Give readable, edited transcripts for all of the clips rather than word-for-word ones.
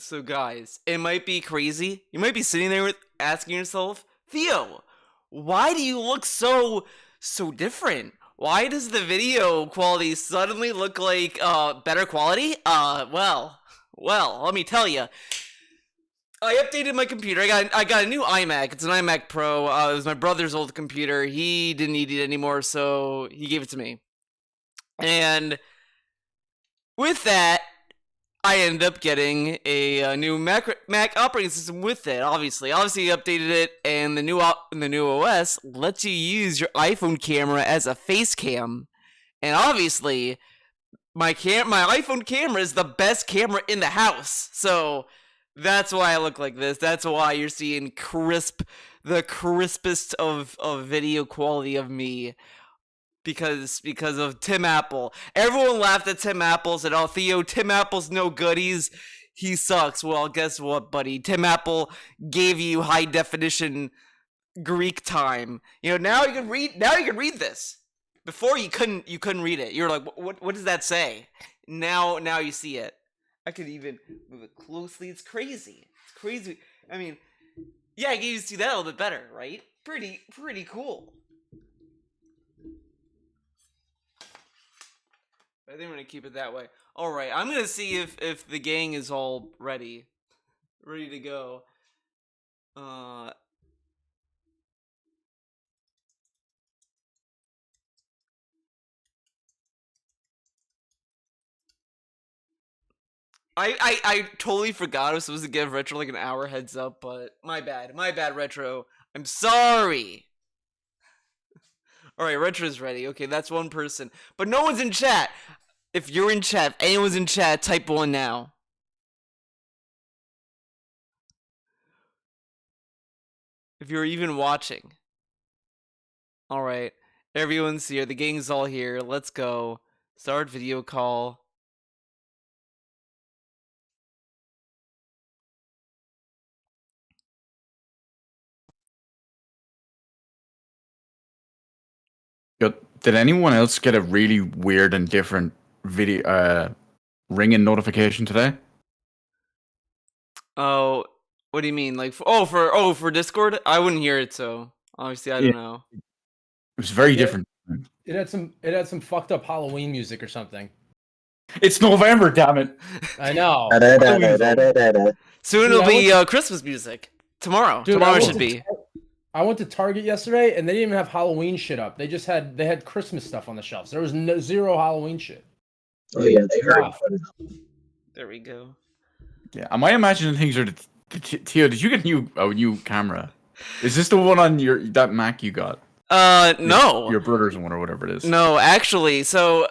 So guys, it might be crazy. You might be sitting there asking yourself, Theo, why do you look so different? Why does the video quality suddenly look like better quality? Well, let me tell you. I updated my computer. I got a new iMac. It's an iMac Pro. It was my brother's old computer. He didn't need it anymore, so he gave it to me. And with that, I ended up getting a new Mac operating system with it. Obviously, updated it, and the new OS lets you use your iPhone camera as a face cam. And obviously, my iPhone camera is the best camera in the house. So that's why I look like this. That's why you're seeing the crispest of video quality of me. Because of Tim Apple. Everyone laughed at Tim Apple, said, "Oh, Theo, Tim Apple's no good. He sucks." Well, guess what, buddy? Tim Apple gave you high definition Greek time. Now you can read this. Before you couldn't read it. You were like, "What does that say?" Now you see it. I could even move it closely. It's crazy. It's crazy. I mean, yeah, I can even see that a little bit better, right? Pretty cool. I think we're gonna keep it that way. All right, I'm gonna see if the gang is all ready to go. I totally forgot I was supposed to give Retro like an hour heads up, but my bad, Retro. I'm sorry. All right, Retro's ready. Okay, that's one person, but no one's in chat. If you're in chat, if anyone's in chat, type 1 now. If you're even watching. All right, everyone's here. The gang's all here. Let's go. Start video call. Did anyone else get a really weird and different video ringing notification today? Oh, what do you mean? Like, for Discord? I wouldn't hear it, so obviously I don't know. It was very different. It had some fucked up Halloween music or something. It's November, damn it! I know. Soon it'll be Christmas music. Tomorrow. Dude, tomorrow should be. I went to Target yesterday, and they didn't even have Halloween shit up. They had Christmas stuff on the shelves. There was zero Halloween shit. Oh yeah, they heard. Wow. There we go. Yeah, am I imagining things are? Theo, did you get a new camera? Is this the one on that Mac you got? No. Your brother's one or whatever it is. No, actually, so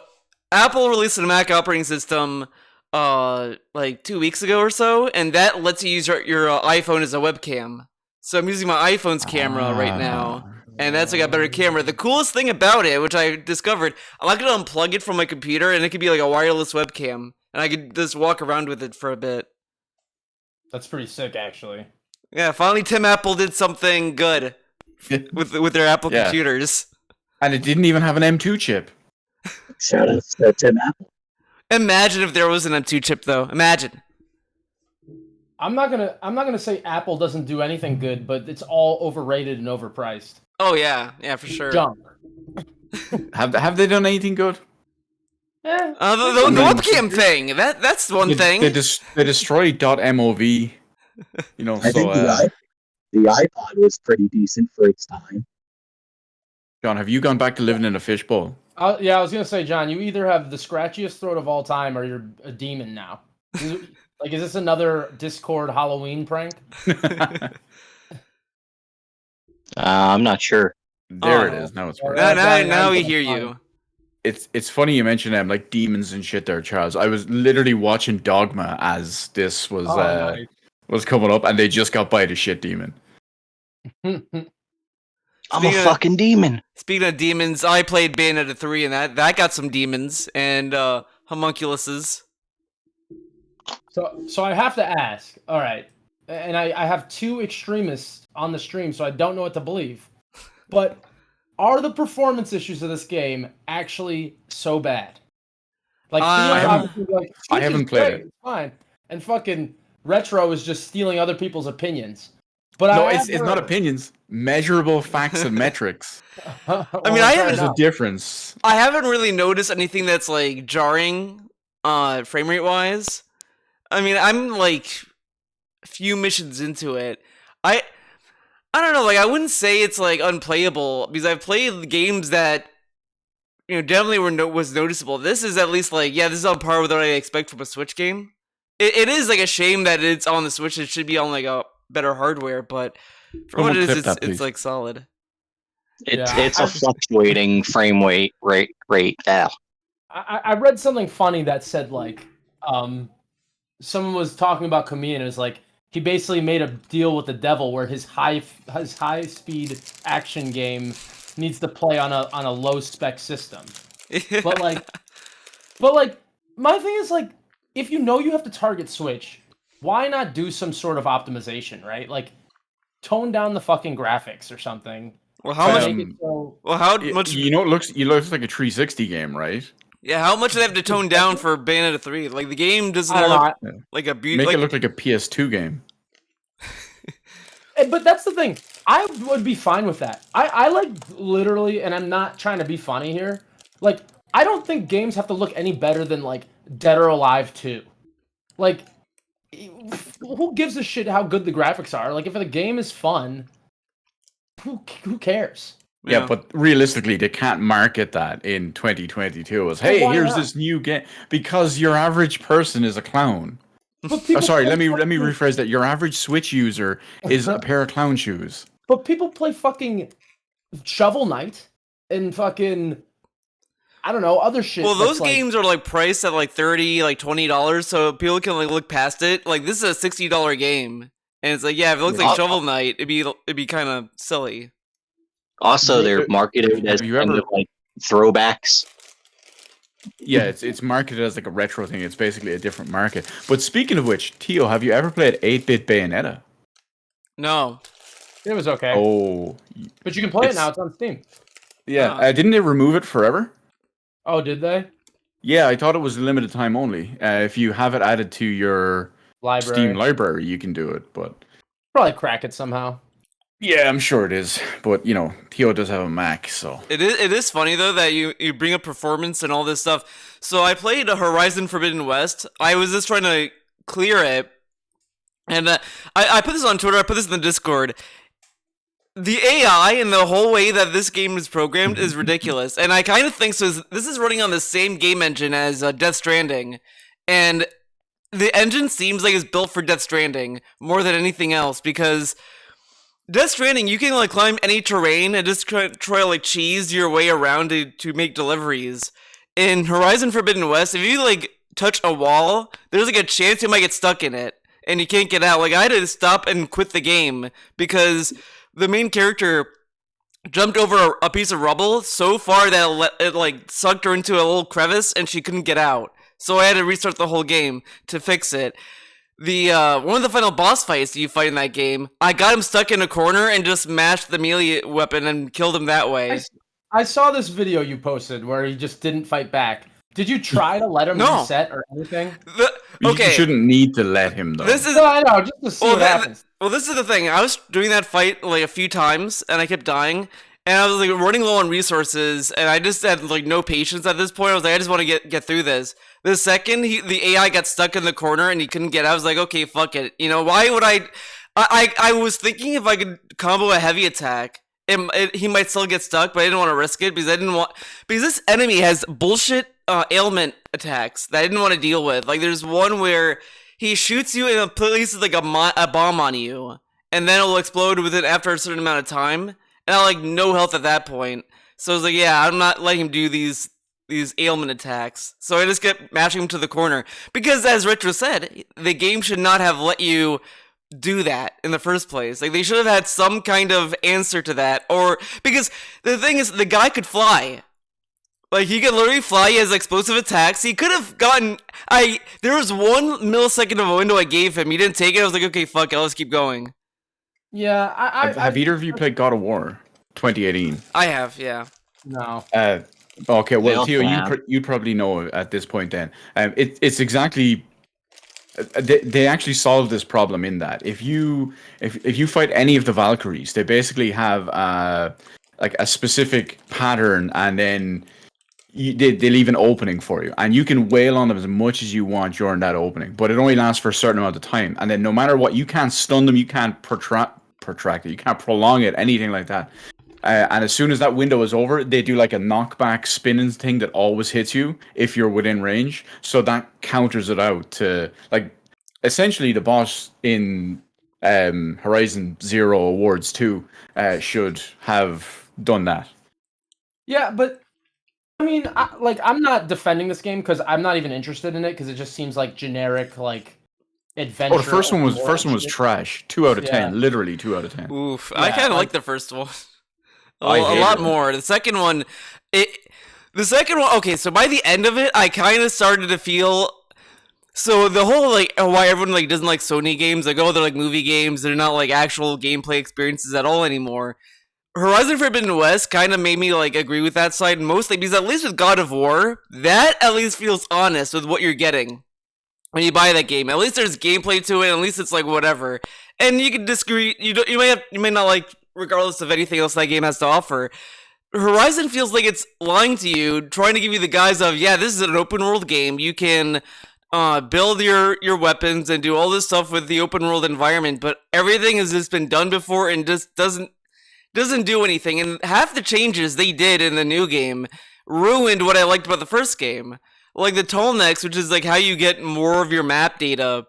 Apple released a Mac operating system like 2 weeks ago or so, and that lets you use your iPhone as a webcam. So I'm using my iPhone's camera right now, and that's like a better camera. The coolest thing about it, which I discovered, I'm not gonna unplug it from my computer, and it could be like a wireless webcam, and I could just walk around with it for a bit. That's pretty sick, actually. Yeah, finally Tim Apple did something good with their Apple computers. And it didn't even have an M2 chip. Shout out to Tim Apple. Imagine if there was an M2 chip, though. Imagine. I'm not gonna say Apple doesn't do anything good, but it's all overrated and overpriced. Oh yeah, for sure. Junk. Have they done anything good? Yeah. The webcam thing. That's one thing. They destroyed .mov. I think the iPod was pretty decent for its time. John, have you gone back to living in a fishbowl? Yeah, I was gonna say, John, you either have the scratchiest throat of all time, or you're a demon now. Like, is this another Discord Halloween prank? I'm not sure. There it is. Now it's working. Now we hear you. It's funny you mention them, like demons and shit there, Charles. I was literally watching Dogma as this was was coming up, and they just got by the shit demon. I'm a fucking demon. Speaking of demons, I played Bayonetta 3, and that got some demons and homunculuses. So I have to ask, all right, and I have two extremists on the stream, so I don't know what to believe. But are the performance issues of this game actually so bad? Like, I haven't played it. It's fine. And fucking Retro is just stealing other people's opinions. But No, I it's not opinions. Measurable facts and metrics. I mean, I There's haven't- a difference. I haven't really noticed anything that's like jarring, frame rate wise. I mean, I'm like a few missions into it. I don't know. Like, I wouldn't say it's like unplayable because I've played games that definitely was noticeable. This is at least like, yeah, this is on par with what I expect from a Switch game. It is like a shame that it's on the Switch. It should be on like a better hardware, but for what it is, it's like solid. It's a fluctuating frame rate. I read something funny that said like, someone was talking about Kamiya and it was like he basically made a deal with the devil where his high speed action game needs to play on a low spec system. But like my thing is like, if you know you have to target Switch, why not do some sort of optimization, right? Like tone down the fucking graphics or something. Well, how much? Make it so... Well, how much? It looks like a 360 game, right? Yeah, how much do they have to tone down for Bayonetta 3? Like the game doesn't look like a beauty. Make it look like a PS2 game. But that's the thing. I would be fine with that. I like literally, and I'm not trying to be funny here. Like, I don't think games have to look any better than like Dead or Alive 2. Like, who gives a shit how good the graphics are? Like, if the game is fun, who cares? Yeah, but realistically, they can't market that in 2022 as, hey, here's this new game, because your average person is a clown. Sorry, let me rephrase that. Your average Switch user is a pair of clown shoes. But people play fucking Shovel Knight and fucking, I don't know, other shit. Well, those games are like priced at like $30, like $20, so people can like look past it. Like this is a $60 game, and it's like, yeah, if it looks like Shovel Knight, it'd be kind of silly. Also, they're marketed as kind of like throwbacks. Yeah, it's marketed as like a retro thing. It's basically a different market. But speaking of which, Tio, have you ever played 8-bit Bayonetta? No. It was okay. Oh. But you can play it now. It's on Steam. Yeah. Didn't they remove it forever? Oh, did they? Yeah, I thought it was limited time only. If you have it added to your Steam library, you can do it. But probably crack it somehow. Yeah, I'm sure it is, but Tio does have a Mac, so it is funny though that you bring up performance and all this stuff. So I played Horizon Forbidden West. I was just trying to clear it, and I put this on Twitter. I put this in the Discord. The AI and the whole way that this game is programmed is ridiculous, and I kind of think so. This is running on the same game engine as Death Stranding, and the engine seems like it's built for Death Stranding more than anything else because Death Stranding, you can like climb any terrain and just try to like cheese your way around to make deliveries. In Horizon Forbidden West, if you like touch a wall, there's like a chance you might get stuck in it and you can't get out. Like I had to stop and quit the game because the main character jumped over a piece of rubble so far that it like sucked her into a little crevice and she couldn't get out. So I had to restart the whole game to fix it. The one of the final boss fights you fight in that game, I got him stuck in a corner and just mashed the melee weapon and killed him that way. I saw this video you posted where he just didn't fight back. Did you try to let him reset or anything? Okay. You shouldn't need to let him though. I know, just to see what happens. Well, this is the thing. I was doing that fight like a few times and I kept dying. And I was like running low on resources, and I just had like no patience at this point. I was like, I just want to get through this. The second the AI got stuck in the corner and he couldn't get out, I was like, okay, fuck it. Why would I was thinking if I could combo a heavy attack, he might still get stuck, but I didn't want to risk it because this enemy has bullshit ailment attacks that I didn't want to deal with. Like there's one where he shoots you and places like a bomb on you, and then it'll explode after a certain amount of time. And I like no health at that point. So I was like, yeah, I'm not letting him do these ailment attacks. So I just kept mashing him to the corner. Because as Retro said, the game should not have let you do that in the first place. Like they should have had some kind of answer to that. Or because the thing is, the guy could fly. Like he could literally fly. He has explosive attacks. He could have gotten. There was 1 millisecond of a window I gave him. He didn't take it. I was like, okay, fuck it. Let's keep going. Yeah, have either of you played God of War 2018? I have, yeah. No. Okay, well, Tio, you'd probably know at this point then. It's exactly they actually solved this problem in that if you fight any of the Valkyries, they basically have like a specific pattern, and then they leave an opening for you, and you can wail on them as much as you want during that opening, but it only lasts for a certain amount of time, and then no matter what, you can't stun them, you can't protract it, you can't prolong it, anything like that. And as soon as that window is over, they do like a knockback spinning thing that always hits you if you're within range. So that counters it out to like essentially the boss in Horizon Zero Awards 2 should have done that. Yeah, but I mean, I'm not defending this game because I'm not even interested in it because it just seems like generic like adventure. Oh, the first one was trash. 2 out of 10, literally 2 out of 10. Oof, I kind of like the first one. A I lot hated it. more. The second one, okay, so by the end of it, I kind of started to feel. So the whole like why everyone like doesn't like Sony games, like, oh, they're like movie games, they're not like actual gameplay experiences at all anymore. Horizon Forbidden West kind of made me like agree with that side mostly because at least with God of War, that at least feels honest with what you're getting when you buy that game. At least there's gameplay to it. At least it's like whatever. And you can disagree. You may not like, regardless of anything else that game has to offer. Horizon feels like it's lying to you, trying to give you the guise of, yeah, this is an open world game. You can build your weapons and do all this stuff with the open world environment, but everything has just been done before and just doesn't do anything. And half the changes they did in the new game ruined what I liked about the first game. Like the Tallnecks, which is like how you get more of your map data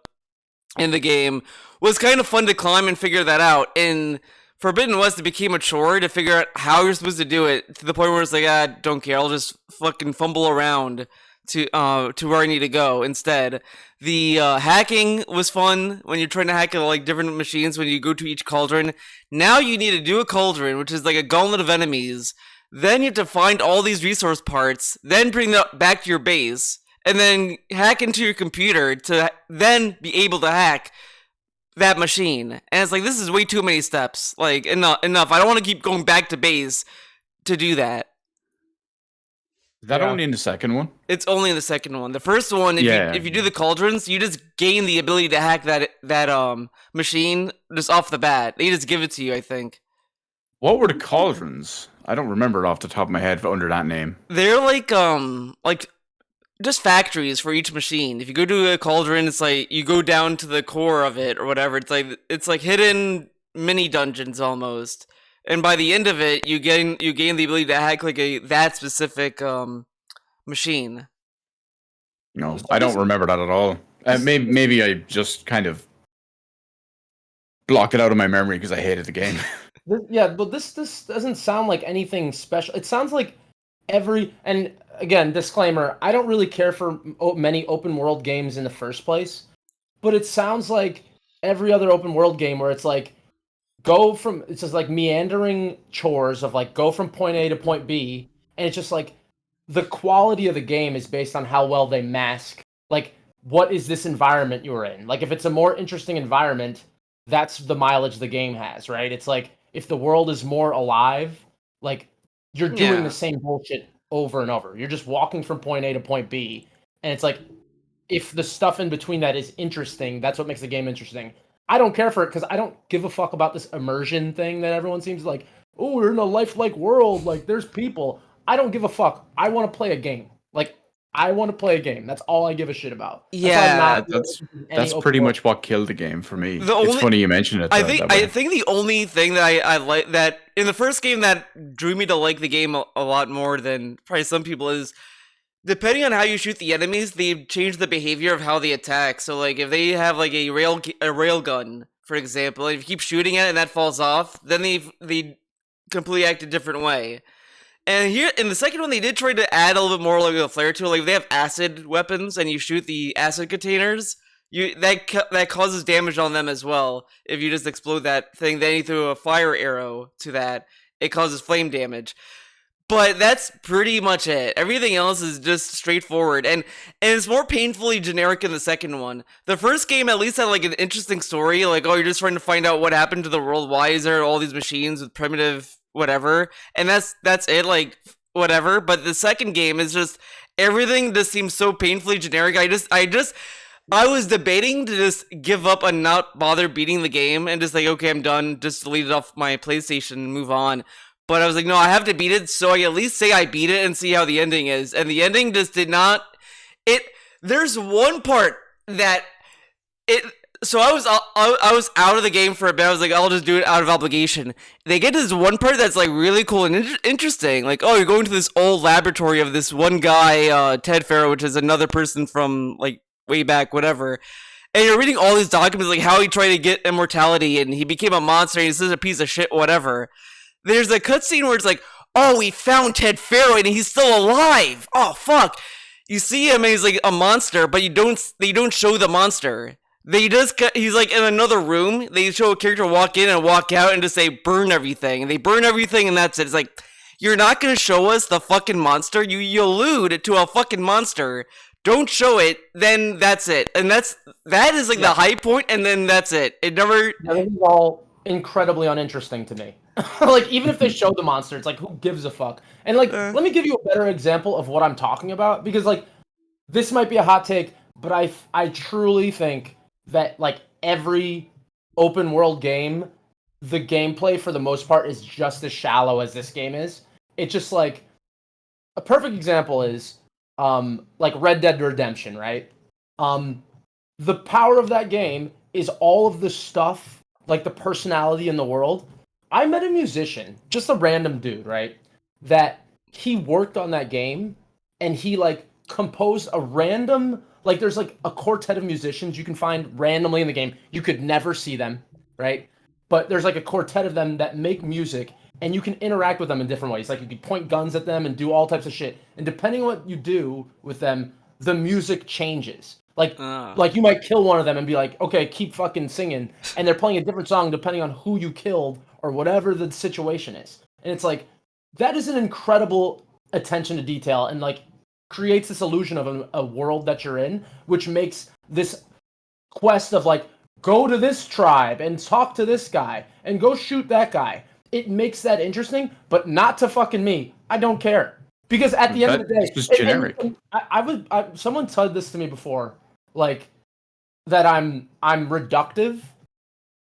in the game, was kind of fun to climb and figure that out. In Forbidden West, it became a chore to figure out how you're supposed to do it, to the point where it's like, don't care, I'll just fucking fumble around to where I need to go instead. The hacking was fun when you're trying to hack like different machines when you go to each cauldron. Now you need to do a cauldron, which is like a gauntlet of enemies. Then you have to find all these resource parts, then bring them back to your base, and then hack into your computer to then be able to hack that machine. And it's like, this is way too many steps. Like, enough. I don't want to keep going back to base to do that. Is that only in the second one? It's only in the second one. The first one, if you do the cauldrons, you just gain the ability to hack that machine just off the bat. They just give it to you, I think. What were the cauldrons? I don't remember it off the top of my head under that name. They're like just factories for each machine. If you go to a cauldron, it's like you go down to the core of it or whatever. It's like hidden mini dungeons almost. And by the end of it, you gain the ability to hack like that specific machine. No, I don't remember that at all. Maybe I just kind of blocked it out of my memory because I hated the game. But this doesn't sound like anything special. It sounds like and again, disclaimer, I don't really care for many open world games in the first place, but it sounds like every other open world game where it's like it's just like meandering chores of like go from point A to point B, and it's just like the quality of the game is based on how well they mask like what is this environment you're in. Like if it's a more interesting environment, that's the mileage the game has, right? It's like if the world is more alive, like you're doing the same bullshit over and over. You're just walking from point A to point B, and it's like if the stuff in between that is interesting, that's what makes the game interesting. I don't care for it because I don't give a fuck about this immersion thing that everyone seems like, oh, we're in a lifelike world, like there's people. I don't give a fuck. I want to play a game. Like I want to play a game. That's all I give a shit about. That's pretty much what killed the game for me. It's funny you mention it. I think the only thing that I like that in the first game that drew me to like the game a lot more than probably some people is, depending on how you shoot the enemies, they've changed the behavior of how they attack. So like if they have like a rail gun, for example, if you keep shooting at it and that falls off, then they completely act a different way. And here in the second one, they did try to add a little bit more like a flair to it. Like if they have acid weapons and you shoot the acid containers, that causes damage on them as well. If you just explode that thing, then you throw a fire arrow to that, it causes flame damage. But that's pretty much it. Everything else is just straightforward, and it's more painfully generic in the second one. The first game at least had like an interesting story, like, oh, you're just trying to find out what happened to the world. Why is there all these machines with primitive whatever? And that's it, like whatever. But the second game is just everything just seems so painfully generic. I just I was debating to just give up and not bother beating the game and just like, okay, I'm done, just delete it off my PlayStation and move on. But I was like, no, I have to beat it, so I at least say I beat it and see how the ending is. And the ending just did not. There's one part that it. So I was out of the game for a bit. I was like, I'll just do it out of obligation. They get to this one part that's like really cool and interesting. Like, oh, you're going to this old laboratory of this one guy, Ted Faro, which is another person from like way back, whatever. And you're reading all these documents, like how he tried to get immortality and he became a monster and he's just a piece of shit, whatever. There's a cutscene where it's like, oh, we found Ted Faro and he's still alive. Oh, fuck. You see him and he's like a monster, but they don't show the monster. He's like in another room. They show a character walk in and walk out and just say, burn everything. And they burn everything and that's it. It's like, you're not going to show us the fucking monster. You allude to a fucking monster. Don't show it, then that's it. And that is like the high point, and then that's it. It never... I think it's all incredibly uninteresting to me. Like, even if they show the monster, it's like, who gives a fuck? And like, let me give you a better example of what I'm talking about, because like, this might be a hot take, but I truly think that like every open world game, the gameplay for the most part is just as shallow as this game is. It's just like, a perfect example is like Red Dead Redemption, right? The power of that game is all of the stuff, like the personality in the world. I met a musician, just a random dude, right? That he worked on that game and he like composed a random, like there's like a quartet of musicians you can find randomly in the game. You could never see them, right? But there's like a quartet of them that make music and you can interact with them in different ways. Like you can point guns at them and do all types of shit. And depending on what you do with them, the music changes. Like you might kill one of them and be like, okay, keep fucking singing. And they're playing a different song depending on who you killed or whatever the situation is. And it's like, that is an incredible attention to detail and like creates this illusion of a world that you're in, which makes this quest of like, go to this tribe and talk to this guy and go shoot that guy. It makes that interesting, but not to fucking me. I don't care. Because at the end of the day, it's just generic. Someone said this to me before, like that I'm reductive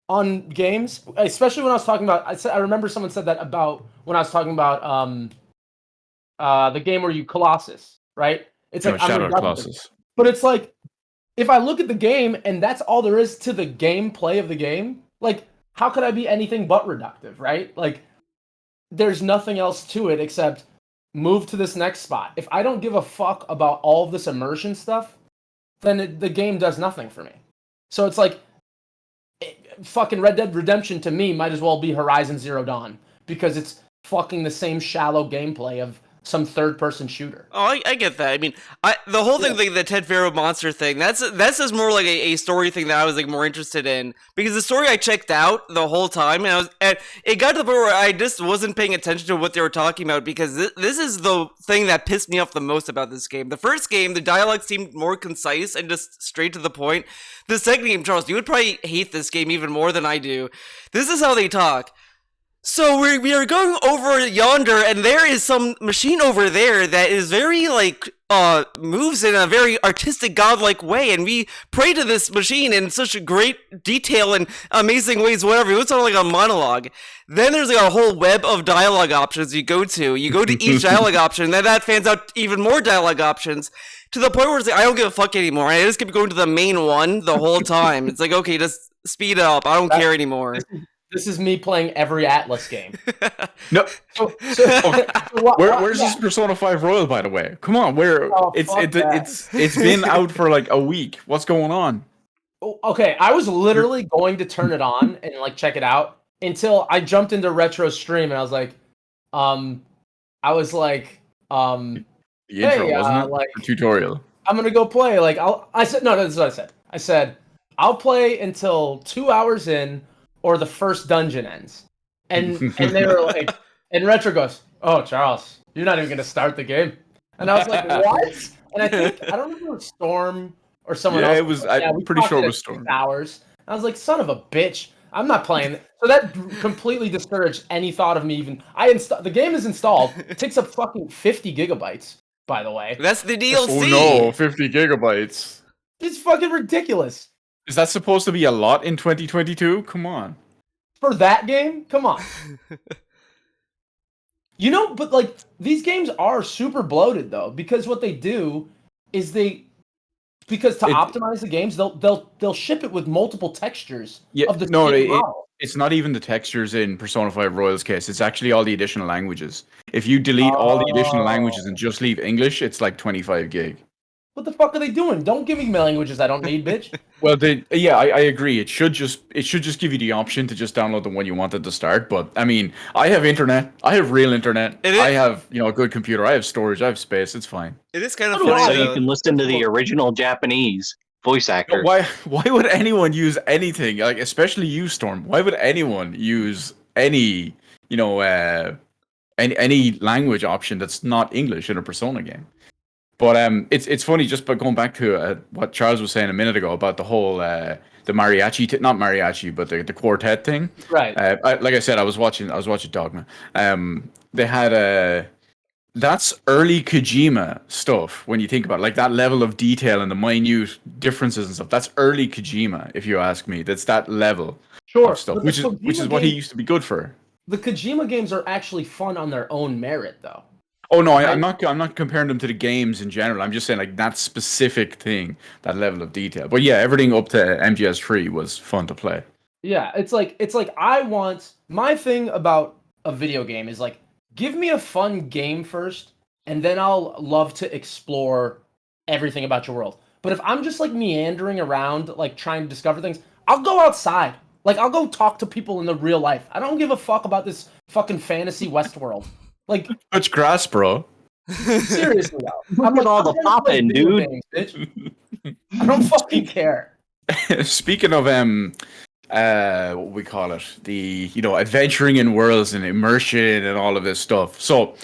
on games, especially when I was talking about. I remember someone said that about when I was talking about the game where you Colossus, right? It's like Shadow I'm of Colossus. But it's like if I look at the game and that's all there is to the gameplay of the game, like how could I be anything but reductive, right? Like there's nothing else to it except move to this next spot. If I don't give a fuck about all of this immersion stuff, then the game does nothing for me. So it's like, fucking Red Dead Redemption to me might as well be Horizon Zero Dawn, because it's fucking the same shallow gameplay of some third-person shooter. Oh, I get that. I mean, the whole thing, like the Ted Faro monster thing, that's just more like a story thing that I was like more interested in, because the story I checked out the whole time, and it got to the point where I just wasn't paying attention to what they were talking about, because this is the thing that pissed me off the most about this game. The first game, the dialogue seemed more concise and just straight to the point. The second game, Charles, you would probably hate this game even more than I do. This is how they talk. So we are going over yonder, and there is some machine over there that is very, like, moves in a very artistic, godlike way, and we pray to this machine in such a great detail and amazing ways, whatever. It was sort of like a monologue. Then there's like a whole web of dialogue options you go to. You go to each dialogue option, and then that fans out even more dialogue options, to the point where it's like, I don't give a fuck anymore. I just keep going to the main one the whole time. It's like, okay, just speed it up. I don't care anymore. This is me playing every Atlas game. No. Where's this Persona 5 Royal, by the way? Come on, it's been out for like a week. What's going on? Okay, I was literally going to turn it on and like check it out until I jumped into Retro Stream and I was like, the intro, wasn't it? Like, the tutorial. I'm gonna go play. Like I said, no, that's what I said. I said I'll play until 2 hours in, or the first dungeon ends. And they were like, and Retro goes, oh, Charles, you're not even going to start the game. And I was like, what? And I don't know if it was Storm or someone else. Yeah, it was, I'm pretty sure it was Storm. Hours. I was like, son of a bitch, I'm not playing. So that completely discouraged any thought of me even. The game is installed. It takes up fucking 50 gigabytes, by the way. That's the DLC. Oh no, 50 gigabytes. It's fucking ridiculous. Is that supposed to be a lot in 2022? Come on. For that game? Come on. You know, but like these games are super bloated though, because what they do is because to optimize the games, they'll ship it with multiple textures of the same model. It's not even the textures in Persona 5 Royal's case. It's actually all the additional languages. If you delete all the additional languages and just leave English, it's like 25 gig. What the fuck are they doing? Don't give me languages I don't need, bitch. Well, I agree. It should just give you the option to just download the one you wanted to start. But I mean, I have internet. I have real internet. I have a good computer. I have storage. I have space. It's fine. It is kind of funny. So you can listen to the original Japanese voice actor. Why would anyone use anything, like especially you, Storm? Why would anyone use any any language option that's not English in a Persona game? But it's funny, just by going back to what Charles was saying a minute ago about the whole the mariachi, not mariachi, but the quartet thing. Right. Like I said, I was watching Dogma. They had that's early Kojima stuff when you think about it. Like that level of detail and the minute differences and stuff. That's early Kojima, if you ask me. That's that level of stuff, which is what he used to be good for. The Kojima games are actually fun on their own merit, though. Oh no, I'm not comparing them to the games in general. I'm just saying like that specific thing, that level of detail. But yeah, everything up to MGS3 was fun to play. Yeah, it's like I want my thing about a video game is like give me a fun game first, and then I'll love to explore everything about your world. But if I'm just like meandering around, like trying to discover things, I'll go outside. Like I'll go talk to people in the real life. I don't give a fuck about this fucking fantasy Westworld. Like touch grass, bro. Seriously, though. I'm with all the popping, dude. Games, bitch. I don't fucking care. Speaking of what we call it, the adventuring in worlds and immersion and all of this stuff. So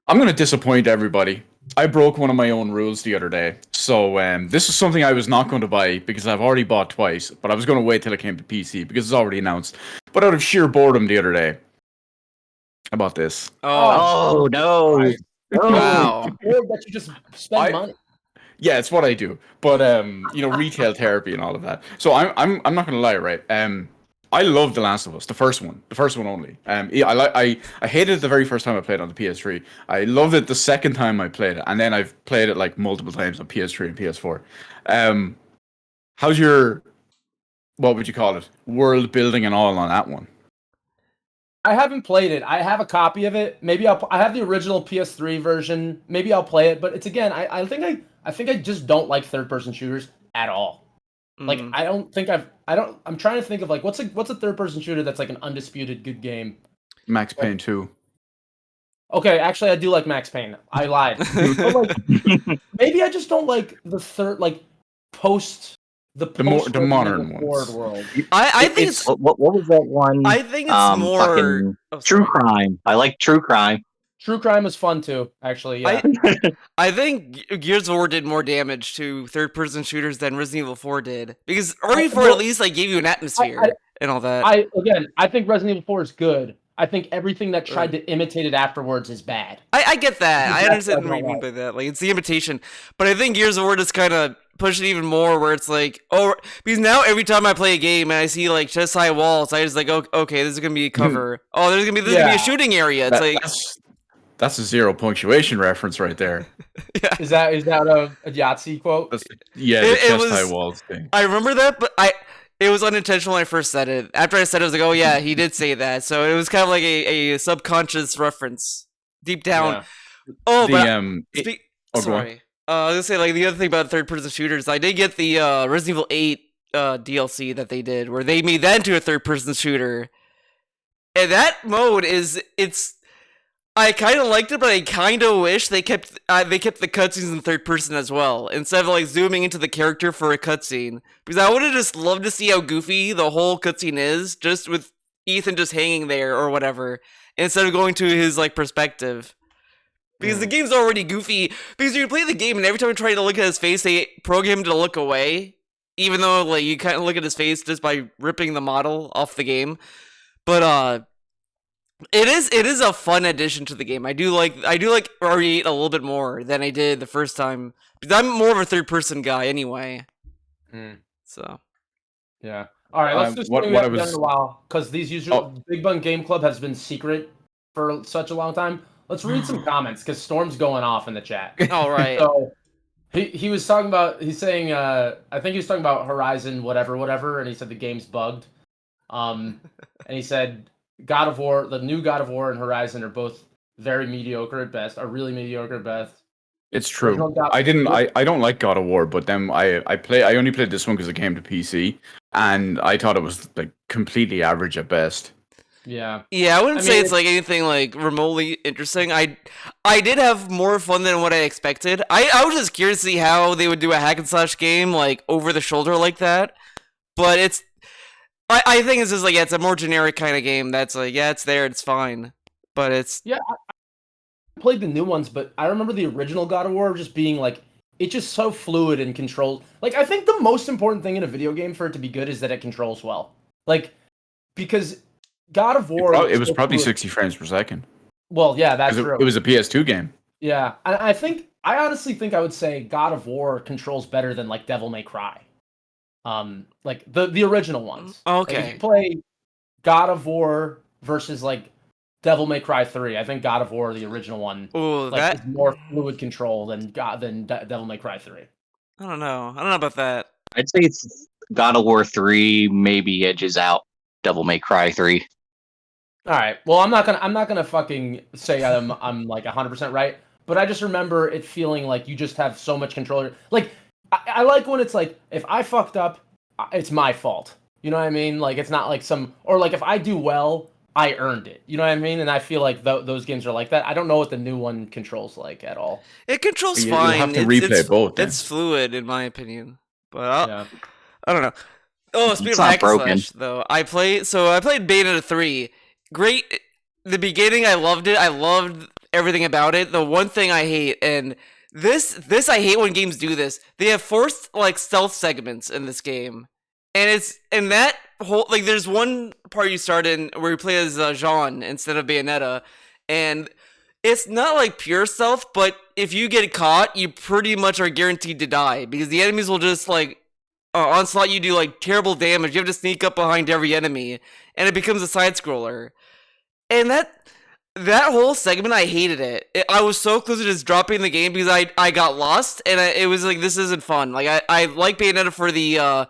I'm gonna disappoint everybody. I broke one of my own rules the other day. So this is something I was not going to buy because I've already bought twice, but I was going to wait till it came to PC because it's already announced. But out of sheer boredom the other day, I bought this. Oh no! Wow. That you just spend money. Yeah, it's what I do. But retail therapy and all of that. So I'm not gonna lie, right? I love The Last of Us, the first one only. I hated it the very first time I played it on the PS3. I loved it the second time I played it, and then I've played it like multiple times on PS3 and PS4. How's your, what would you call it, world building and all on that one? I haven't played it. I have a copy of it. Maybe I have the original PS3 version. Maybe I'll play it. But it's again, I think I just don't like third-person shooters at all. Like I'm trying to think of like what's a third-person shooter that's like an undisputed good game. Max Payne 2. Okay, actually I do like Max Payne. I lied. But, like, maybe I just don't like the third post. The modern ones. World. I think it's what was that one? I think it's more true crime. I like true crime. True crime is fun too, actually. Yeah. I think Gears of War did more damage to third-person shooters than Resident Evil 4 did, because RE4 at least like gave you an atmosphere and all that. I think Resident Evil 4 is good. I think everything that tried to imitate it afterwards is bad. I get that. I understand what you mean by that. Like it's the imitation, but I think Gears of War just kind of push it even more, where it's like, because now every time I play a game and I see like chest high walls, I just like, okay, this is gonna be a cover. There's gonna be a shooting area. It's that's a zero punctuation reference right there. Yeah. Is that a Yahtzee quote? The chest high walls thing. I remember that, but it was unintentional when I first said it. After I said it, I was like, oh yeah, he did say that. So it was kind of like a subconscious reference deep down. Yeah. Sorry. I was gonna say, like, the other thing about third-person shooters, I did get the Resident Evil 8 DLC that they did, where they made that into a third-person shooter. And that mode I kind of liked it, but I kind of wish they kept the cutscenes in third person as well, instead of like zooming into the character for a cutscene. Because I would have just loved to see how goofy the whole cutscene is, just with Ethan just hanging there or whatever, instead of going to his like perspective. Because the game's already goofy. Because you play the game and every time you try to look at his face, they program him to look away, even though like you kind of look at his face just by ripping the model off the game. But it is a fun addition to the game. I do like RE8 a little bit more than I did the first time, because I'm more of a third person guy anyway. So Yeah. All right, let's just what bring that I down was- a while because these usually Big Bun Game Club has been secret for such a long time. Let's read some comments because Storm's going off in the chat. all right. So he was talking about he's saying I think he was talking about Horizon whatever, and he said the game's bugged. And he said God of War, the new God of War and Horizon are both very mediocre at best, are really mediocre at best. It's true. Original God- I don't like God of War, but then I only played this one because it came to PC, and I thought it was like completely average at best. Yeah. Yeah, I wouldn't say mean, it's like anything like remotely interesting. I did have more fun than what I expected. I was just curious to see how they would do a hack and slash game like over the shoulder like that. But it's I think it's just like it's a more generic kind of game that's like it's there, it's fine. But it's I played the new ones, but I remember the original God of War just being like it's just so fluid and controlled. Like I think the most important thing in a video game for it to be good is that it controls well. Like because God of War It was so probably fluid. 60 frames per second. Well, yeah, that's true. It was a PS2 game. Yeah, I honestly think I would say God of War controls better than like Devil May Cry, like the original ones. Like, okay. if you play God of War versus like Devil May Cry 3, I think God of War, the original one, Ooh, like that is more fluid control than Devil May Cry 3. I don't know about that. I'd say it's God of War 3 maybe edges out Devil May Cry 3. All right. Well, I'm not gonna fucking say I'm like 100% right, but I just remember it feeling like you just have so much control. Like I like when it's like if I fucked up, it's my fault. You know what I mean? Like it's not like or like if I do well, I earned it. You know what I mean? And I feel like those games are like that. I don't know what the new one controls like at all. It controls You'll fine. have to it's replay both, then. It's fluid in my opinion, but Yeah. I don't know. Oh, speaking It's of not hack and broken. slash, though, I played Bayonetta 3. Great. The beginning, I loved it. I loved everything about it. The one thing I hate, and this I hate when games do this. They have forced like stealth segments in this game, and that whole like there's one part you start in where you play as Jean instead of Bayonetta, and it's not like pure stealth, but if you get caught, you pretty much are guaranteed to die because the enemies will just like onslaught you, do like terrible damage. You have to sneak up behind every enemy, and it becomes a side scroller. And that whole segment, I hated it. I was so close to just dropping the game because I got lost, and it was like this isn't fun. Like I like Bayonetta for the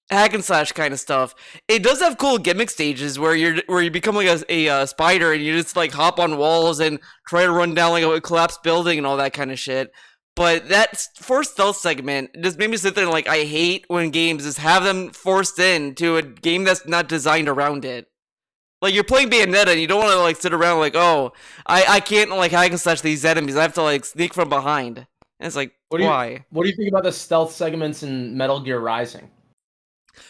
hack and slash kind of stuff. It does have cool gimmick stages where you become like a spider and you just like hop on walls and try to run down like a collapsed building and all that kind of shit. But that forced stealth segment just made me sit there and like I hate when games just have them forced into a game that's not designed around it. Like you're playing Bayonetta and you don't want to like sit around like, oh, I can't like hack and slash these enemies. I have to like sneak from behind. And it's like, why? What do you think about the stealth segments in Metal Gear Rising?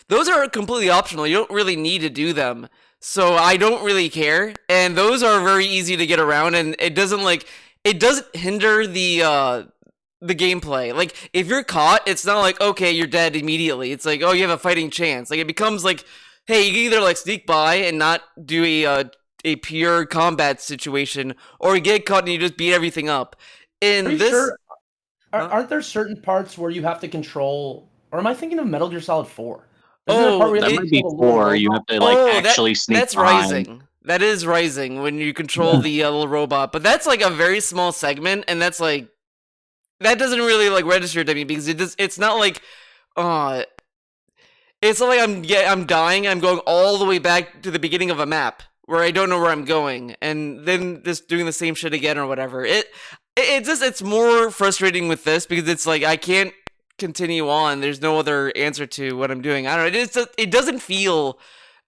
Those are completely optional. You don't really need to do them. So I don't really care. And those are very easy to get around, and it doesn't hinder the gameplay. Like if you're caught, it's not like, okay, you're dead immediately. It's like, oh, you have a fighting chance. Like it becomes like, hey, you can either like sneak by and not do a pure combat situation, or you get caught and you just beat everything up. Aren't there certain parts where you have to control, or am I thinking of Metal Gear Solid 4? That might be 4. You have to like actually sneak that's behind. Rising. That is Rising when you control the little robot, but that's like a very small segment, and that's like that doesn't really like register to me because it's not like it's not like I'm dying. I'm going all the way back to the beginning of a map where I don't know where I'm going, and then just doing the same shit again or whatever. It's more frustrating with this because it's like I can't continue on. There's no other answer to what I'm doing. I don't know. It doesn't feel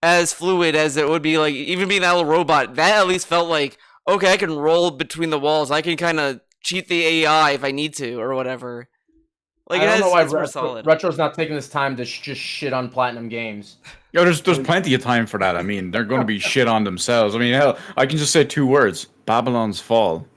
as fluid as it would be like even being that little robot. That at least felt like okay, I can roll between the walls. I can kind of cheat the AI if I need to or whatever. Like I don't know why it's more solid. Retro's not taking this time to just shit on Platinum Games. Yo, there's plenty of time for that. I mean, they're going to be shit on themselves. I mean, hell, I can just say 2 words: Babylon's Fall.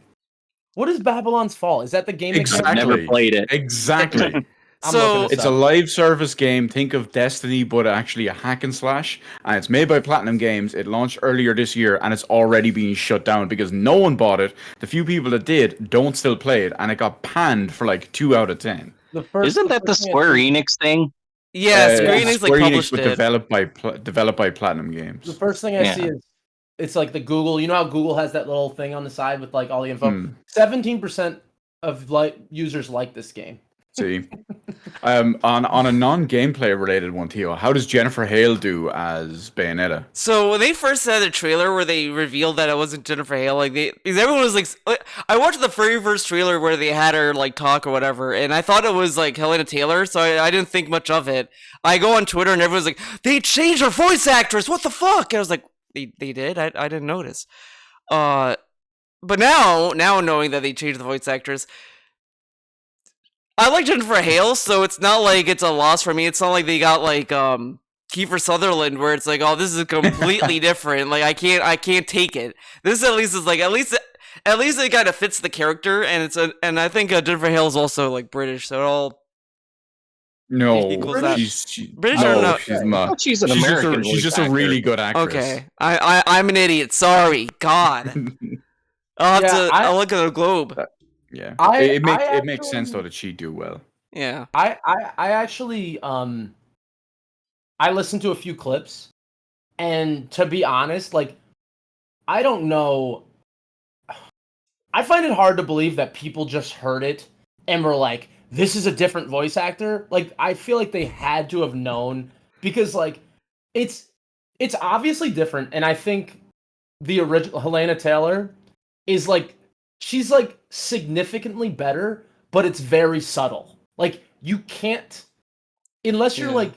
What is Babylon's Fall? Is that the game? Exactly. I've never played it. Exactly. So it's a live service game. Think of Destiny, but actually a hack and slash. And it's made by Platinum Games. It launched earlier this year, and it's already being shut down because no one bought it. The few people that did don't still play it, and it got panned for like 2 out of 10. Isn't that the Square Enix thing? Yeah, Square Enix Square like Enix, published but it. developed by Platinum Games. The first thing I see is it's like the Google. You know how Google has that little thing on the side with like all the info. 17% of users like this game. See, on a non-gameplay related one, Theo, how does Jennifer Hale do as Bayonetta? So when they first had the trailer where they revealed that it wasn't Jennifer Hale, like because everyone was like, I watched the very first trailer where they had her like talk or whatever, and I thought it was like Helena Taylor, so I didn't think much of it. I go on Twitter and everyone's like, they changed her voice actress. What the fuck? And I was like, they did? I didn't notice. But now knowing that they changed the voice actress. I like Jennifer Hale, so it's not like it's a loss for me. It's not like they got like Kiefer Sutherland, where it's like, oh, this is completely different. Like I can't take it. This at least is like at least it kind of fits the character, and and I think Jennifer Hale is also like British, so it all equals that. she's British or not? She's not. She's an American. She's just a really good actress. Okay, I'm an idiot. Sorry, God. I'll look at the globe. Yeah, it makes sense though that she'd do well. Yeah, I actually I listened to a few clips, and to be honest, like I don't know. I find it hard to believe that people just heard it and were like, "This is a different voice actor." Like I feel like they had to have known because like it's obviously different, and I think the original Helena Taylor is like. She's like significantly better, but it's very subtle. Like you can't, unless you're like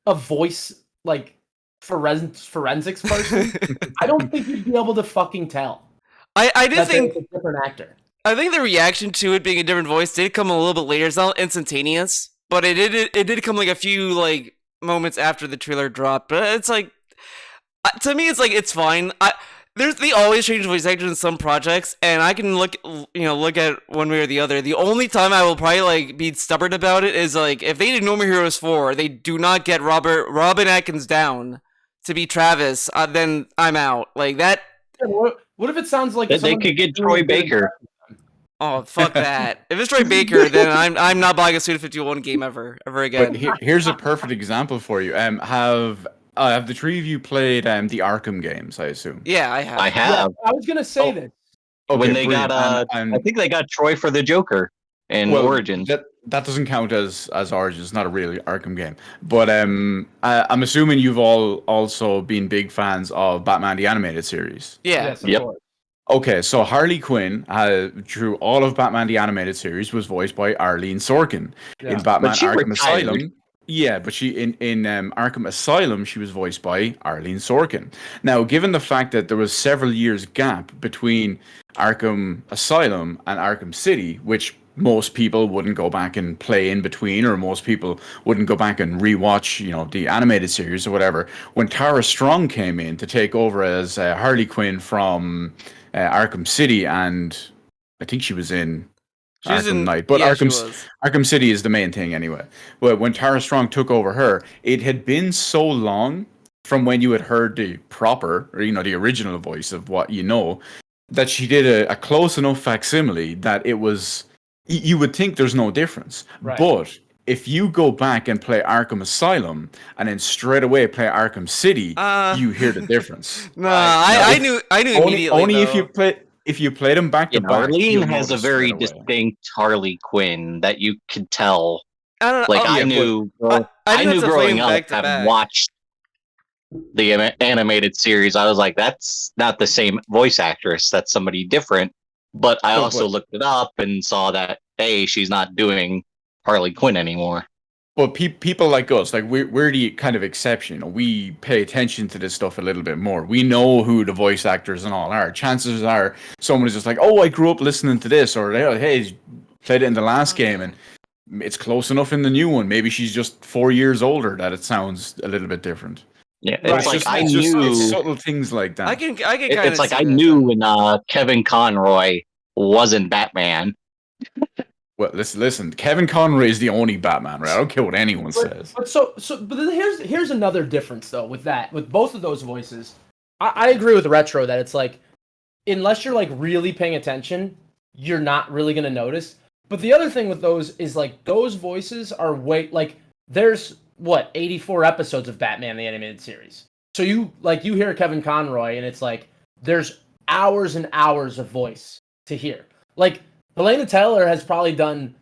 a voice like forensics person. I don't think you'd be able to fucking tell. I did think it's a different actor. I think the reaction to it being a different voice did come a little bit later. It's not instantaneous, but it did come like a few like moments after the trailer dropped. But it's like to me, it's like it's fine. They always change voice actors in some projects, and I can look at one way or the other. The only time I will probably like be stubborn about it is like if they did No More Heroes 4, they do not get Robin Atkins down to be Travis, then I'm out. Like that. Yeah, what if it sounds like they could get Troy Baker? Oh fuck that! If it's Troy Baker, then I'm not buying a Suda 51 game ever again. But here's a perfect example for you. Have the three of you played the Arkham games? I assume. Yeah, I have. I have. Yeah, I was gonna say that. Okay, when they got, I think they got Troy for the Joker in Origins. That doesn't count as Origins. It's not a real Arkham game. But I'm assuming you've all also been big fans of Batman the Animated Series. Yeah. Yes, of Yep. course. Okay, so Harley Quinn, through all of Batman the Animated Series, was voiced by Arlene Sorkin. Yeah. In Batman But she Arkham retired. Asylum. Yeah, but she in Arkham Asylum, she was voiced by Arlene Sorkin. Now, given the fact that there was several years gap between Arkham Asylum and Arkham City, which most people wouldn't go back and play in between, or most people wouldn't go back and rewatch, the animated series or whatever. When Tara Strong came in to take over as Harley Quinn from Arkham City, and I think she was in Arkham Knight, but Arkham City is the main thing anyway. But when Tara Strong took over her, it had been so long from when you had heard the proper, or the original voice of what that she did a close enough facsimile that it was. You would think there's no difference, Right. but if you go back and play Arkham Asylum and then straight away play Arkham City, you hear the difference. Nah, I knew immediately. Only though. if you play them back to back. Arlene has a notice very straight away. distinct Harley Quinn that you could tell. I don't know. Like I yeah, knew, I knew have to growing play up, back to having back. watched the animated series, I was like, that's not the same voice actress. That's somebody different. But I also looked it up and saw that she's not doing Harley Quinn anymore. But people like us, like we're the kind of exception. We pay attention to this stuff a little bit more. We know who the voice actors and all are. Chances are someone is just like, oh, I grew up listening to this, or hey, played it in the last game, and it's close enough in the new one. Maybe she's just 4 years older that it sounds a little bit different. Yeah, But it's like I knew. it's subtle things like that. I can kind of. It's like I knew when Kevin Conroy wasn't Batman. Well, listen. Kevin Conroy is the only Batman, right? I don't care what anyone says. But then here's another difference though with both of those voices. I agree with Retro that it's like unless you're like really paying attention, you're not really gonna notice. But the other thing with those is like those voices are way like there's what 84 episodes of Batman the Animated Series. So you hear Kevin Conroy and it's like there's hours and hours of voice to hear. Like Helena Taylor has probably done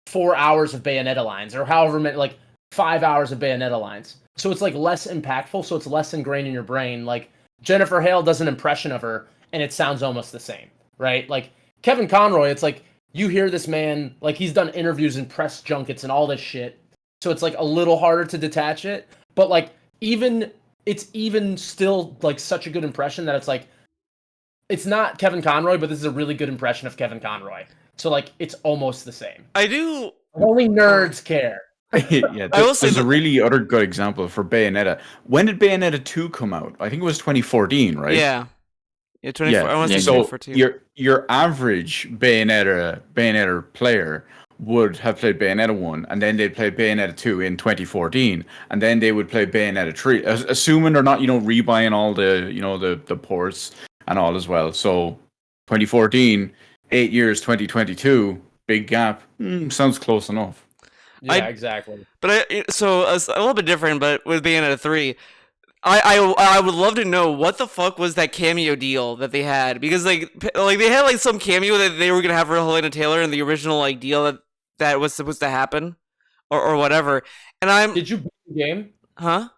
4 hours of Bayonetta lines or however many, like 5 hours of Bayonetta lines. So it's like less impactful, so it's less ingrained in your brain. Like Jennifer Hale does an impression of her and it sounds almost the same, right? Like Kevin Conroy, it's like you hear this man, like he's done interviews and press junkets and all this shit. So it's like a little harder to detach it. But like it's even still like such a good impression that it's like, it's not Kevin Conroy, but this is a really good impression of Kevin Conroy. So like it's almost the same. I do. Only nerds care. Yeah, I will say there's a that- really other good example for Bayonetta. When did Bayonetta 2 come out? I think it was 2014, right? Yeah. Yeah, 24. I want to say so 2014. your average Bayonetta player would have played Bayonetta 1, and then they'd play Bayonetta 2 in 2014, and then they would play Bayonetta 3, assuming they're not, rebuying all the ports and all as well. So 2014, 8 years, 2022, big gap. Sounds close enough. Yeah, exactly. But so a little bit different, but with Bayonetta 3, I would love to know what the fuck was that cameo deal that they had, because like they had like some cameo that they were gonna have for Helena Taylor in the original like deal that was supposed to happen, or whatever. And Did you beat the game? huh?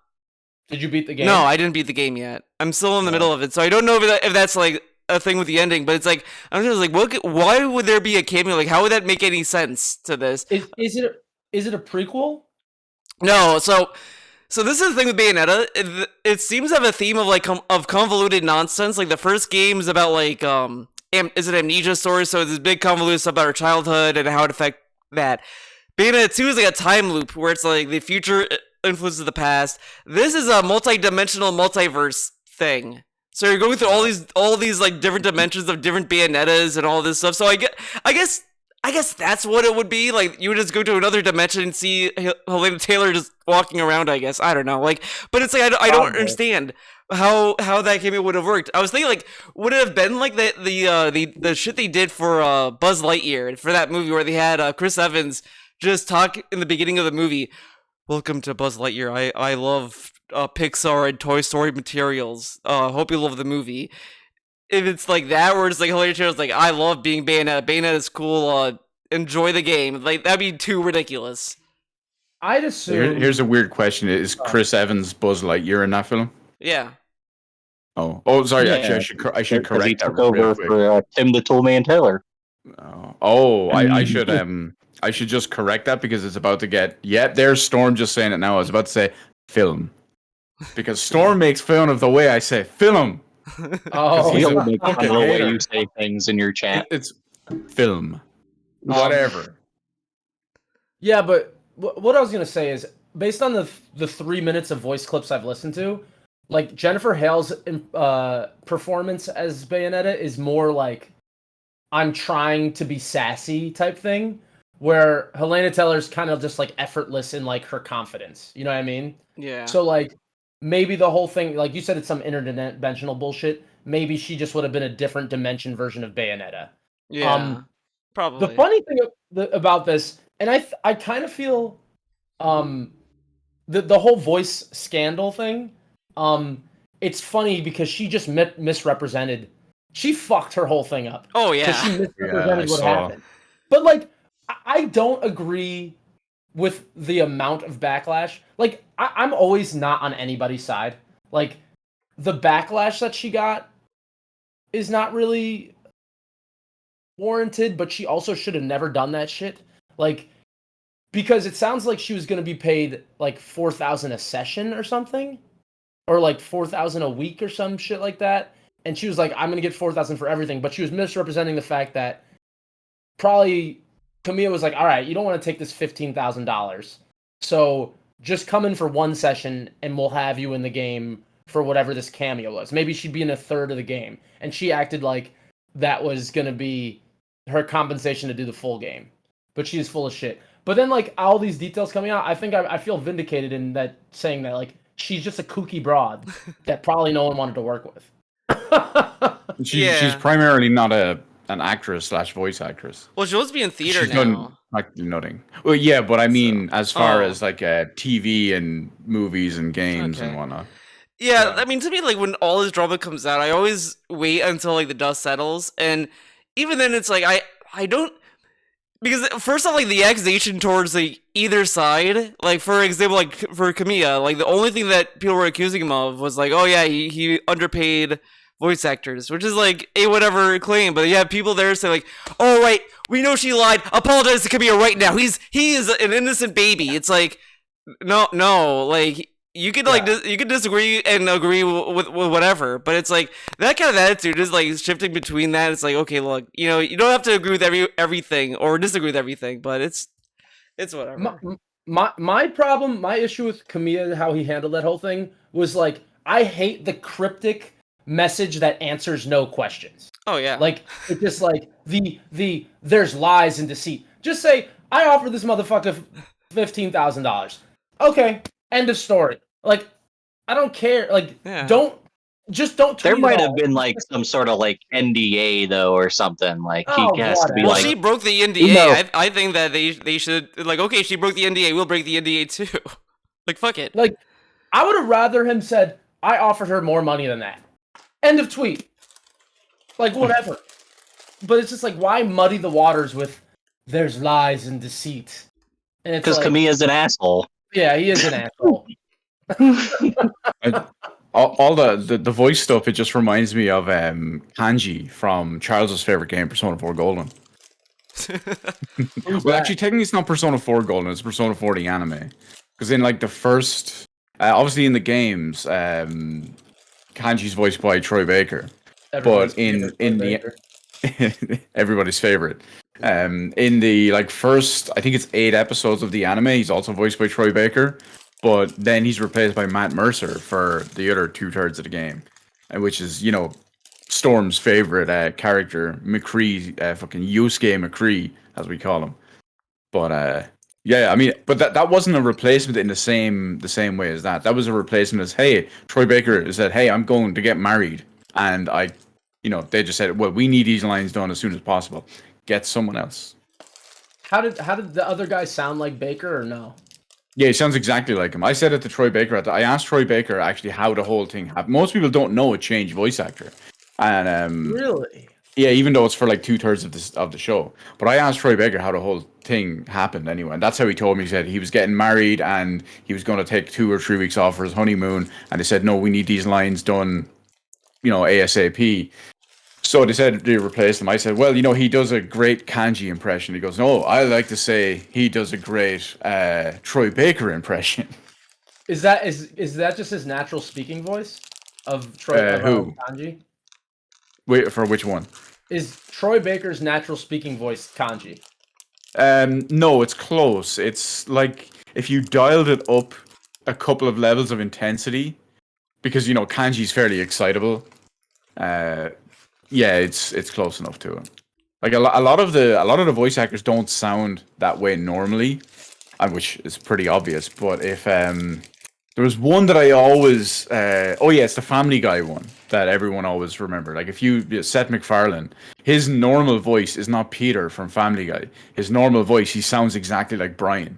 Did you beat the game? No, I didn't beat the game yet. I'm still in the middle of it, so I don't know if that's like a thing with the ending. But it's like I'm just like, why would there be a cameo? Like, how would that make any sense to this? Is it a prequel? No, so this is the thing with Bayonetta. It seems to have a theme of like of convoluted nonsense. Like the first game is about like is it amnesia story? So it's this big convoluted stuff about her childhood and how it affects that. Bayonetta 2 is like a time loop where it's like the future influences the past. This is a multi-dimensional multiverse thing. So you're going through all these like different dimensions of different Bayonettas and all this stuff. So I guess that's what it would be. Like you would just go to another dimension and see Helena Taylor just walking around. I guess I don't know. Like, but it's like I don't understand how that cameo would have worked. I was thinking like, would it have been like the shit they did for Buzz Lightyear for that movie where they had Chris Evans just talk in the beginning of the movie. Welcome to Buzz Lightyear. I love Pixar and Toy Story materials. Hope you love the movie. If it's like that, where it's like Helena Taylor's like, I love being Bayonetta. Bayonetta's cool. Enjoy the game. Like that'd be too ridiculous. I'd assume. Here's a weird question: is Chris Evans Buzz Lightyear in that film? Yeah. Oh, sorry. Yeah. Actually, I should Because he correct that took over real quick. for Tim the Toolman Taylor. I should just correct that because it's about to get. Yeah, there's Storm just saying it now. I was about to say film, because Storm makes fun of the way I say film. Oh, He's a He'll make fun of the way hater. you say things in your chat. It's film, whatever. yeah, but what I was gonna say is based on the 3 minutes of voice clips I've listened to, like Jennifer Hale's performance as Bayonetta is more like I'm trying to be sassy type thing, where Helena Taylor's kind of just like effortless in like her confidence. You know what I mean? Yeah. So like maybe the whole thing, like you said, it's some interdimensional bullshit. Maybe she just would have been a different dimension version of Bayonetta. Yeah. Probably. The funny thing about this, and I kind of feel, the whole voice scandal thing, it's funny because she just misrepresented. She fucked her whole thing up. Oh Because yeah. she misrepresented what saw. happened. But like, I don't agree with the amount of backlash. Like, I'm always not on anybody's side. Like, the backlash that she got is not really warranted, but she also should have never done that shit. Like, because it sounds like she was going to be paid like $4,000 a session or something, or like $4,000 a week or some shit like that. And she was like, I'm going to get $4,000 for everything. But she was misrepresenting the fact that probably Camilla was like, all right, you don't want to take this $15,000. So just come in for one session and we'll have you in the game for whatever this cameo was. Maybe she'd be in a third of the game. And she acted like that was going to be her compensation to do the full game. But she's full of shit. But then like all these details coming out, I think I feel vindicated in that saying that like she's just a kooky broad that probably no one wanted to work with. She's primarily not a an actress / voice actress. Well, she's supposed to be in theater She's now. done practically nothing. Well, yeah, but I mean, as far Oh. as like TV and movies and games and Okay. whatnot. Yeah, Yeah. I mean, to me, like when all this drama comes out, I always wait until like the dust settles, and even then, it's like I don't, because first off, like the accusation towards like either side, like for example, like for Kamiya, like the only thing that people were accusing him of was like, oh yeah, he underpaid voice actors, which is like a whatever claim, but yeah, people there say like, oh right, we know she lied, apologize to Kamiya right now. He is an innocent baby. It's like, no, like. You could like you could disagree and agree with whatever, but it's like that kind of attitude is like shifting between that. It's like, okay, look, you know, you don't have to agree with everything or disagree with everything, but it's whatever. My problem, my issue with Kamiya, how he handled that whole thing was like, I hate the cryptic message that answers no questions. Oh yeah, Like it's just like the there's lies and deceit. Just say I offered this motherfucker $15,000. Okay, end of story. Like I don't care. Like Yeah. don't tweet There it might all. have been like some sort of like NDA though, or something. Like Oh, he has to be whatever. well, like, she broke the NDA. No. I think that they should like, okay, she broke the NDA. We'll break the NDA too. Like fuck it. Like I would have rather him said I offered her more money than that. End of tweet. Like whatever. But it's just like why muddy the waters with there's lies and deceit. And it's because like, Kamiya's an asshole. yeah, he is an asshole. All the voice stuff, it just reminds me of Kanji from Charles's favorite game, Persona 4 Golden. Who's Well, that? actually, technically, it's not Persona 4 Golden; it's Persona 4 the anime. Because in like the first, obviously in the games, Kanji's voiced by Troy Baker, Everyone's but in favorite the everybody's favorite. In the like first, I think it's 8 episodes of the anime, he's also voiced by Troy Baker, but then he's replaced by Matt Mercer for the other 2/3 of the game, which is Storm's favorite character, McCree, fucking Yusuke McCree, as we call him. But yeah, I mean, but that wasn't a replacement in the same way as that. That was a replacement as, hey, Troy Baker said, hey, I'm going to get married, and they just said, well, we need these lines done as soon as possible. Get someone else. How did the other guy sound like Baker or no? Yeah, he sounds exactly like him. I said it to Troy Baker. I asked Troy Baker actually how the whole thing happened. Most people don't know a changed voice actor, and Really? yeah, even though it's for like 2/3 of the show. But I asked Troy Baker how the whole thing happened anyway, and that's how he told me. He said he was getting married and he was going to take 2 or 3 weeks off for his honeymoon, and they said, no, we need these lines done, ASAP. So they said they replaced him. I said, well, he does a great Kanji impression. He goes, no, I like to say he does a great Troy Baker impression. Is that just his natural speaking voice of Troy Who? Kanji? Wait, for which one? Is Troy Baker's natural speaking voice Kanji? No, it's close. It's like if you dialed it up a couple of levels of intensity, because Kanji's fairly excitable. Yeah, it's close enough to it. Like a lot of the voice actors don't sound that way normally, which is pretty obvious. But if there was one that I always, it's the Family Guy one that everyone always remember. Like Seth MacFarlane, his normal voice is not Peter from Family Guy. His normal voice, he sounds exactly like Brian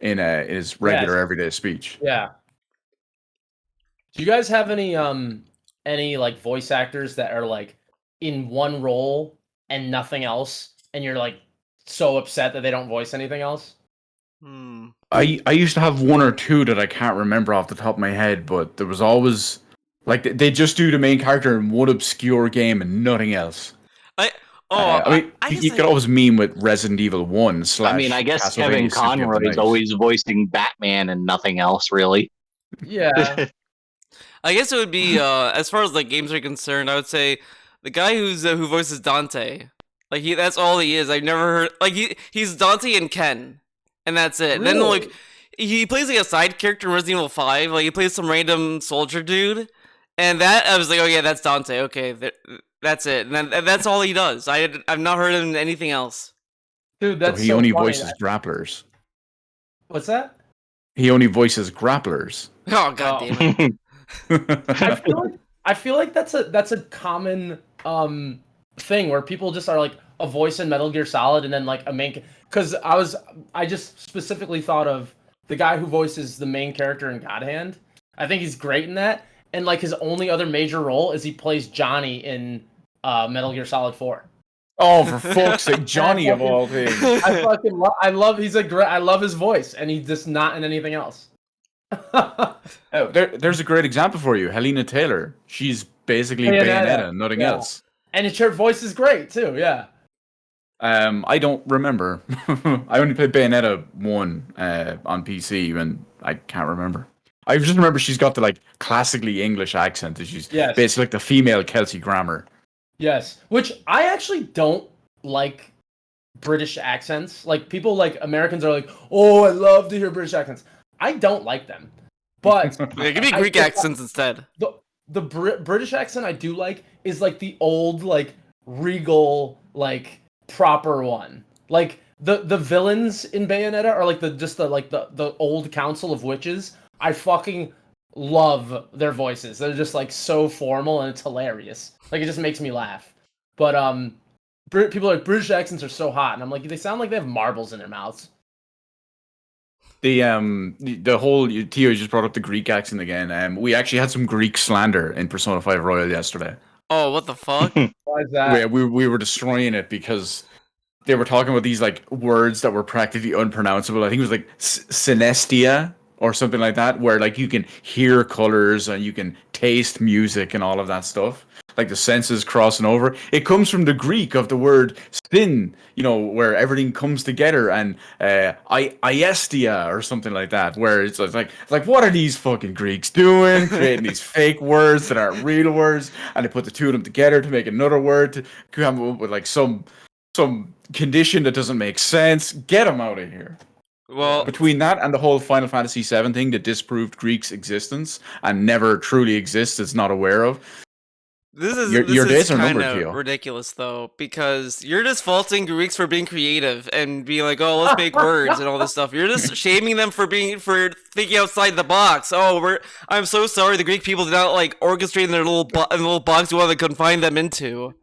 in his regular everyday speech. Yeah. Do you guys have any like voice actors that are like in one role and nothing else, and you're like so upset that they don't voice anything else? I used to have 1 or 2 that I can't remember off the top of my head, but there was always like they just do the main character in one obscure game and nothing else. You could always meme with Resident Evil 1 / I mean, I guess Kevin Castlevania Symphony of the Conroy is Night. always voicing Batman and nothing else, really. Yeah. I guess it would be as far as like games are concerned, I would say the guy who voices Dante. Like that's all he is. I've never heard like he's Dante and Ken, and that's it. Really? Then like he plays like a side character in Resident Evil 5. Like he plays some random soldier dude, and that I was like, oh yeah, that's Dante. Okay, that's it. And that's all he does. I've not heard him in anything else. Dude, that's he so only funny. voices grapplers. What's that? He only voices grapplers. Oh god damn it. I feel like that's a common thing where people just are like a voice in Metal Gear Solid and then like a main. Because I just specifically thought of the guy who voices the main character in God Hand. I think he's great in that. And like his only other major role is he plays Johnny in Metal Gear Solid 4. Oh, for fuck's sake, Johnny of all things. I love he's a great. I love his voice, and he's just not in anything else. Oh, there's a great example for you, Helena Taylor. She's basically Bayonetta, nothing else. And her voice is great too. Yeah. I don't remember. I only played Bayonetta 1 on PC, and I can't remember. I just remember she's got the like classically English accent. That she's basically like the female Kelsey Grammer. Yes, which I actually don't like British accents. Like people like Americans are like, oh, I love to hear British accents. I don't like them, but Yeah, give me Greek accents instead. The British accent I do like is like the old like regal like proper one. Like the villains in Bayonetta are like the old Council of Witches. I fucking love their voices. They're just like so formal and it's hilarious. Like it just makes me laugh. But people are like British accents are so hot, and I'm like they sound like they have marbles in their mouths. The whole Theo just brought up the Greek accent again. We actually had some Greek slander in Persona 5 Royal yesterday. Oh, what the fuck? Why is that? We were destroying it because they were talking about these like words that were practically unpronounceable. I think it was like synestia or something like that, where like you can hear colors and you can taste music and all of that stuff. Like the senses crossing over. It comes from the Greek of the word spin, where everything comes together, and iestia or something like that, where it's like what are these fucking Greeks doing? Creating these fake words that aren't real words, and they put the two of them together to make another word to come up with like some condition that doesn't make sense. Get them out of here. Well, between that and the whole Final Fantasy VII thing that disproved Greek's existence and never truly exists, it's not aware of. This is your days are kind numbered, of ridiculous, though, because you're just faulting Greeks for being creative and being like, "Oh, let's make words and all this stuff." You're just shaming them for thinking outside the box. Oh, I'm so sorry. The Greek people did not like orchestrate in their little box we wanted to confine them into.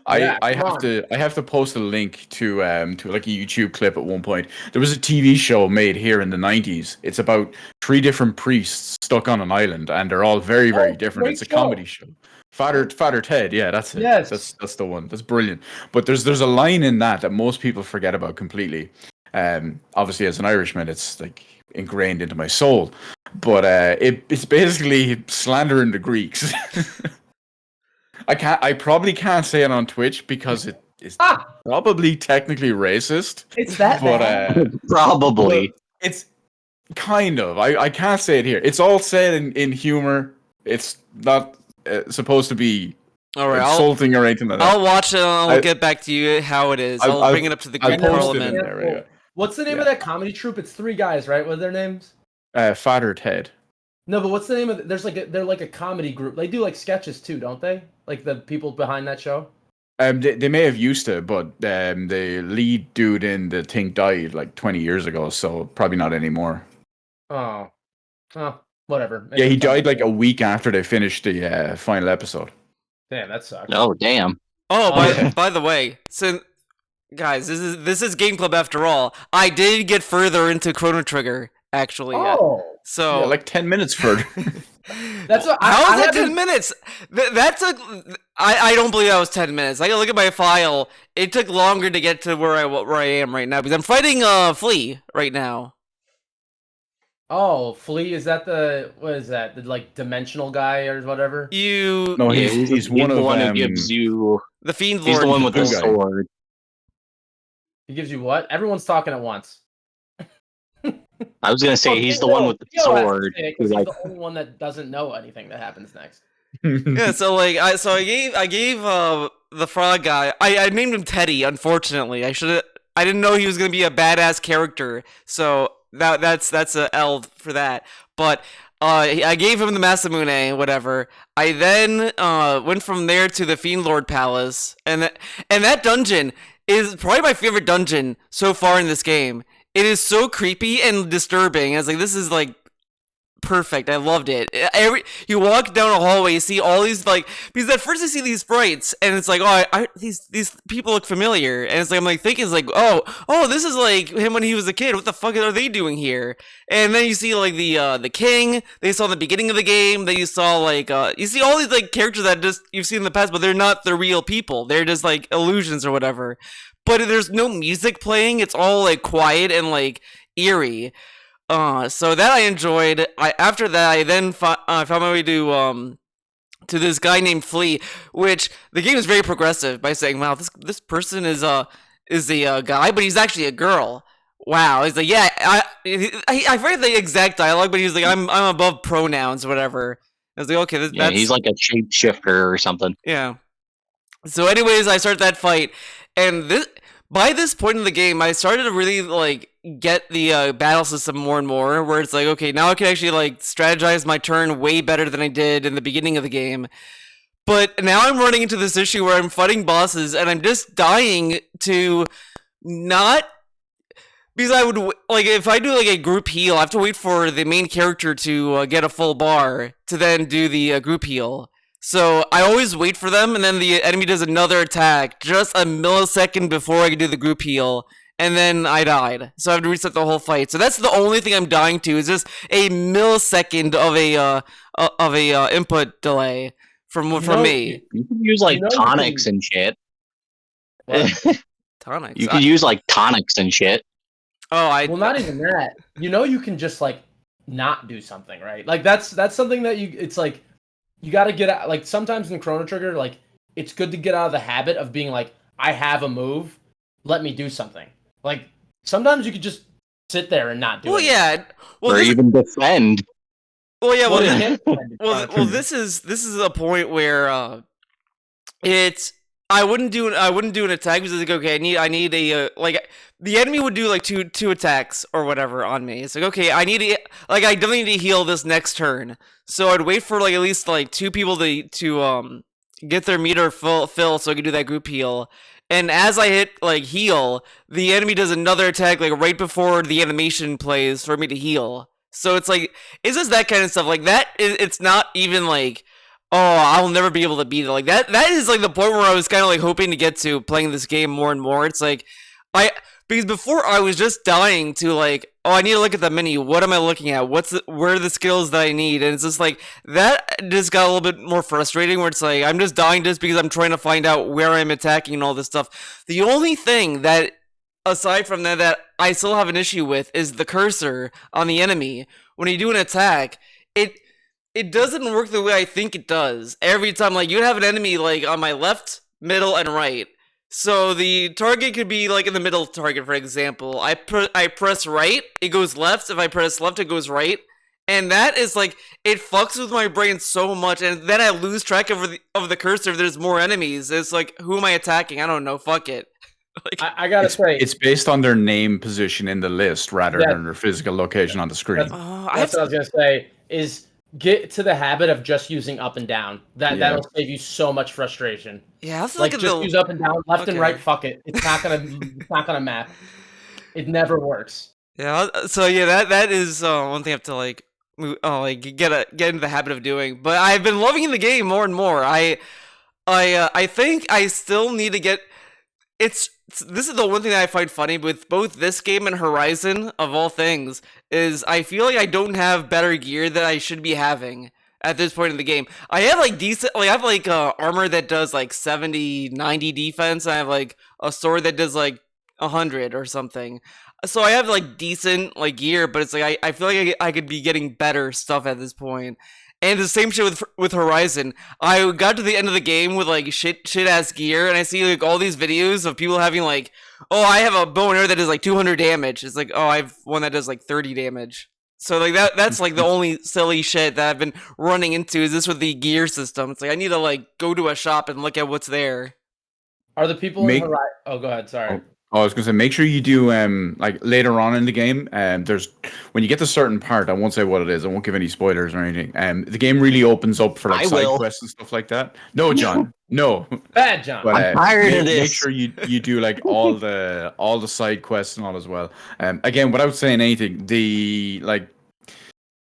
I have to post a link to like a YouTube clip at one point. There was a TV show made here in the 90s. It's about 3 different priests stuck on an island, and they're all very, very different. It's a comedy show. Father Ted, yeah, that's it. Yes. That's the one. That's brilliant. But there's a line in that most people forget about completely. Obviously, as an Irishman, it's like ingrained into my soul. But it's basically slandering the Greeks. I probably can't say it on Twitch because it is probably technically racist. It's that but probably. It's kind of. I can't say it here. It's all said in humor. It's not supposed to be insulting or anything like that. I'll watch it and I'll get back to you how it is. I'll bring it up to the Greek Parliament. What's the name of that comedy troupe? It's 3 guys, right? What are their names? Father Ted. No, but what's the name of it? They're like a comedy group. They do like sketches too, don't they? Like the people behind that show? They may have used to, but the lead dude in the thing died like 20 years ago, so probably not anymore. Oh, whatever. Yeah, he died like a week after they finished the final episode. Damn, that sucks. Oh, damn. Oh, by the way, so guys, this is Game Club after all. I did get further into Chrono Trigger actually. Oh, so like 10 minutes further. That's what, how is that 10 minutes? That took. I don't believe that was 10 minutes. I gotta look at my file. It took longer to get to where I am right now because I'm fighting Flea right now. Oh, Flea, is that what is that? The like dimensional guy or whatever? No, he's one of the one who gives you the Fiend Lord. He's the one with the sword. He gives you what? Everyone's talking at once. I was gonna say he's the one with the sword. He's the only one that doesn't know anything that happens next. Yeah, so like I gave the frog guy. I named him Teddy. Unfortunately, I didn't know he was gonna be a badass character. So that's a L for that. But I gave him the Masamune, whatever. I then went from there to the Fiend Lord Palace, and that dungeon is probably my favorite dungeon so far in this game. It is so creepy and disturbing. It's like this is like perfect. I loved it. You walk down a hallway, you see all these like because at first I see these sprites and it's like these people look familiar and it's like I'm like thinking it's like oh this is like him when he was a kid. What the fuck are they doing here? And then you see like the king they saw in the beginning of the game. Then you saw like you see all these like characters that just you've seen in the past, but they're not the real people. They're just like illusions or whatever. But there's no music playing. It's all like quiet and like eerie. So that I enjoyed. After that, I then found my way to this guy named Flea, which the game is very progressive by saying, "Wow, this person is a guy, but he's actually a girl." Wow, he's like, yeah, I forget the exact dialogue, but he's like, I'm above pronouns, or whatever. I was like, okay, that's he's like a shapeshifter or something. yeah. So, anyways, I start that fight, and by this point in the game, I started to really like get the battle system more and more, where it's like, okay, now I can actually like strategize my turn way better than I did in the beginning of the game. But now I'm running into this issue where I'm fighting bosses, and I'm just dying to not. Because I would like if I do like a group heal, I have to wait for the main character to get a full bar to then do the group heal. So I always wait for them, and then the enemy does another attack just a millisecond before I can do the group heal, and then I died. So I have to reset the whole fight. So that's the only thing I'm dying to is just a millisecond of a input delay from me. You can use like tonics and shit. Tonics. You can use like tonics and shit. Well, not even that. You can just like not do something, right? Like that's something that it's like you got to get out. Like sometimes in Chrono Trigger, like it's good to get out of the habit of being like, I have a move, let me do something. Like sometimes you could just sit there and not do it. Well, yeah. Well, or even defend. Well, yeah. Well, This is a point where it's. I wouldn't do an attack because it's like, okay, I need a like the enemy would do like two attacks or whatever on me. It's like, okay, I definitely need to heal this next turn. So I'd wait for like at least like two people to get their meter fill so I could do that group heal. And as I hit like heal, the enemy does another attack like right before the animation plays for me to heal. So it's like it's just that kind of stuff like that. It's not even like, oh, I'll never be able to beat it. Like that is like the point where I was kind of like hoping to get to playing this game more and more. It's like because before I was just dying to like, oh, I need to look at the menu. What am I looking at? Where are the skills that I need? And it's just like that just got a little bit more frustrating where it's like I'm just dying just because I'm trying to find out where I'm attacking and all this stuff. The only thing that aside from that I still have an issue with is the cursor on the enemy. When you do an attack, it doesn't work the way I think it does. Every time, like, you'd have an enemy, like, on my left, middle, and right. So the target could be, like, in the middle target, for example. I press right, it goes left. If I press left, it goes right. And that is, like, it fucks with my brain so much. And then I lose track of the cursor if there's more enemies. It's like, who am I attacking? I don't know. Fuck it. Like, I gotta say, it's based on their name position in the list rather than their physical location on the screen. That's what I was gonna say, is get to the habit of just using up and down. That'll save you so much frustration. Yeah, that's like just use up and down, left and right. Fuck it. It's not gonna map. It never works. Yeah. So yeah, that is one thing I have to like get into the habit of doing. But I've been loving the game more and more. I think I still need to get. This is the one thing that I find funny with both this game and Horizon, of all things, is I feel like I don't have better gear that I should be having at this point in the game. I have like decent, like I have like armor that does like 70, 90 defense. I have like a sword that does like 100 or something. So I have like decent like gear, but it's like I feel like I could be getting better stuff at this point. And the same shit with Horizon. I got to the end of the game with like shit ass gear, and I see like all these videos of people having like, oh, I have a bow and arrow that does like 200 damage. It's like, oh, I have one that does like 30 damage. So like that's like the only silly shit that I've been running into is this with the gear system. It's like I need to like go to a shop and look at what's there. Are the people in Horizon? Oh, go ahead. Sorry. I was gonna say, make sure you do like later on in the game. There's when you get to a certain part, I won't say what it is. I won't give any spoilers or anything. The game really opens up for like side quests and stuff like that. No, John, no. Bad John. But, I'm tired of this. Make sure you do like all the side quests and all as well. Again, without saying anything, the like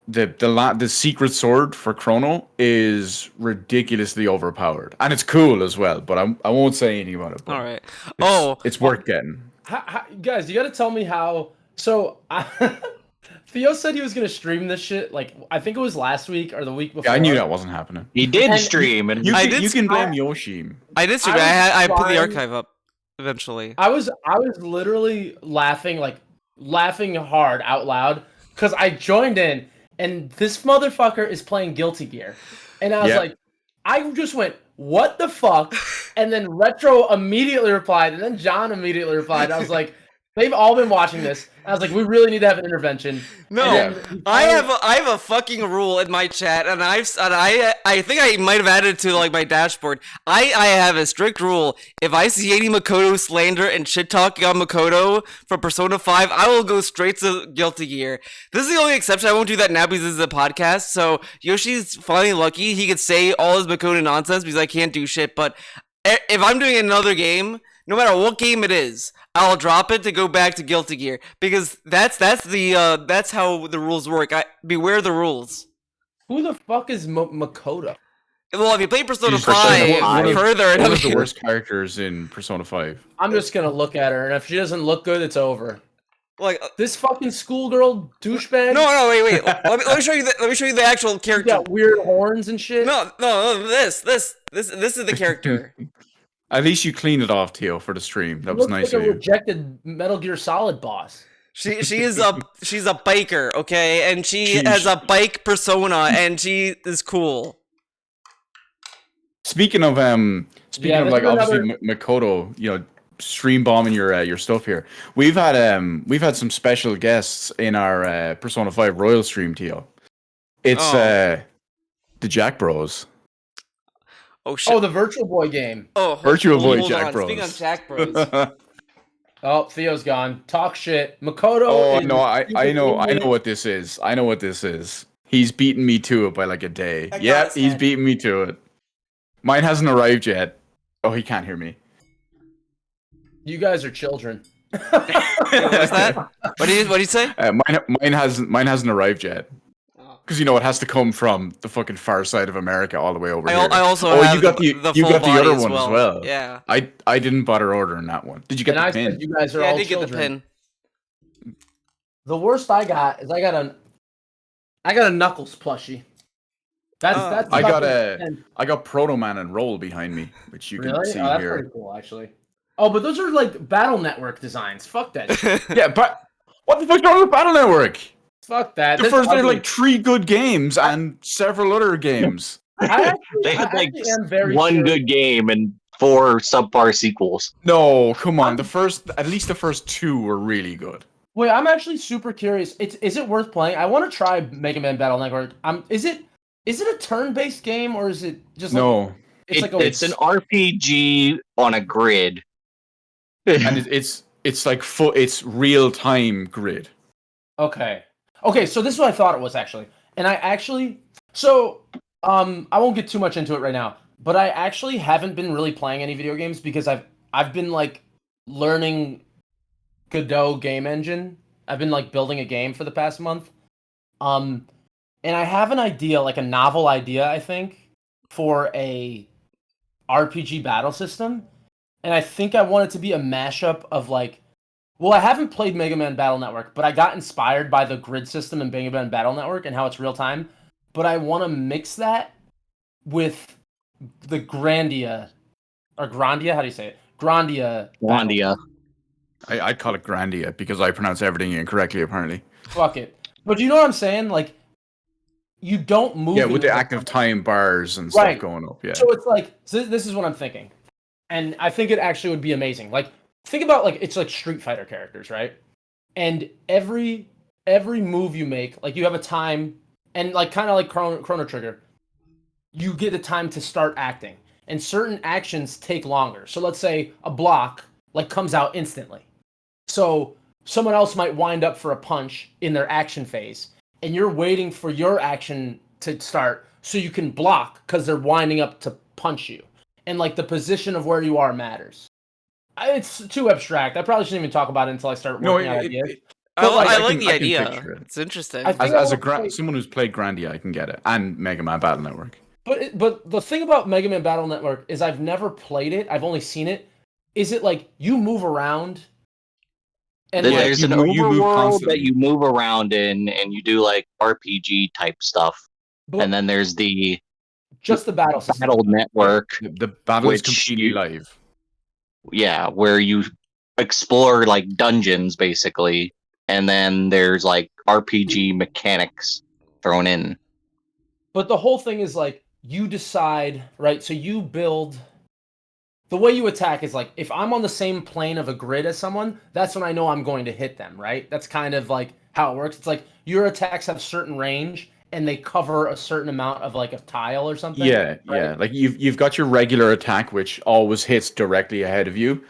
the secret sword for Chrono is ridiculously overpowered, and it's cool as well. But I won't say anything about it. But All right. it's worth getting. Guys, you got to tell me how. So, Theo said he was gonna stream this shit. Like, I think it was last week or the week before. Yeah, I knew that wasn't happening. He did And stream, and You I can, did you can blame I- Yoshi. I did stream. I I put the was archive up eventually. I was literally laughing hard out loud because I joined in and this motherfucker is playing Guilty Gear, and I was Yeah. like, I just went, what the fuck? And then Retro immediately replied, and then John immediately replied. I was like, they've all been watching this. I was like, we really need to have an intervention. No, And then he I finally- have a fucking rule in my chat, and I think I might have added it to like my dashboard. I have a strict rule. If I see any Makoto slander and shit talking on Makoto from Persona 5, I will go straight to Guilty Gear. This is the only exception. I won't do that now because this is a podcast. So Yoshi's finally lucky. He could say all his Makoto nonsense because I can't do shit. But if I'm doing another game, no matter what game it is, I'll drop it to go back to Guilty Gear because that's how the rules work. Beware the rules. Who the fuck is Makoto? Well, if you play Persona He's 5 one of- further, One of the it'll- worst characters in Persona 5. I'm just gonna look at her, and if she doesn't look good, it's over. like This fucking schoolgirl douchebag. no, wait. Let me show you the actual She character. got weird horns and shit. No, this is the character. At least you cleaned it off, Theo, for the stream. That She was looks nice like of a you. rejected Metal Gear Solid boss. She's a biker, okay, and she Sheesh. has a bike persona, and she is cool. Speaking of Yeah, like this is obviously Makoto, stream bombing your stuff here. We've had some special guests in our Persona 5 Royal stream, Theo. It's Oh. the Jack Bros. Oh shit. Oh, the Virtual Boy game. Virtual Boy hold Jack on. Bros. Speaking of Jack Bros. Oh, Theo's gone. Talk shit. Makoto. Oh is no, I know Indian. what this is. I know what this is. He's beaten me to it by like a day. I got Yeah, his he's head. beaten me to it. Mine hasn't arrived yet. Oh, he can't hear me. You guys are children. What's that? What did you say? Mine hasn't arrived yet. Oh. Because it has to come from the fucking far side of America all the way over here. I also Oh, have you got the you full got the body other one as well. Yeah. I didn't bother ordering that one. Did you get And the I pin? said you guys are Yeah, I all did get the children. pin. The worst I got is I got a Knuckles plushie. That's Oh. that's. I about got the a- extent. I got Proto Man and Roll behind me, which you can Really? see Oh, that's here. pretty cool, actually. Oh, but those are like Battle Network designs. Fuck that. shit. Yeah, but what the fuck's wrong with Battle Network? Fuck that. The That's first, there are ugly. like 3 good games and several other games. They had like am very one sure. good game and 4 subpar sequels. No, come on. At least the first 2 were really good. Wait, I'm actually super curious. Is it worth playing? I want to try Mega Man Battle Network. Is it a turn-based game or is it just like, No, it's like a It's an RPG on a grid. and it's like it's real time grid. Okay, so this is what I thought it was actually. And I actually I won't get too much into it right now, but I actually haven't been really playing any video games because I've been like learning Godot game engine. I've been like building a game for the past month. And I have an idea, like a novel idea, I think, for a RPG battle system. And I think I want it to be a mashup of like, well, I haven't played Mega Man Battle Network, but I got inspired by the grid system in Mega Man Battle Network and how it's real time. But I want to mix that with the Grandia, or Grandia, how do you say it? Grandia. Wandia. I'd call it Grandia because I pronounce everything incorrectly apparently. Fuck it. But you know what I'm saying? Like, you don't move. Yeah, with the in- active time bars and stuff Right. going up. Yeah. So it's like, so this is what I'm thinking. And I think it actually would be amazing. Like, think about like it's like Street Fighter characters, right? And every move you make, like you have a time, and like kind of like Chrono Trigger, you get a time to start acting, and certain actions take longer. So let's say a block like comes out instantly. So someone else might wind up for a punch in their action phase, and you're waiting for your action to start so you can block because they're winding up to punch you. And like the position of where you are matters. It's too abstract. I probably shouldn't even talk about it until I start No, working out ideas. But, like, I I like can- the I can idea. picture it. It's interesting. I As, think as a I wanna play- someone who's played Grandia, I can get it, and Mega Man Battle Network. But the thing about Mega Man Battle Network is I've never played it. I've only seen it. Is it like you move around? And Yeah, There's you an move overworld constantly. that you move around in, and you do like RPG type stuff. but And then there's the just the battle system. Battle Network, The battle is Which completely you- live. yeah, where you explore like dungeons basically, and then there's like RPG mechanics thrown in. But the whole thing is like you decide, right? So you build. The way you attack is like if I'm on the same plane of a grid as someone, that's when I know I'm going to hit them, right? That's kind of like how it works. It's like your attacks have certain range and they cover a certain amount of like a tile or something. Yeah, right? yeah. Like you've got your regular attack, which always hits directly ahead of you,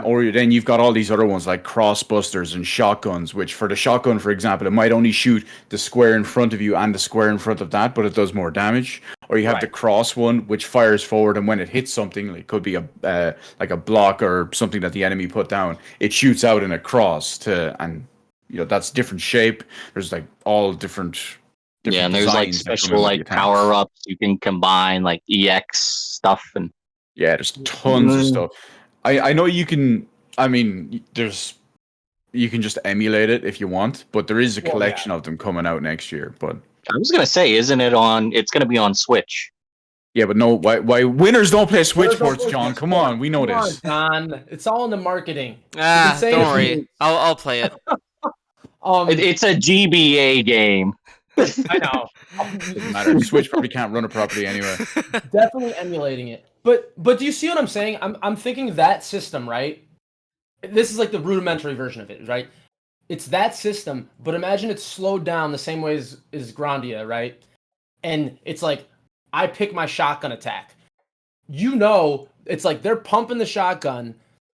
or then you've got all these other ones like crossbusters and shotguns. Which for the shotgun, for example, it might only shoot the square in front of you and the square in front of that, but it does more damage. Or you have the Right. cross one, which fires forward, and when it hits something, like it could be a like a block or something that the enemy put down, it shoots out in a cross and that's different shape. There's like all different. Yeah, and there's like designs that come in special with like the attacks. power ups you can combine, like EX stuff, and Yeah, there's tons of Mm. stuff. I know you can. I mean, you can just emulate it if you want, but there is a Well, yeah. collection of them coming out next year. But I was gonna say, isn't it on? It's gonna be on Switch. yeah, but no, why winners don't play Switch Winners don't ports, play John? Switch Come on, we know Come this. on, John. It's all in the marketing. Ah, saying don't it for worry. years. I'll play it. It's a GBA game. I know. Doesn't matter. Switch probably can't run it properly anyway. Definitely emulating it. But do you see what I'm saying? I'm thinking that system, right? This is like the rudimentary version of it, right? It's that system, but imagine it's slowed down the same way as Grandia, right? And it's like I pick my shotgun attack. It's like they're pumping the shotgun,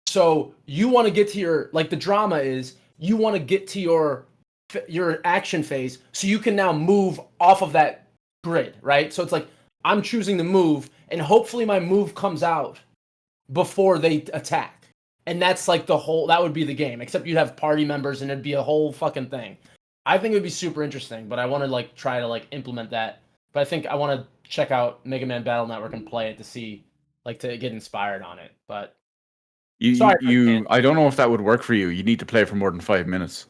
so you want to get to your the drama is you want to get to your action phase so you can now move off of that grid, right? So it's like I'm choosing the move, and hopefully my move comes out before they attack. And that's like that would be the game, except you'd have party members and it'd be a whole fucking thing. I think it would be super interesting, but I want to try to implement that. But I think I want to check out Mega Man Battle Network and play it to see, to get inspired on it. But Sorry for the I don't know if that would work for you. You need to play for more than 5 minutes.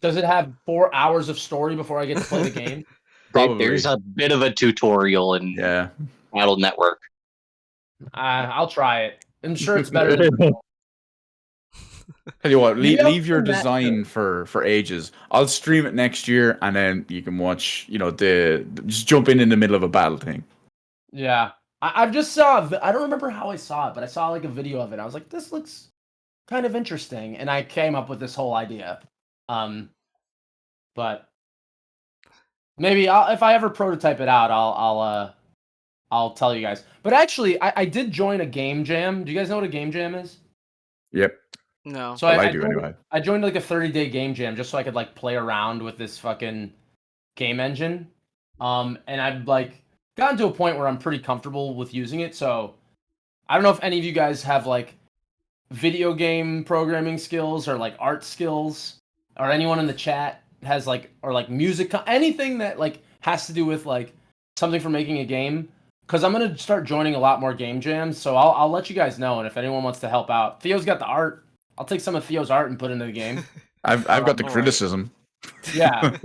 does it have 4 hours of story before I get to play the game? Probably. There's a bit of a tutorial in Yeah. Battle Network. I'll try it. I'm sure it's better than Tell you what, Maybe I'll leave your stream that design for ages. I'll stream it next year, and then you can watch. Just jump in the middle of a battle thing. Yeah. I've just saw. I don't remember how I saw it, but I saw a video of it. I was like, this looks kind of interesting, and I came up with this whole idea. But maybe if I ever prototype it out, I'll tell you guys. But actually, I did join a game jam. Do you guys know what a game jam is? Yep. No. So Well, I I do joined, anyway. I joined a 30-day game jam just so I could play around with this fucking game engine. And I've gotten to a point where I'm pretty comfortable with using it. So I don't know if any of you guys have video game programming skills or art skills, or anyone in the chat has or music, anything that has to do with something for making a game. Because I'm gonna start joining a lot more game jams, so I'll let you guys know. And if anyone wants to help out, Theo's got the art. I'll take some of Theo's art and put it into the game. I've got the Alright. criticism. Yeah.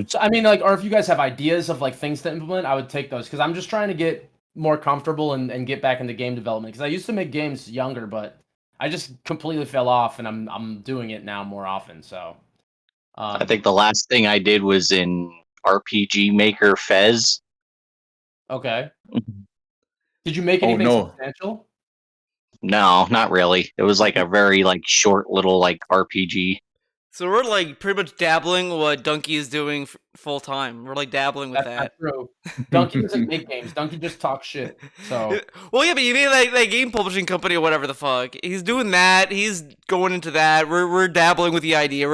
So I mean, or if you guys have ideas of things to implement, I would take those, because I'm just trying to get more comfortable and get back into game development. Because I used to make games younger, but I just completely fell off, and I'm doing it now more often. So I think the last thing I did was in RPG Maker Fez. Okay. Did you make Oh, anything no. substantial? No, not really. It was a very short little RPG. So we're pretty much dabbling what Donkey is doing full time. We're dabbling with That's that. true. Donkey doesn't make games. Donkey just talks shit. So Well, yeah, but you mean that game publishing company or whatever the fuck. He's doing that. He's going into that. We're dabbling with the idea.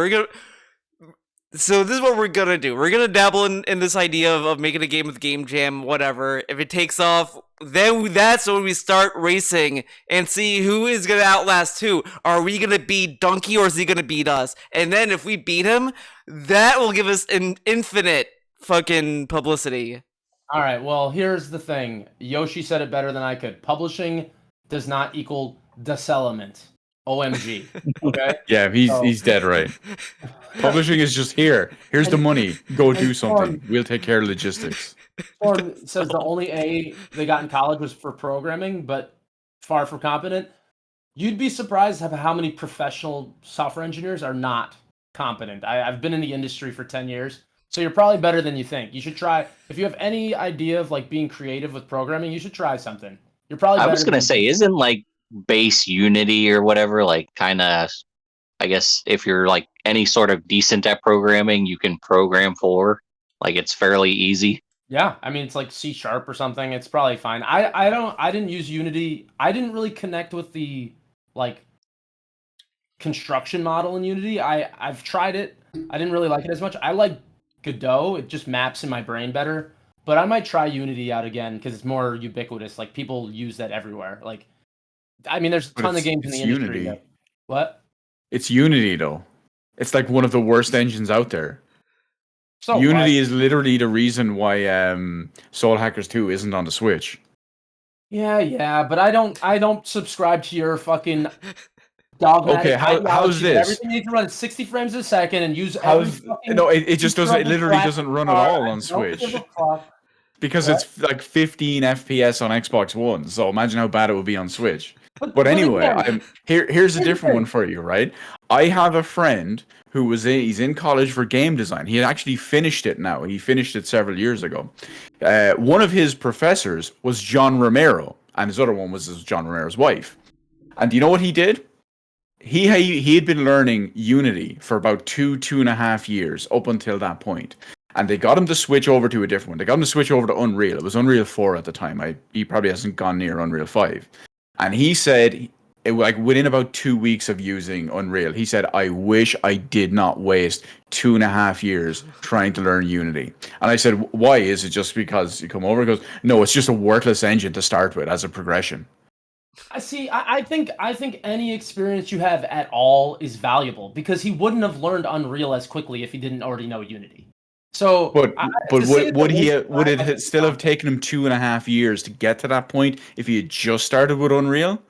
So this is what we're gonna do. We're gonna dabble in this idea of making a game with Game Jam, whatever. If it takes off, then that's when we start racing and see who is gonna outlast who. Are we gonna beat Donkey or is he gonna beat us? And then if we beat him, that will give us an infinite fucking publicity. All right, well, here's the thing. Yoshi said it better than I could. Publishing does not equal development. OMG. Okay? Yeah, he's dead right. Publishing is just here. Here's the money. Go do something. We'll take care of logistics. Storm says the only A they got in college was for programming, but far from competent. You'd be surprised at how many professional software engineers are not competent. I've been in the industry for 10 years, so you're probably better than you think. You should try, if you have any idea of like being creative with programming, you should try something. You're probably I was going to say, isn't like base Unity or whatever, like kind of, I guess if you're like any sort of decent at programming, you can program for, like it's fairly easy. Yeah, I mean it's like C# or something. It's probably fine. I didn't use Unity. I didn't really connect with the like construction model in Unity. I've tried it. I didn't really like it as much. I like Godot. It just maps in my brain better. But I might try Unity out again because it's more ubiquitous. Like people use that everywhere. Like, I mean, there's a ton of games in the industry. Unity. What? It's Unity though. It's like one of the worst engines out there. So Unity is literally the reason why Soul Hackers 2 isn't on the Switch. Yeah, but I don't subscribe to your fucking dogmatic. Okay, how's this? Everything needs to run at 60 frames a second and use No, it just doesn't. It literally doesn't run at all on Switch. Don't give a fuck. Because it's like 15 FPS on Xbox One, so imagine how bad it would be on Switch. But anyway, here's a different one for you, right? I have a friend who he's in college for game design. He had actually finished it now. He finished it several years ago. One of his professors was John Romero, and his other one was John Romero's wife. And do you know what he did? He had been learning Unity for about 2.5 years up until that point. And they got him to switch over to a different one. They got him to switch over to Unreal. It was Unreal 4 at the time. He probably hasn't gone near Unreal 5. And he said, like within about 2 weeks of using Unreal, he said, I wish I did not waste 2.5 years trying to learn Unity. And I said, why? Is it just because you come over? He goes, no, it's just a worthless engine to start with as a progression. I see. I think any experience you have at all is valuable because he wouldn't have learned Unreal as quickly if he didn't already know Unity. So, but would it still have taken him 2.5 years to get to that point if he had just started with Unreal,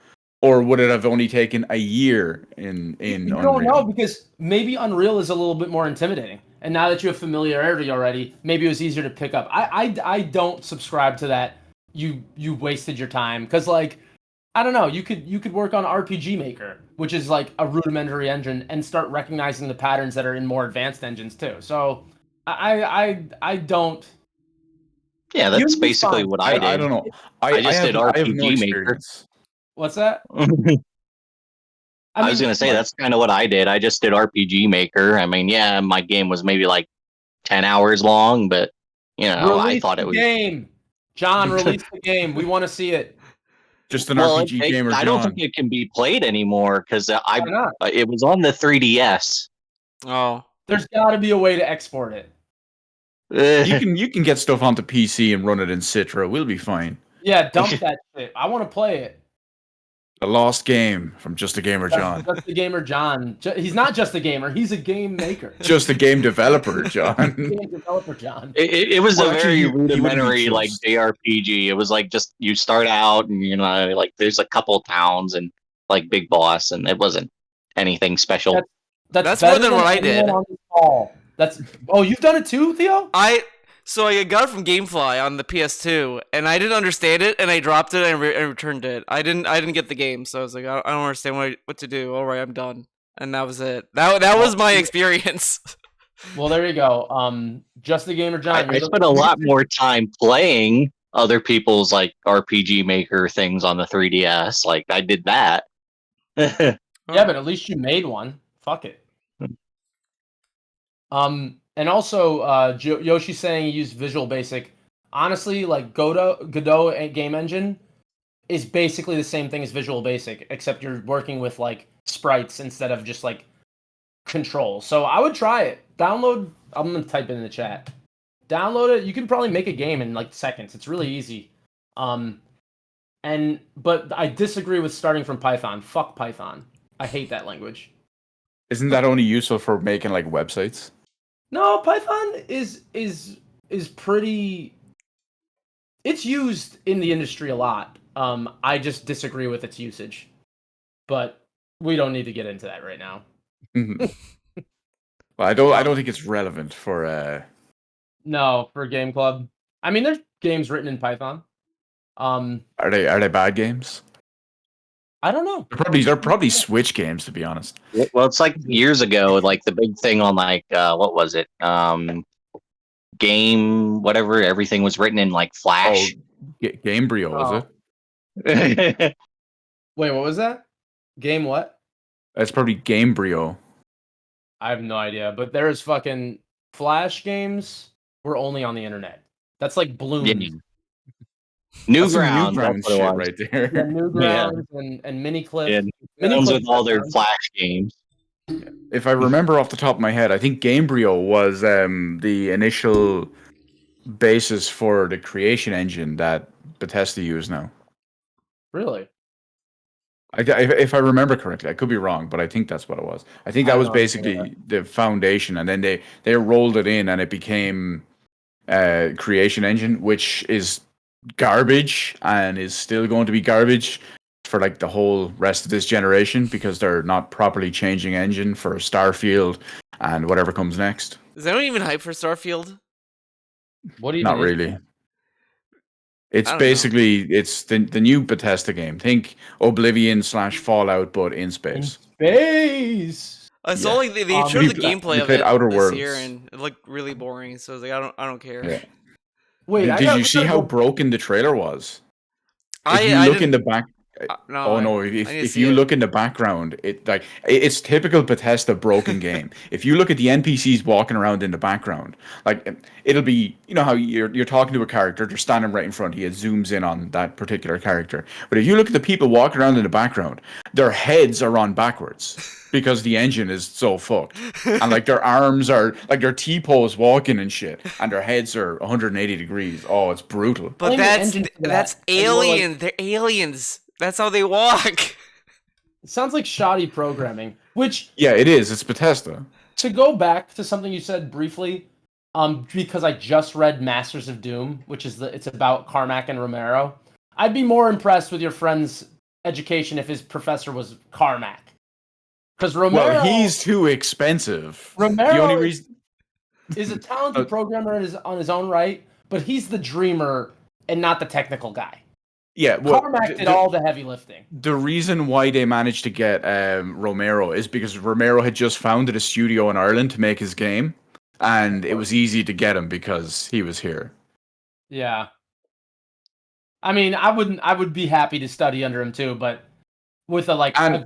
or would it have only taken a year in Unreal? I don't know because maybe Unreal is a little bit more intimidating, and now that you have familiarity already, maybe it was easier to pick up. I don't subscribe to that. You wasted your time because like I don't know. You could work on RPG Maker, which is like a rudimentary engine, and start recognizing the patterns that are in more advanced engines too. So. I don't. Yeah, that's basically what I did. I don't know. I just did RPG Maker. What's that? I was going to say that's kind of what I did. I just did RPG Maker. I mean, yeah, my game was maybe like 10 hours long, but you know, I thought it was game. John, release the game. We want to see it. Just an RPG game. I don't think it can be played anymore because it was on the 3DS. Oh, there's got to be a way to export it. You can get stuff onto PC and run it in Citra. We'll be fine. Yeah, dump that shit. I want to play it. A lost game from Just a Gamer John. Just a Gamer John. He's not just a gamer. He's a game maker. Just a game developer, John. Game developer, John. It was a very rudimentary like JRPG. It was like just you start out and you know like there's a couple towns and like big boss and it wasn't anything special. That's more than what I did. You've done it too, Theo? I got it from GameFly on the PS2, and I didn't understand it, and I dropped it and returned it. I didn't get the game, so I was like, I don't understand what to do. All right, I'm done, and that was it. That was my experience. Well, there you go. Just the Gamer John. I spent a lot more time playing other people's like RPG Maker things on the 3DS. Like I did that. Yeah, but at least you made one. Fuck it. And also, Yoshi's saying he used Visual Basic. Honestly, like Godot game engine is basically the same thing as Visual Basic, except you're working with like sprites instead of just like control. So I would try it. Download. I'm gonna type it in the chat. Download it. You can probably make a game in like seconds. It's really easy. But I disagree with starting from Python. Fuck Python. I hate that language. Isn't that only useful for making like websites? No, Python is pretty. It's used in the industry a lot. I just disagree with its usage, but we don't need to get into that right now. Well, I don't think it's relevant for. No, for Game Club. I mean, there's games written in Python. Are they bad games? I don't know. They're probably Switch games, to be honest. Well, it's like years ago, like the big thing on like what was it? Game whatever. Everything was written in like Flash. Gamebryo, was Oh. it? Wait, what was that? Game what? It's probably Gamebryo. I have no idea. But there's fucking Flash games were only on the internet. That's like Bloom. Yeah. That's some Newgrounds, Newgrounds that's what it shit was. right there. Yeah, Newgrounds and Miniclip. Yeah, Miniclip Comes with all their sounds- Flash games. If I remember off the top of my head, I think Gamebryo was the initial basis for the creation engine that Bethesda use now. Really? If I remember correctly, I could be wrong, but I think that's what it was. I think I that was don't know. basically the foundation, and then they rolled it in, and it became creation engine, which is garbage and is still going to be garbage for like the whole rest of this generation because they're not properly changing engine for Starfield and whatever comes next. Is anyone even hyped for Starfield? What do you Not really. It's I don't basically it's the new Bethesda game. Think Oblivion / Fallout, but in space. Space. I saw Yeah. like they Um, showed the we gameplay of played it Outer this year, Worlds. and it looked really boring. So I was like, I don't care. Yeah. Wait, Did you see how broken the trailer was? If you I look in didn't- the back, no, oh I- no! I If didn't if see you it. look in the background, it's typical Bethesda broken game. If you look at the NPCs walking around in the background, like it'll be how you're talking to a character, they're standing right in front of you. It zooms in on that particular character. But if you look at the people walking around in the background, their heads are on backwards because the engine is so fucked, and like their arms are like their T-pose walking and shit, and their heads are 180 degrees. Oh, it's brutal. But Blame the that's engine for that. that's And you're like- alien. They're aliens. That's how they walk. It sounds like shoddy programming. Which, Yeah, it is. It's Bethesda. to go back to something you said briefly, because I just read Masters of Doom, which is it's about Carmack and Romero. I'd be more impressed with your friend's education if his professor was Carmack. Because Romero Well, he's too expensive. Romero The only reason is a talented programmer on his own right, but he's the dreamer and not the technical guy. Yeah, well, Carmack did all the heavy lifting. the reason why they managed to get Romero is because Romero had just founded a studio in Ireland to make his game, and it was easy to get him because he was here. Yeah. I mean, I would be happy to study under him too, but with And-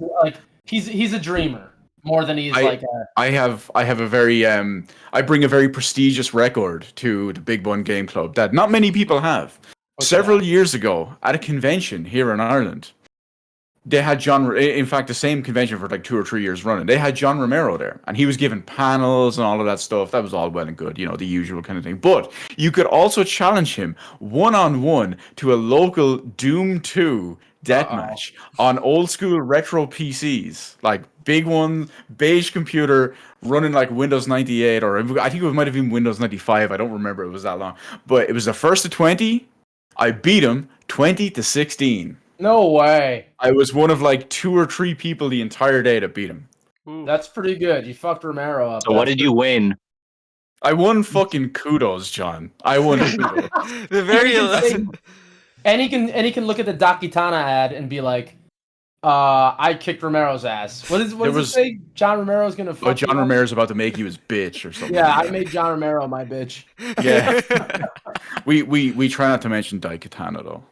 he's a dreamer more than he's I- like I have a very I bring a very prestigious record to the Big Bun Game Club that not many people have. Several years ago at a convention here in Ireland, they had in fact, the same convention for like 2 or 3 years running. They had John Romero there, and he was giving panels and all of that stuff. That was all well and good, the usual kind of thing. But you could also challenge him one-on-one to a local Doom 2 deathmatch on old school retro PCs, like big one, beige computer running like Windows 98, or I think it might have been Windows 95. I don't remember, it was that long. But it was the first to 20. I beat him 20-16. no way. I was one of like 2 or 3 people the entire day that beat him. Ooh. That's pretty good. You fucked Romero up. So what did you win? I won fucking kudos, John. I won kudos. The very And he can look at the Dakitana ad and be like, I kicked Romero's ass. What does it say? John Romero's gonna fuck Oh, John you up? Romero's about to make you his bitch or something. Yeah, like I that. made John Romero my bitch. Yeah. we try not to mention Daikatana though.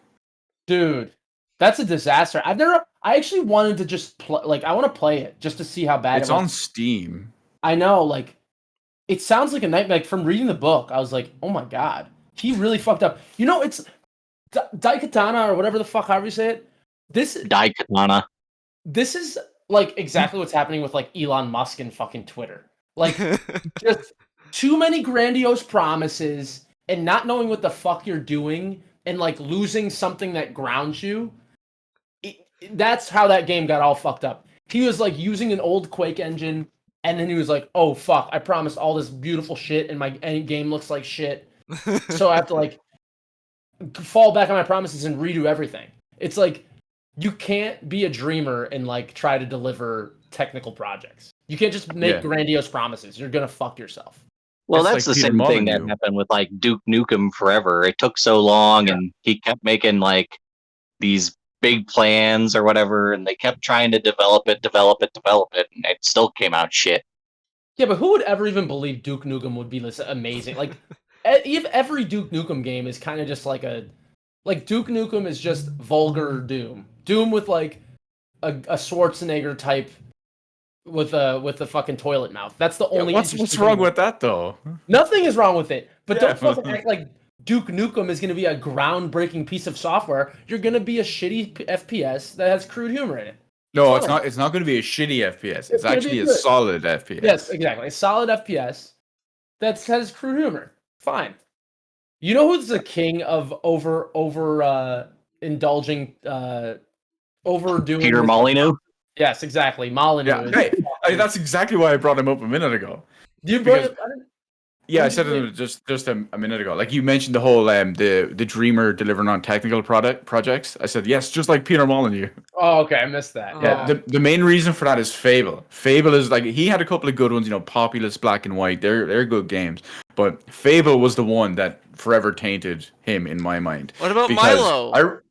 Dude, that's a disaster. I actually wanted to just play, I want to play it just to see how bad It's it was. on Steam. I know, it sounds like a nightmare. Like, from reading the book, I was like, oh my god, he really fucked up. It's Daikatana or whatever the fuck, however you say it. This Daikatana. is like exactly what's happening with like Elon Musk and fucking Twitter. Like just too many grandiose promises and not knowing what the fuck you're doing and like losing something that grounds you. That's how that game got all fucked up. He was like using an old Quake engine, and then he was like, "Oh fuck! I promised all this beautiful shit, and my game looks like shit, so I have to like fall back on my promises and redo everything." It's like you can't be a dreamer and like try to deliver technical projects. You can't just make grandiose promises. You're gonna fuck yourself. Well, It's that's like the Peter same thing that Molyneux. happened with like Duke Nukem Forever. It took so long, and he kept making like these big plans or whatever, and they kept trying to develop it, and it still came out shit. Yeah, but who would ever even believe Duke Nukem would be this amazing? Like, if every Duke Nukem game is kind of just like Duke Nukem is just vulgar Doom. Doom with like a Schwarzenegger type with a fucking toilet mouth. That's the only. What's wrong with that though? Nothing is wrong with it. But Yeah. don't fucking act like Duke Nukem is going to be a groundbreaking piece of software. You're going to be a shitty FPS that has crude humor in it. No, it's not. It's not going to be a shitty FPS. It's gonna actually be a good. solid FPS. Yes, exactly. A solid FPS that has crude humor. Fine. You know who's the king of indulging, overdoing? Peter Molyneux. Yes, exactly. Molyneux. Yeah, right. That's exactly why I brought him up a minute ago. You brought because- it, Yeah, I What said did you it just a minute ago. Like you mentioned the whole the dreamer delivering on technical projects. I said yes, just like Peter Molyneux. Oh, okay. I missed that. Yeah, the main reason for that is Fable. Fable is like he had a couple of good ones, Populous, Black and White. They're good games, but Fable was the one that forever tainted him in my mind. What about Because Milo? or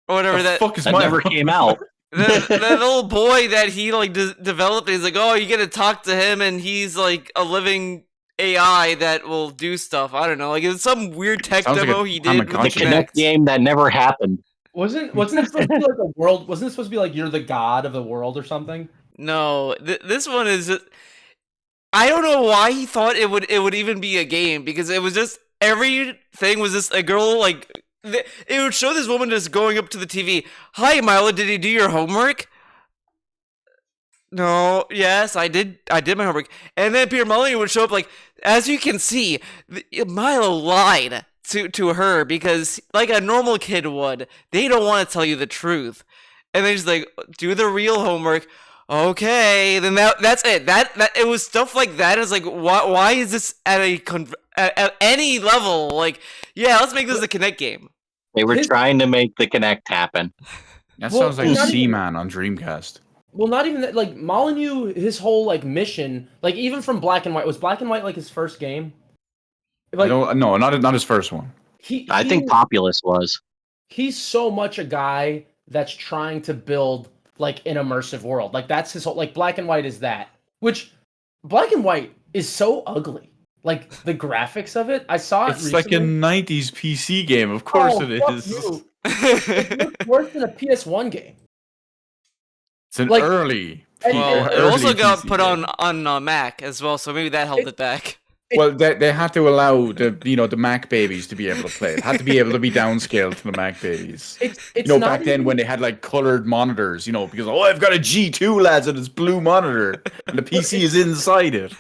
whatever that fuck is That Milo? never came out. that little boy that he like developed. He's like, oh, you get to talk to him, and he's like a living AI that will do stuff. I don't know. Like it's some weird tech Sounds like demo a he did with the Tamagotchi. Kinect Kinect. game that never happened. Wasn't it supposed to be like a world? Wasn't it supposed to be like you're the god of the world or something? No, this one is. I don't know why he thought it would even be a game, because it was just everything was just a girl like. It would show this woman just going up to the TV. Hi, Milo. Did you do your homework? No. Yes, I did. I did my homework. And then Peter Molyneux would show up like, as you can see, Milo lied to her because, like a normal kid would, they don't want to tell you the truth. And then she's like, do the real homework. Okay, then that's it. That it was stuff like that. It's like, why is this at at any level? Like, yeah, let's make this a Kinect game. They were trying to make the Kinect happen. That Well, sounds like not even- Seaman on Dreamcast. Well, not even that. Like Molyneux, his whole like mission, like even from Black and White, was Black and White like his first game? Like No, not his first one. I think Populous was. he's so much a guy that's trying to build like an immersive world. Like that's his whole like Black and White is that. Which Black and White is so ugly. Like the graphics of it, I saw it. It's like a recently. 90s PC game. Of course Oh, it fuck is. you. It looks worse than a PS1 game. It's an Like- early. And- Well, it early also got PC put game. on Mac as well, so maybe that held it back. Well, they had to allow the Mac babies to be able to play. It had to be able to be downscaled to the Mac babies. It's Back not then even- when they had like colored monitors, because I've got a G2 lads and it's blue monitor and the PC is inside it.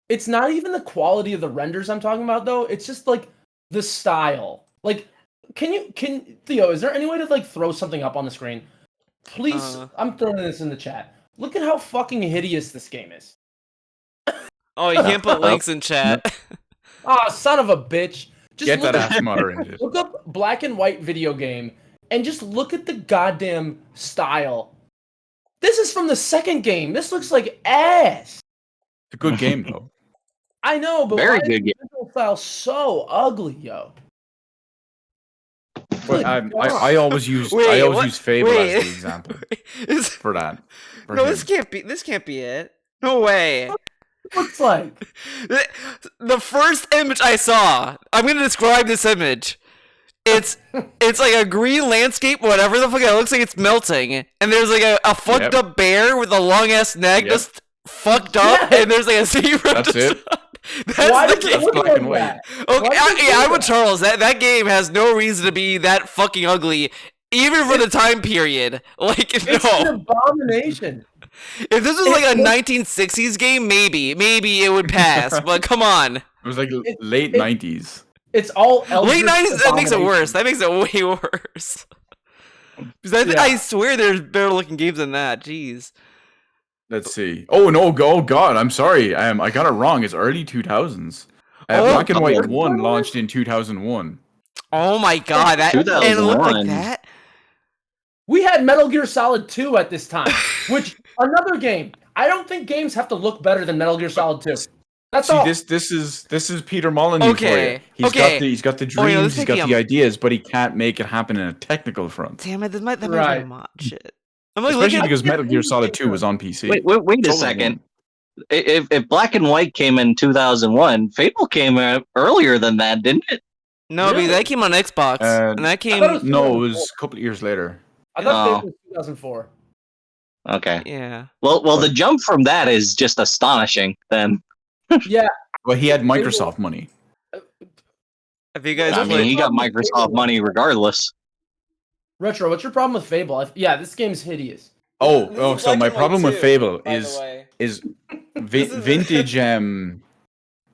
It's not even the quality of the renders I'm talking about though. It's just like the style. Like can Theo, is there any way to like throw something up on the screen? Please, I'm throwing this in the chat. Look at how fucking hideous this game is. Oh, you can't put links in chat. Ah, son of a bitch. Just Get look that at- ass moderated. Look up Black and White video game and just look at the goddamn style. This is from the second game. This looks like ass. It's a good game though. I know, but Very why good is the visual style so ugly, yo? But Good I always use Wait, what? use Fable Wait. as the example Is- for that. For no, him. this can't be it. No way. looks like. The first image I saw, I'm gonna describe this image. It's like a green landscape, whatever the fuck. It looks like it's melting, and there's like a fucked Yep. up bear with a long ass neck, Yep. just fucked up, Yeah. and there's like a zebra. That's just- it. That's Why the does it game. look black like and white. that? Okay, Why does it do I'm with that? Charles. That game has no reason to be that fucking ugly, even for the time period. Like, It's an no. abomination. If this was like a 1960s game, maybe it would pass. But come on, It was like late 90s. It's all late Eldritch 90s. That makes it worse. abomination. That makes it way worse. Because I swear there's better looking games than that. Jeez. Let's see. Oh no! Oh god! I'm sorry. I got it wrong. It's early 2000s. Black and White 1 launched in 2001. Oh my god, that and it looked like 2001. that. We had Metal Gear Solid 2 at this time, which another game. I don't think games have to look better than Metal Gear Solid 2. That's See, all. this is Peter Molyneux for you. Okay, He's okay. got the Oh, dreams, yeah, this he's might be got the ideas, but he can't make it happen in a technical front. Damn it, that might be Right. much shit. I'm like Especially looking. because Metal Gear Solid 2 was on PC. Wait a Totally second. If Black and White came in 2001, Fable came out earlier than that, didn't it? No, Really? but that came on Xbox, and that came. thought it was- No, it was a couple of years later. I thought Oh. it was 2004. Okay. Yeah. Well, the jump from that is just astonishing. Then Yeah, Well, he had Microsoft money. Have you guys I mean, played? he got Microsoft money regardless. Retro, what's your problem with Fable? Yeah, this game's hideous. So my problem with Fable is This is- vintage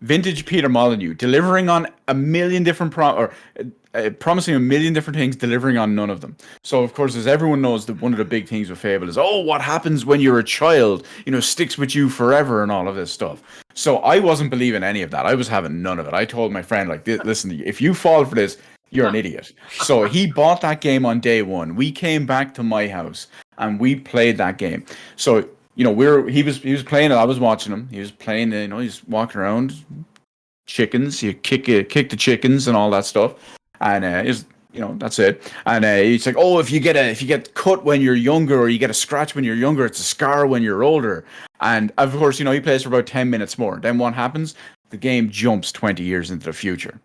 vintage Peter Molyneux delivering on a million different promising a million different things, delivering on none of them. So of course, as everyone knows, that one of the big things with Fable is, oh, what happens when you're a child, sticks with you forever and all of this stuff. So I wasn't believing any of that. I was having none of it. I told my friend, like, listen, if you fall for this, you're an idiot. So he bought that game on day one. We came back to my house and we played that game. So he was playing it. I was watching him. He was playing. He's walking around, chickens. You kick the chickens and all that stuff, and that's it. And he's like, oh, if you get cut when you're younger, or you get a scratch when you're younger, it's a scar when you're older. And of course, he plays for about 10 minutes more. Then what happens? The game jumps 20 years into the future.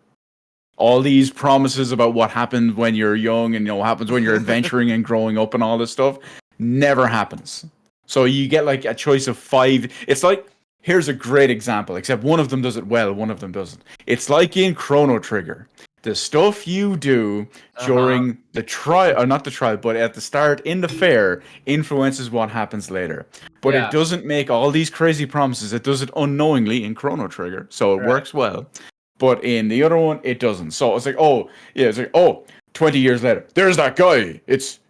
All these promises about what happened when you're young and what happens when you're adventuring and growing up and all this stuff never happens. So you get like a choice of 5. It's like, here's a great example, except one of them does it well, one of them doesn't. It's like in Chrono Trigger. The stuff you do during the trial, or not the trial, but at the start in the fair influences what happens later. But Yeah. it doesn't make all these crazy promises. It does it unknowingly in Chrono Trigger. So it works well. But in the other one, it doesn't. So it's like, 20 years later, there's that guy. It's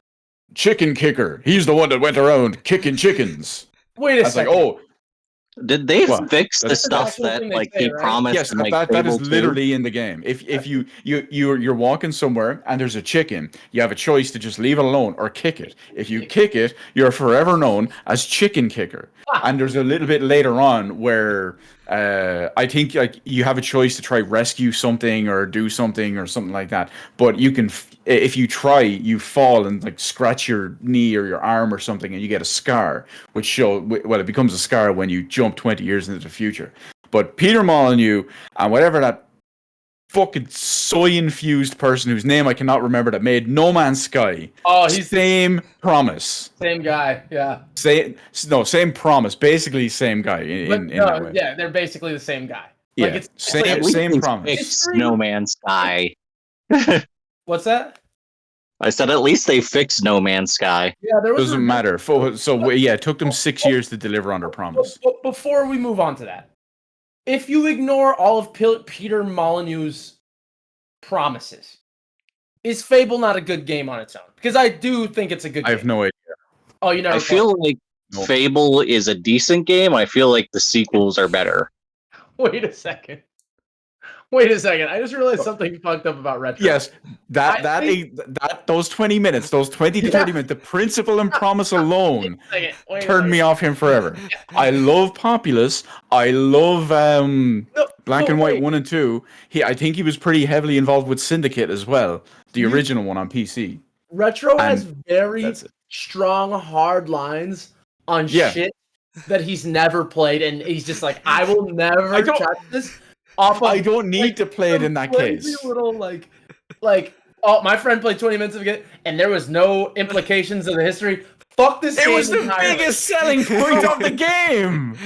Chicken Kicker. He's the one that went around kicking chickens. Wait a I was like, second. Did they What? fix the That's an stuff actual that thing they like say, he right? promised yes, to make that is Fable 2? literally in the game. If you're walking somewhere and there's a chicken, you have a choice to just leave it alone or kick it. If you kick it, you're forever known as Chicken Kicker. And there's a little bit later on where I think like you have a choice to try rescue something or do something or something like that. But you can, if you try, you fall and like scratch your knee or your arm or something, and you get a scar, it becomes a scar when you jump 20 years into the future. But Peter Molyneux and whatever that fucking soy-infused person whose name I cannot remember that made No Man's Sky. Oh, he's the Same promise. same guy. Yeah. Same promise. Basically, same guy in that way. Yeah, they're basically the same guy. Yeah, Like, it's same like- At least they promise. fixed No Man's Sky. What's that? I said at least they fixed No Man's Sky. Yeah, there was. Doesn't matter. It took them 6 years to deliver on their promise. But before we move on to that, if you ignore all of Peter Molyneux's promises, is Fable not a good game on its own? Because I do think it's a good I game. have no idea. Oh, you never I feel like Nope. Fable is a decent game. I feel like the sequels are better. Wait a second. I just realized something fucked up about Retro. Yes, I think- those 20 minutes, those 20 to 30 minutes, the principle and promise alone Wait a turned me second. off him forever. I love Populous. I love Black and White wait. 1 and 2. I think he was pretty heavily involved with Syndicate as well, the original one on PC. Retro has And very that's it. strong, hard lines on Yeah. shit that he's never played, and he's just like, I will never I don't- touch this. Off of I don't need like, to play it in that crazy case. Little like, oh, my friend played 20 minutes of it, and there was no implications of the history. Fuck this It game was the entirely. biggest selling point of the game.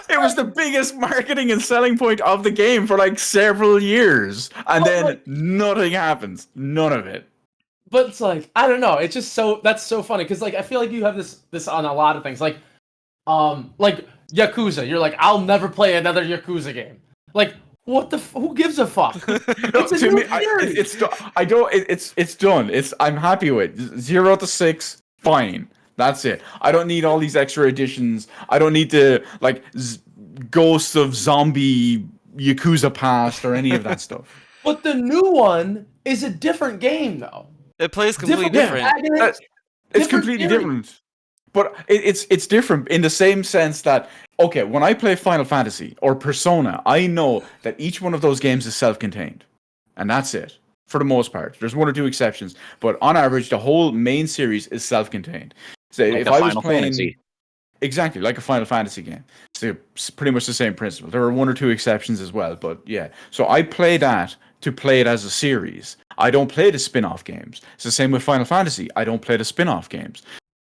It was the biggest marketing and selling point of the game for like several years, and then nothing happens. None of it. But it's like, I don't know. It's just that's so funny because like I feel like you have this on a lot of things. Like like Yakuza. You're like, I'll never play another Yakuza game. Like, what the? Who gives a fuck? No, It's a to new me, series. it's done. I'm happy with it. 0 to 6, fine. That's it. I don't need all these extra additions. I don't need the like Ghosts of Zombie Yakuza Past or any of that stuff. But the new one is a different game, though. It plays completely different. protagonists, It's different completely series. different. But it's different in the same sense that, okay, when I play Final Fantasy or Persona, I know that each one of those games is self-contained. And that's it. For the most part. There's 1 or 2 exceptions. But on average, the whole main series is self-contained. So Like if a I was Final playing... Fantasy. Exactly, like a Final Fantasy game. It's pretty much the same principle. There are 1 or 2 exceptions as well, but yeah. So I play that to play it as a series. I don't play the spin-off games. It's the same with Final Fantasy. I don't play the spin-off games.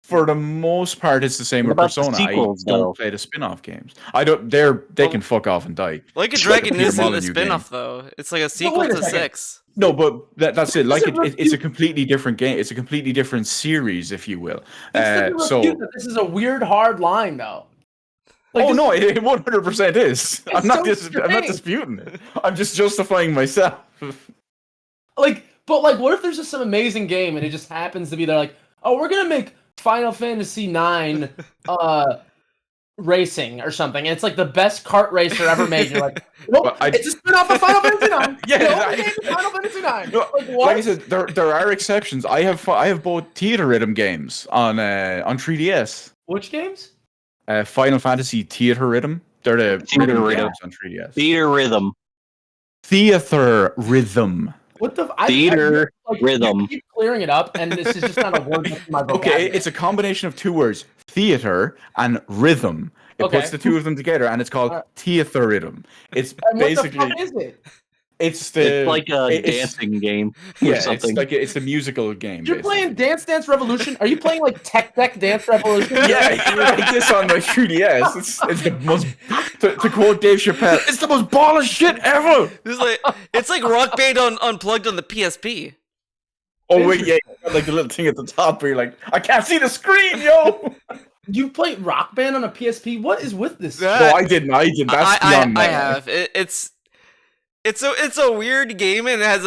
For the most part, it's the same What with about the Persona. sequels, I don't though? play the spin-off games. I don't. They can fuck off and die. Like a It's Dragon Peter isn't a Molyneux game. spin-off though. It's like a sequel wait a to second. 6. No, but that's it. Like This is it's a completely different game. It's a completely different series, if you will. This is a weird hard line, though. Oh this- no, it 100% is. I'm not so I'm not strange. disputing it. I'm just justifying myself. But what if there's just some amazing game and it just happens to be there? Like, oh, we're gonna make Final Fantasy IX, racing or something. And it's like the best kart racer ever made. You're like, nope, Well, it's a spin-off of Final Fantasy IX. Yeah, The only I- game is Final Fantasy IX. No, Like, what? like I said, there are exceptions. I have both Theater Rhythm games on 3DS. Which games? Final Fantasy Theater Rhythm. They're the Theater Rhythm. games on 3DS. Theater Rhythm. Theater Rhythm. What the? Theater like, Rhythm. You keep clearing it up, and this is just not a word in my Okay, vocabulary. it's a combination of 2 words, theater and rhythm. It Okay. puts the 2 of them together, and it's called Alright. Theater Rhythm. It's And what the basically fuck is it? it's the It's like a it's- dancing game or Yeah, something. it's a musical game. You're basically. playing Dance Dance Revolution? Are you playing like Tech Deck Dance Revolution? Yeah, you like this on my 3DS. It's the most, to quote Dave Chappelle, it's the most baller shit ever. It's like Rock Band unplugged on the PSP. Oh wait, yeah, you got, like the little thing at the top where you're like, I can't see the screen, yo. You play Rock Band on a PSP? What is with this? Yeah. No, I didn't. That's beyond I my have. It's a weird game and it has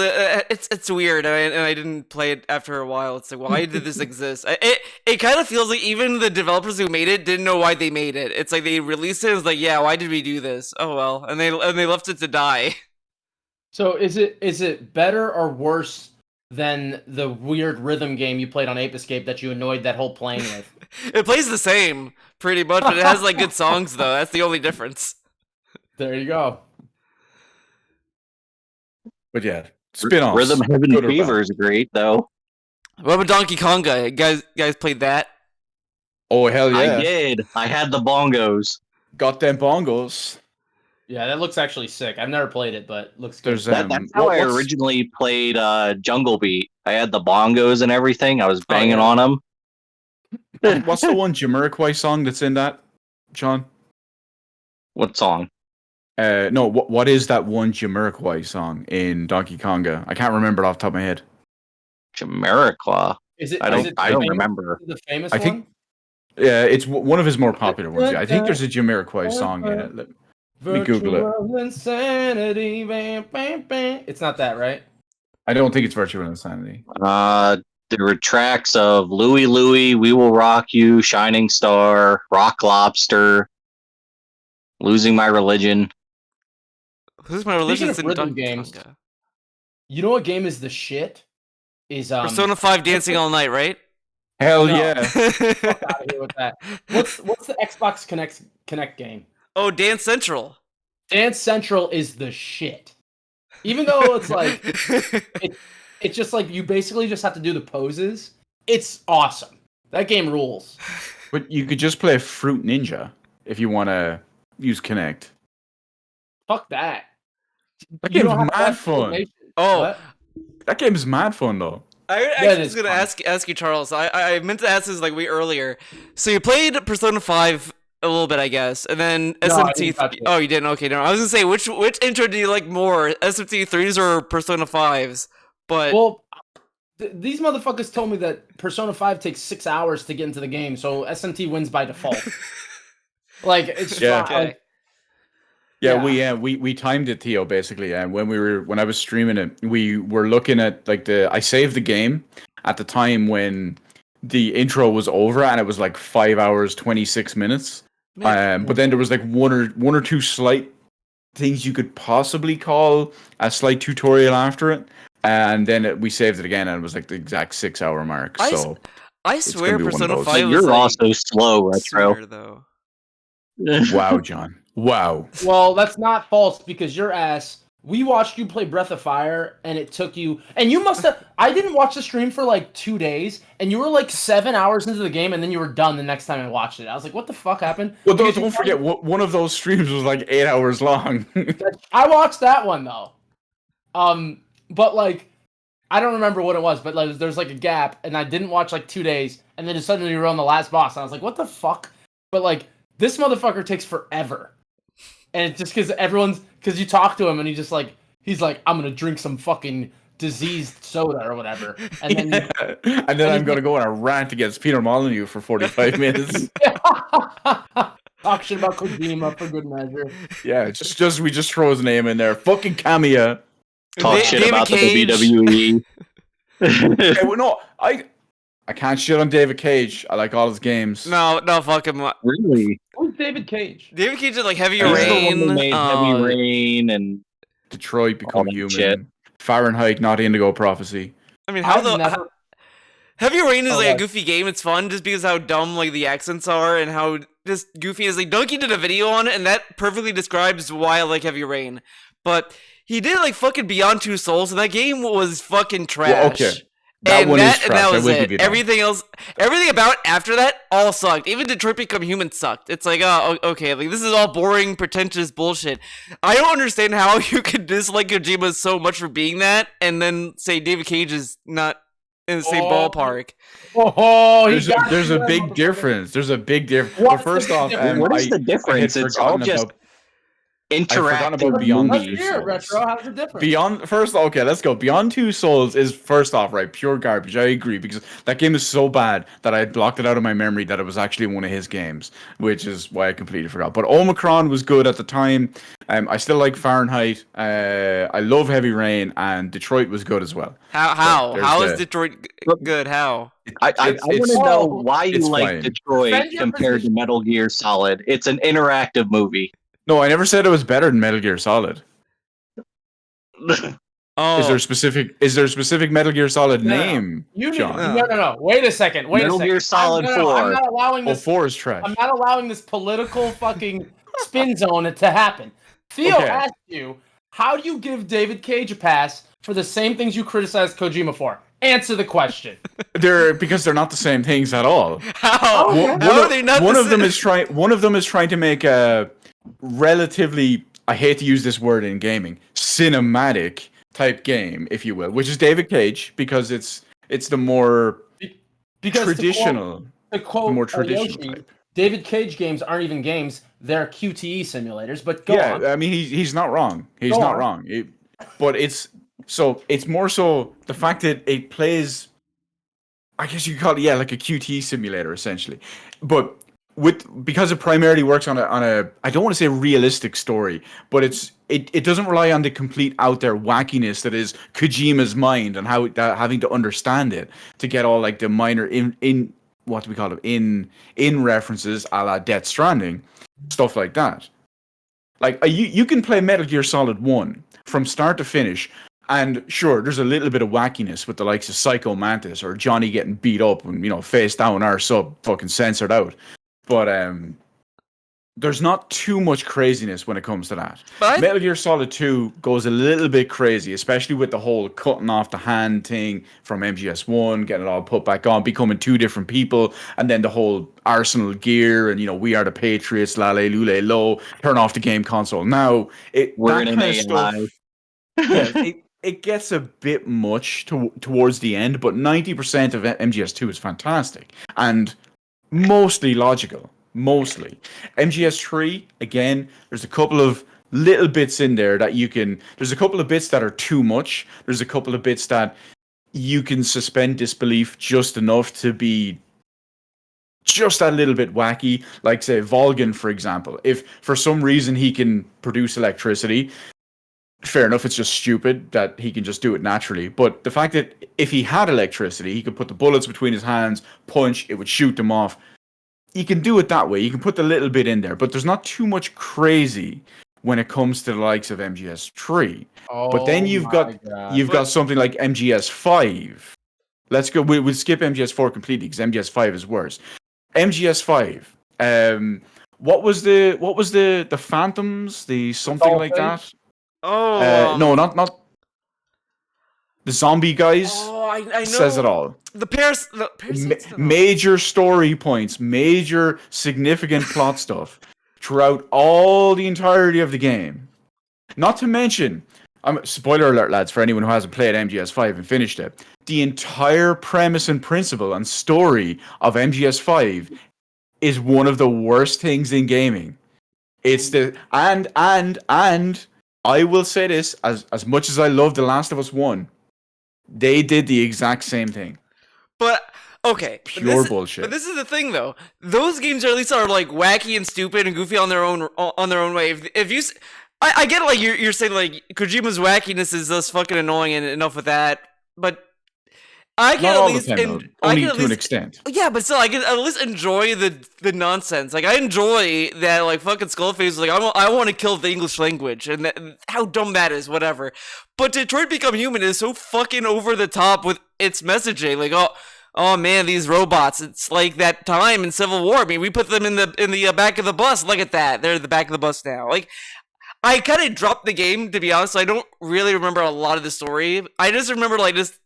it's weird and I didn't play it after a while. It's like, why did this exist? It kind of feels like even the developers who made it didn't know why they made it. It's like they released it. It's like, yeah, why did we do this? Oh well, and they left it to die. So is it better or worse than the weird rhythm game you played on Ape Escape that you annoyed that whole plane with? It plays the same pretty much, but it has like good songs though. That's the only difference. There you go. But yeah, spin-offs. Rhythm Heaven good or Fever bad. is great, though. What about Donkey Konga? Guys played that? Oh hell yeah! I did. I had the bongos. Got them bongos. Yeah, that looks actually sick. I've never played it, but looks good. There's That's how I what's- originally played Jungle Beat. I had the bongos and everything. I was banging yeah. on them. What's the one Jamiroquai song that's in that, John? What song? No, what is that one Jamiroquai song in Donkey Konga? I can't remember it off the top of my head. Jamiroquai. Is it? I is don't. it I don't famous- remember. The famous I think- one? Yeah, it's one of his more popular ones. Yeah. I think there's a Jamiroquai song in it. Let me Google it. Virtual insanity, bam, bam, bam. It's not that, right? I don't think it's Virtual Insanity. There were tracks of Louie Louie, We Will Rock You, Shining Star, Rock Lobster, Losing My Religion. Who's my religion's of in rhythm Donkey games, Konga? You know what game is the shit? Is Persona 5 Dancing All Night, right? Hell No. yeah! fuck out of here with that. What's the Xbox Connect game? Oh, Dance Central. Dance Central is the shit. Even though it's like it's just like you basically just have to do the poses. It's awesome. That game rules. But you could just play Fruit Ninja if you want to use Connect. Fuck that. That You game's don't have to mad have fun. information. Oh, What? That game's mad fun though. I Yeah, actually it was is gonna fun. ask you, Charles. I meant to ask this like way earlier. So you played Persona 5 a little bit, I guess, and then No, I SMT. didn't touch it. Oh, you didn't? Okay, no. I was gonna say which intro do you like more, SMT 3s or Persona 5s? But Well, these motherfuckers told me that Persona 5 takes 6 hours to get into the game, so SMT wins by default. Like it's Yeah. fine. Like, Yeah, we timed it, Theo. Basically, and when I was streaming it, we were looking at like I saved the game at the time when the intro was over, and it was like 5 hours 26 minutes. But then there was like one or two slight things you could possibly call a slight tutorial after it, and then we saved it again, and it was like the exact 6 hour mark. So I swear be one of Persona those. 5 was You're like also slow, Retro. sooner, though. wow, John. Wow. well, that's not false because your ass. We watched you play Breath of Fire, and it took you. And you must have. I didn't watch the stream for like 2 days, and you were like 7 hours into the game, and then you were done the next time I watched it. I was like, "What the fuck happened?" Well, Because don't forget, one of those streams was like 8 hours long. I watched that one though. But like, I don't remember what it was, but like, there's like a gap, and I didn't watch like 2 days, and then just suddenly you were on the last boss, and I was like, "What the fuck?" But like, this motherfucker takes forever, and it's just because you talk to him, and he's like, "I'm gonna drink some fucking diseased soda or whatever," and then and then I'm going to go on a rant against Peter Molyneux for 45 minutes. talk shit about Kojima for good measure. Yeah, we just throw his name in there. Fucking Kamiya. Talk shit David about Cage. the WWE. Okay, well, no, I can't shit on David Cage. I like all his games. No, fuck him. Really? Who's David Cage? David Cage did like Heavy He's the Rain. one who made Heavy Rain and Detroit Become All that Human. shit. Fahrenheit, not Indigo Prophecy. I mean, how I've the never- Heavy Rain is Oh, like a like- goofy game. It's fun just because how dumb like the accents are and how just goofy it is. Like Donkey did a video on it, and that perfectly describes why I like Heavy Rain. But he did like fucking Beyond Two Souls, and that game was fucking trash. Well, okay. That and one that, is and that trash. I was will it. give you that. Everything about after that all sucked. Even Detroit Become Human sucked. It's like, oh, okay, like this is all boring, pretentious bullshit. I don't understand how you could dislike Kojima so much for being that, and then say David Cage is not in the same Oh. ballpark. Oh, There's a big difference. There's a big difference. What's Well, first the off, difference? what is the I had difference? It's all forgotten just about- forgotten interactive about Beyond Let's Two movies. hear it, Souls. Retro. How's the difference? Beyond first, okay, let's go. Beyond Two Souls is first off, right, pure garbage. I agree because that game is so bad that I had blocked it out of my memory that it was actually one of his games, which is why I completely forgot. But Omicron was good at the time. I still like Fahrenheit. I love Heavy Rain, and Detroit was good as well. How there's is the- Detroit good? How? I It's- want to it's- know why you it's like fine. Detroit Defend your compared to position. Metal Gear Solid. It's an interactive movie. No, I never said it was better than Metal Gear Solid. Oh, Is there a specific Metal Gear Solid No, no. name, You need, John? no. Wait a second. Wait Metal a second. Gear Solid I'm 4. not allowing Oh, this. 4 is trash. I'm not allowing this political fucking spin zone to happen. Theo Okay. asked you, how do you give David Cage a pass for the same things you criticized Kojima for? Answer the question. Because they're not the same things at all. how? Okay. One, How one are of, they not one the of them same? is trying. One of them is trying to make a relatively. I hate to use this word in gaming. Cinematic type game, if you will, which is David Cage because it's the more Because traditional, to quote the more traditional Yoshi, type. David Cage games aren't even games; they're QTE simulators. But go Yeah, on. I mean he's not wrong. He's Go not on. wrong. But it's more so the fact that it plays. I guess you could call it like a QT simulator essentially, but because it primarily works on a I don't want to say realistic story, but it doesn't rely on the complete out there wackiness that is Kojima's mind and how having to understand it to get all like the minor in what do we call it in references a la Death Stranding, stuff like that. Like you can play Metal Gear Solid 1 from start to finish. And sure, there's a little bit of wackiness with the likes of Psycho Mantis or Johnny getting beat up and, face down or sub fucking censored out. But there's not too much craziness when it comes to that. But Metal Gear Solid 2 goes a little bit crazy, especially with the whole cutting off the hand thing from MGS1, getting it all put back on, becoming two different people, and then the whole Arsenal gear and, we are the Patriots, lale, lule, lo, turn off the game console. Now, We're that in an kind of stuff- yeah, it gets a bit much towards the end, but 90% of MGS2 is fantastic and mostly logical. Mostly. MGS3, again, there's a couple of little bits in there that there's a couple of bits that are too much. There's a couple of bits that you can suspend disbelief just enough to be just a little bit wacky. Like say Volgan, for example. If for some reason he can produce electricity, fair enough, it's just stupid that he can just do it naturally. But the fact that if he had electricity, he could put the bullets between his hands, punch, it would shoot them off. You can do it that way. You can put the little bit in there, but there's not too much crazy when it comes to the likes of MGS3. But then you've got something like MGS5. Let's go. We'll skip MGS4 completely because MGS5 is worse. MGS5. What was the Phantoms? The something like that? Oh, no, not the zombie guys. Oh, I know. Says it all. The Paris. Major story points, major significant plot stuff throughout all the entirety of the game. Not to mention, spoiler alert, lads, for anyone who hasn't played MGS5 and finished it. The entire premise and principle and story of MGS5 is one of the worst things in gaming. It's the and I will say this, as much as I love The Last of Us 1, they did the exact same thing. But okay, pure bullshit. But this is the thing, though. Those games at least are like wacky and stupid and goofy on their own way. If you, I get it, like you're saying like Kojima's wackiness is just fucking annoying and enough with that. But I can at least only to an extent. Yeah, but still, I can at least enjoy the nonsense. Like I enjoy that, like fucking Skullface is like I want to kill the English language and how dumb that is, whatever. But Detroit Become Human is so fucking over the top with its messaging. Like oh man, these robots. It's like that time in Civil War. I mean, we put them in the back of the bus. Look at that. They're in the back of the bus now. Like I kind of dropped the game, to be honest. I don't really remember a lot of the story. I just remember like just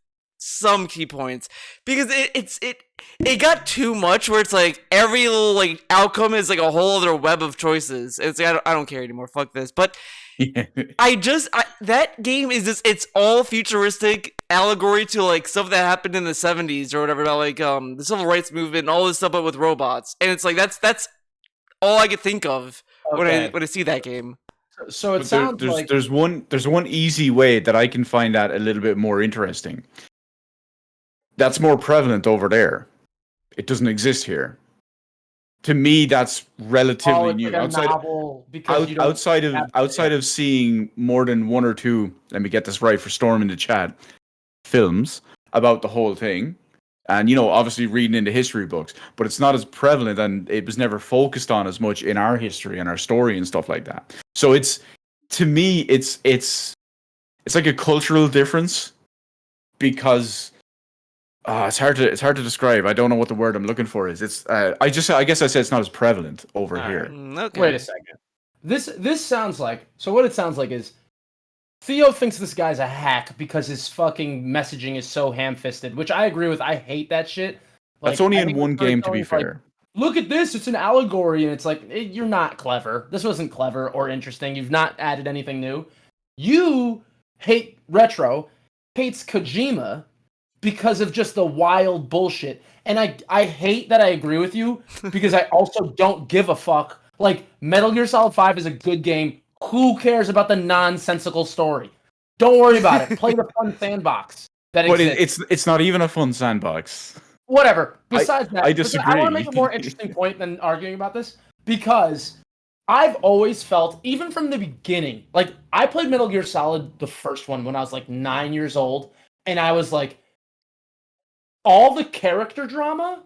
some key points because it got too much where it's like every little like outcome is like a whole other web of choices. It's like, I don't care anymore. Fuck this. But that game is just, it's all futuristic allegory to like stuff that happened in the 70s or whatever, about like the civil rights movement and all this stuff, but with robots. And it's like that's all I could think of when I see that game. So it sounds like there's one easy way that I can find that a little bit more interesting. That's more prevalent over there. It doesn't exist here. To me, that's relatively new. Like outside of seeing more than one or two, let me get this right for Storm in the chat, films about the whole thing, and obviously reading into history books, but it's not as prevalent and it was never focused on as much in our history and our story and stuff like that. So it's, to me, it's like a cultural difference because. It's hard to describe. I don't know what the word I'm looking for is. It's I guess I said it's not as prevalent over here. Okay. Wait a second. This sounds like, so what it sounds like is Theo thinks this guy's a hack because his fucking messaging is so ham-fisted, which I agree with. I hate that shit. Like, that's only in one game, to be fair. Look at this, it's an allegory, and it's like, you're not clever. This wasn't clever or interesting. You've not added anything new. You hate Retro, hates Kojima because of just the wild bullshit. And I hate that I agree with you because I also don't give a fuck. Like, Metal Gear Solid 5 is a good game. Who cares about the nonsensical story? Don't worry about it. Play the fun sandbox that exists. But it's not even a fun sandbox. Whatever. Besides that, I disagree. I want to make a more interesting point than arguing about this because I've always felt, even from the beginning, like, I played Metal Gear Solid, the first one, when I was like 9 years old, and I was like, all the character drama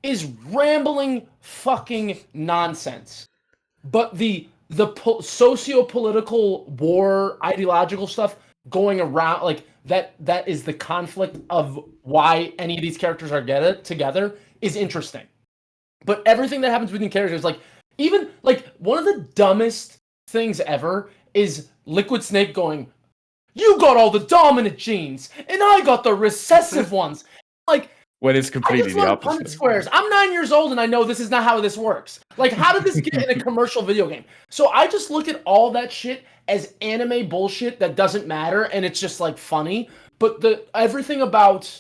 is rambling fucking nonsense. But the socio-political war ideological stuff going around, like that is the conflict of why any of these characters are together is interesting. But everything that happens between characters, like, even like one of the dumbest things ever is Liquid Snake going, "You got all the dominant genes, and I got the recessive ones." Like, when it's completely the opposite. Squares. I'm 9 years old and I know this is not how this works. Like, how did this get in a commercial video game? So I just look at all that shit as anime bullshit that doesn't matter, and it's just like funny. But everything about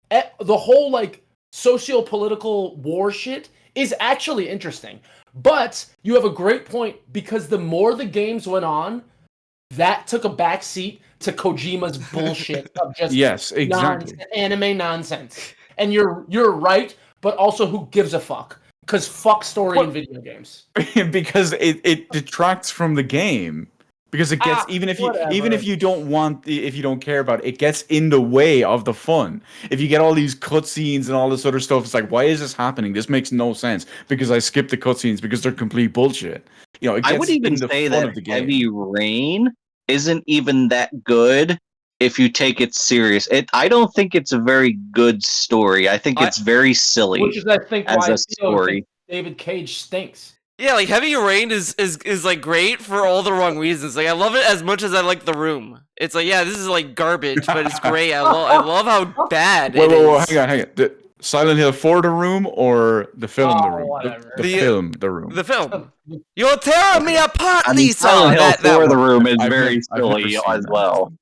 the whole like socio-political war shit is actually interesting. But you have a great point, because the more the games went on, that took a back seat to Kojima's bullshit of just yes, exactly. anime nonsense. And you're right, but also who gives a fuck? Because fuck story What? in video games. Because it detracts from the game. Because it gets even if whatever. you don't want if you don't care about it, it gets in the way of the fun. If you get all these cutscenes and all this other stuff, it's like, why is this happening? This makes no sense. Because I skipped the cutscenes because they're complete bullshit. You know, it gets I would even in the say fun that of the game. Heavy Rain isn't even that good if you take it serious. I don't think it's a very good story. I think it's very silly Which is, I think, as why a Theo story. thinks David Cage stinks. Yeah, like Heavy Rain is like great for all the wrong reasons. Like I love it as much as I like The Room. It's like, yeah, this is like garbage, but it's great. I love how bad Wait, it is. hang on. The Silent Hill 4 The Room or the film The Room? Whatever. The film The Room. The film. You're tearing me apart, I mean, Lisa. Silent Hill That 4 The one. Room is I've very never silly seen as that. well.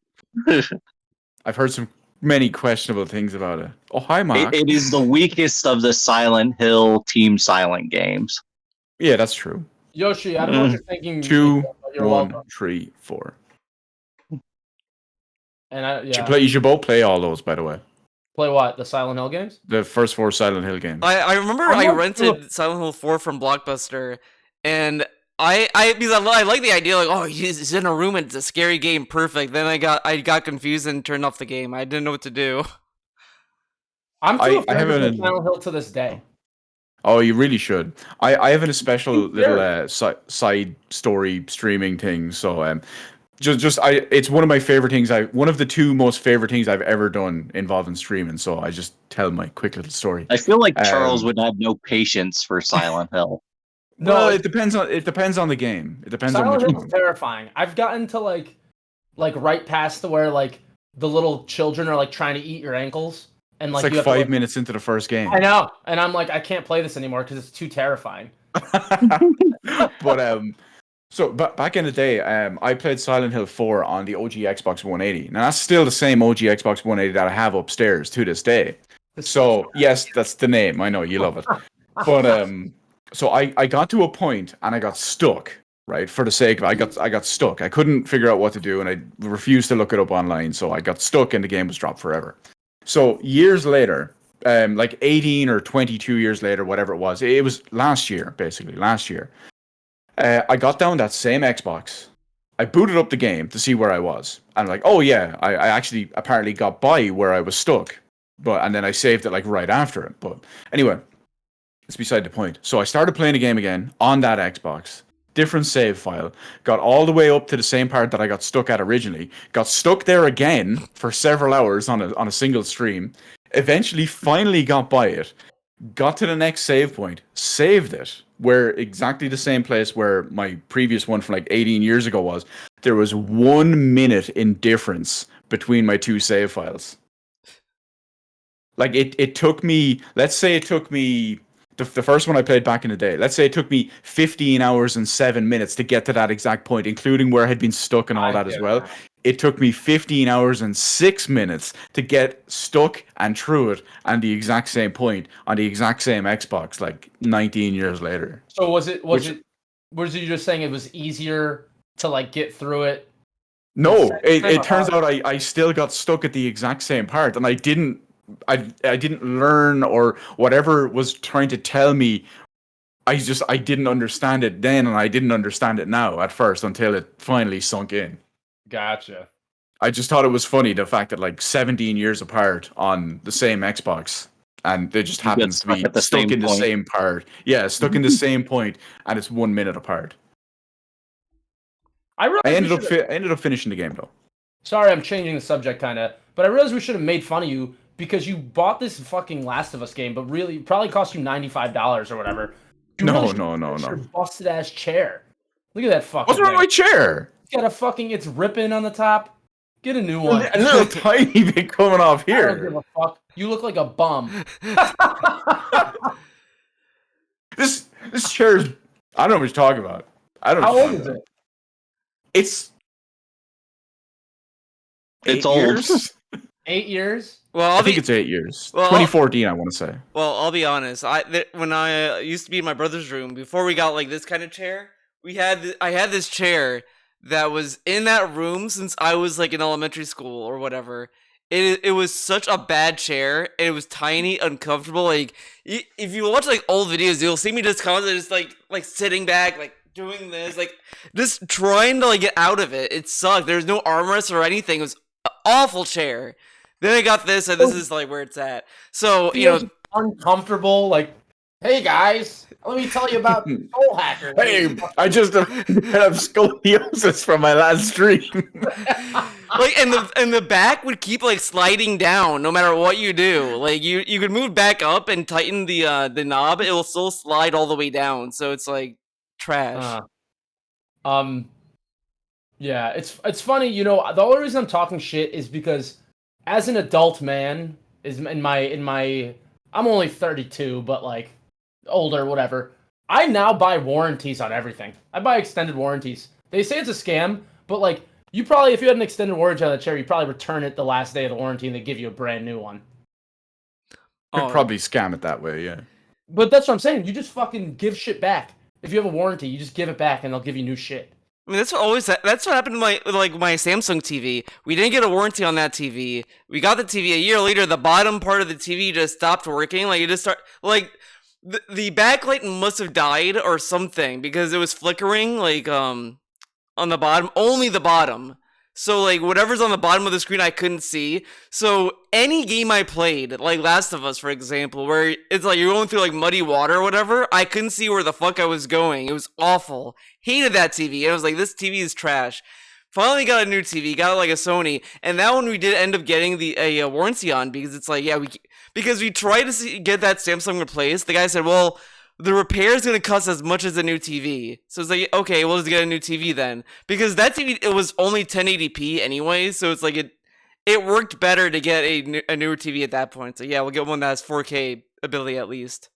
I've heard some many questionable things about it. Oh, hi, Mark. It is the weakest of the Silent Hill Team Silent games. Yeah, that's true. Yoshi, I don't know what you're thinking. 2, but you're 1, welcome. 3, 4. And You should both play all those, by the way. Play what? The Silent Hill games? The first 4 Silent Hill games. I remember I'm I not rented Silent Hill 4 from Blockbuster, and because I like the idea, like, oh, he's in a room and it's a scary game, perfect. Then I got confused and turned off the game. I didn't know what to do. I'm I too afraid to haven't- play Silent Hill to this day. Oh, you really should. I have a special Sure. little side story streaming thing. So it's one of my favorite things. One of the 2 most favorite things I've ever done involving streaming. So I just tell my quick little story. I feel like Charles Um, would have no patience for Silent Hill. No, Well, it depends on the game. It depends on Silent which Hill's one. terrifying. I've gotten to like right past to where like the little children are like trying to eat your ankles, and It's like you like have to, 5 minutes into the first game. I know, and I'm like, I can't play this anymore because it's too terrifying. But so back in the day, I played Silent Hill 4 on the OG Xbox 180. Now that's still the same OG Xbox 180 that I have upstairs to this day. So yes, that's the name. I know you love it. But so I got to a point and I got stuck. Right, for the sake of I got stuck. I couldn't figure out what to do, and I refused to look it up online. So I got stuck, and the game was dropped forever. So years later, like 18 or 22 years later, whatever it was last year, basically last year. I got down that same Xbox. I booted up the game to see where I was. And like, oh yeah, I actually apparently got by where I was stuck. And then I saved it like right after it. But anyway, it's beside the point. So I started playing the game again on that Xbox. Different save file. Got all the way up to the same part that I got stuck at originally. Got stuck there again for several hours on a single stream. Eventually, finally got by it. Got to the next save point. Saved it. Where exactly the same place where my previous one from like 18 years ago was. There was 1 minute in difference between my 2 save files. Like it took me. Let's say it took me. The first one I played back in the day, let's say it took me 15 hours and 7 minutes to get to that exact point, including where I had been stuck and all that as well. It took me 15 hours and 6 minutes to get stuck and through it and the exact same point on the exact same Xbox, like 19 years later. So was it you just saying it was easier to like get through it? No, it turns out I still got stuck at the exact same part, and I didn't learn or whatever was trying to tell me. I didn't understand it then, and I didn't understand it now at first until it finally sunk in. Gotcha. I just thought it was funny, the fact that like 17 years apart on the same Xbox, and it just happens to be stuck in the same part. Yeah, stuck in the same point, and it's 1 minute apart. I ended up finishing the game though. Sorry, I'm changing the subject kind of, but I realized we should have made fun of you because you bought this fucking Last of Us game, but really it probably cost you $95 or whatever. No. Your busted ass chair. Look at that fucking. What's wrong with my chair? It's got a fucking. It's ripping on the top. Get a new one. A little tiny bit coming off here. I don't give a fuck. You look like a bum. This chair's. I don't know what you're talking about. I don't know. How old is it? It's old. Years? 8 years. Well, I think it's 8 years. Well, 2014, I want to say. Well, I'll be honest. When I used to be in my brother's room before we got like this kind of chair, I had this chair that was in that room since I was like in elementary school or whatever, it was such a bad chair. And it was tiny, uncomfortable. Like if you watch like old videos, you'll see me just constantly just like sitting back, like doing this, like just trying to like get out of it. It sucked. There's no armrest or anything. It was an awful chair. Then I got this, and this is like where it's at. So you know, uncomfortable. Like, hey guys, let me tell you about Soul Hacker. Hey, I just have scoliosis from my last stream. like and the back would keep like sliding down no matter what you do. Like you could move back up and tighten the knob, it will still slide all the way down. So it's like trash. Yeah, it's funny, you know, the only reason I'm talking shit is because as an adult man, is in my I'm only 32, but like older, whatever. I now buy warranties on everything. I buy extended warranties. They say it's a scam, but like you probably, if you had an extended warranty on the chair, you probably return it the last day of the warranty and they give you a brand new one. Could probably scam it that way, yeah. But that's what I'm saying. You just fucking give shit back. If you have a warranty, you just give it back and they'll give you new shit. I mean, that's what happened to my Samsung TV. We didn't get a warranty on that TV. We got the TV a year later. The bottom part of the TV just stopped working. Like it just the backlight must have died or something because it was flickering like on the bottom, only the bottom. So like whatever's on the bottom of the screen I couldn't see. So any game I played, like Last of Us for example, where it's like you're going through like muddy water or whatever, I couldn't see where the fuck I was going. It was awful. Hated that TV. I was like, this TV is trash. Finally got a new TV, got like a Sony, and that one we did end up getting a warranty on because it's like, yeah, because we tried to get that Samsung replaced. The guy said, well, the repair is going to cost as much as a new TV. So it's like, okay, we'll just get a new TV then. Because that TV, it was only 1080p anyway, so it's like it worked better to get a newer TV at that point. So yeah, we'll get one that has 4K ability at least.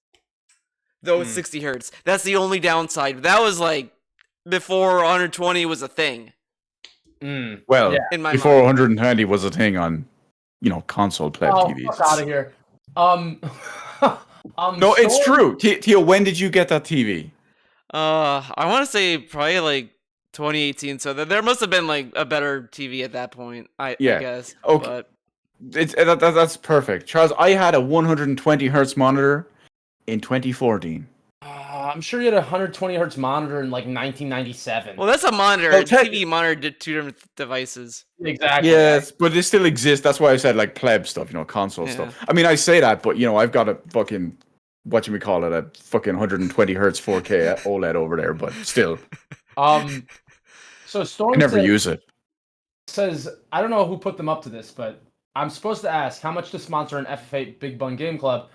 Though it's 60 hertz. That's the only downside. That was like before 120 was a thing. Well, yeah. In my before mind. 120 was a thing on, console pleb TVs. Fuck out of here. No, it's true. Tio, when did you get that TV? I want to say probably like 2018. So there must have been like a better TV at that point. I guess. Okay. But That's perfect. Charles, I had a 120 hertz monitor in 2014. I'm sure you had a 120 hertz monitor in like 1997. well, that's a monitor. Well, A TV monitor did two different devices. Exactly. Yes, but they still exist. That's why I said like pleb stuff, console stuff. I mean, I say that, but I've got a fucking a fucking 120 hertz 4K OLED over there, but still. So Storm I never use it. says, I don't know who put them up to this, but I'm supposed to ask how much to sponsor an FF8 Big Bun Game Club.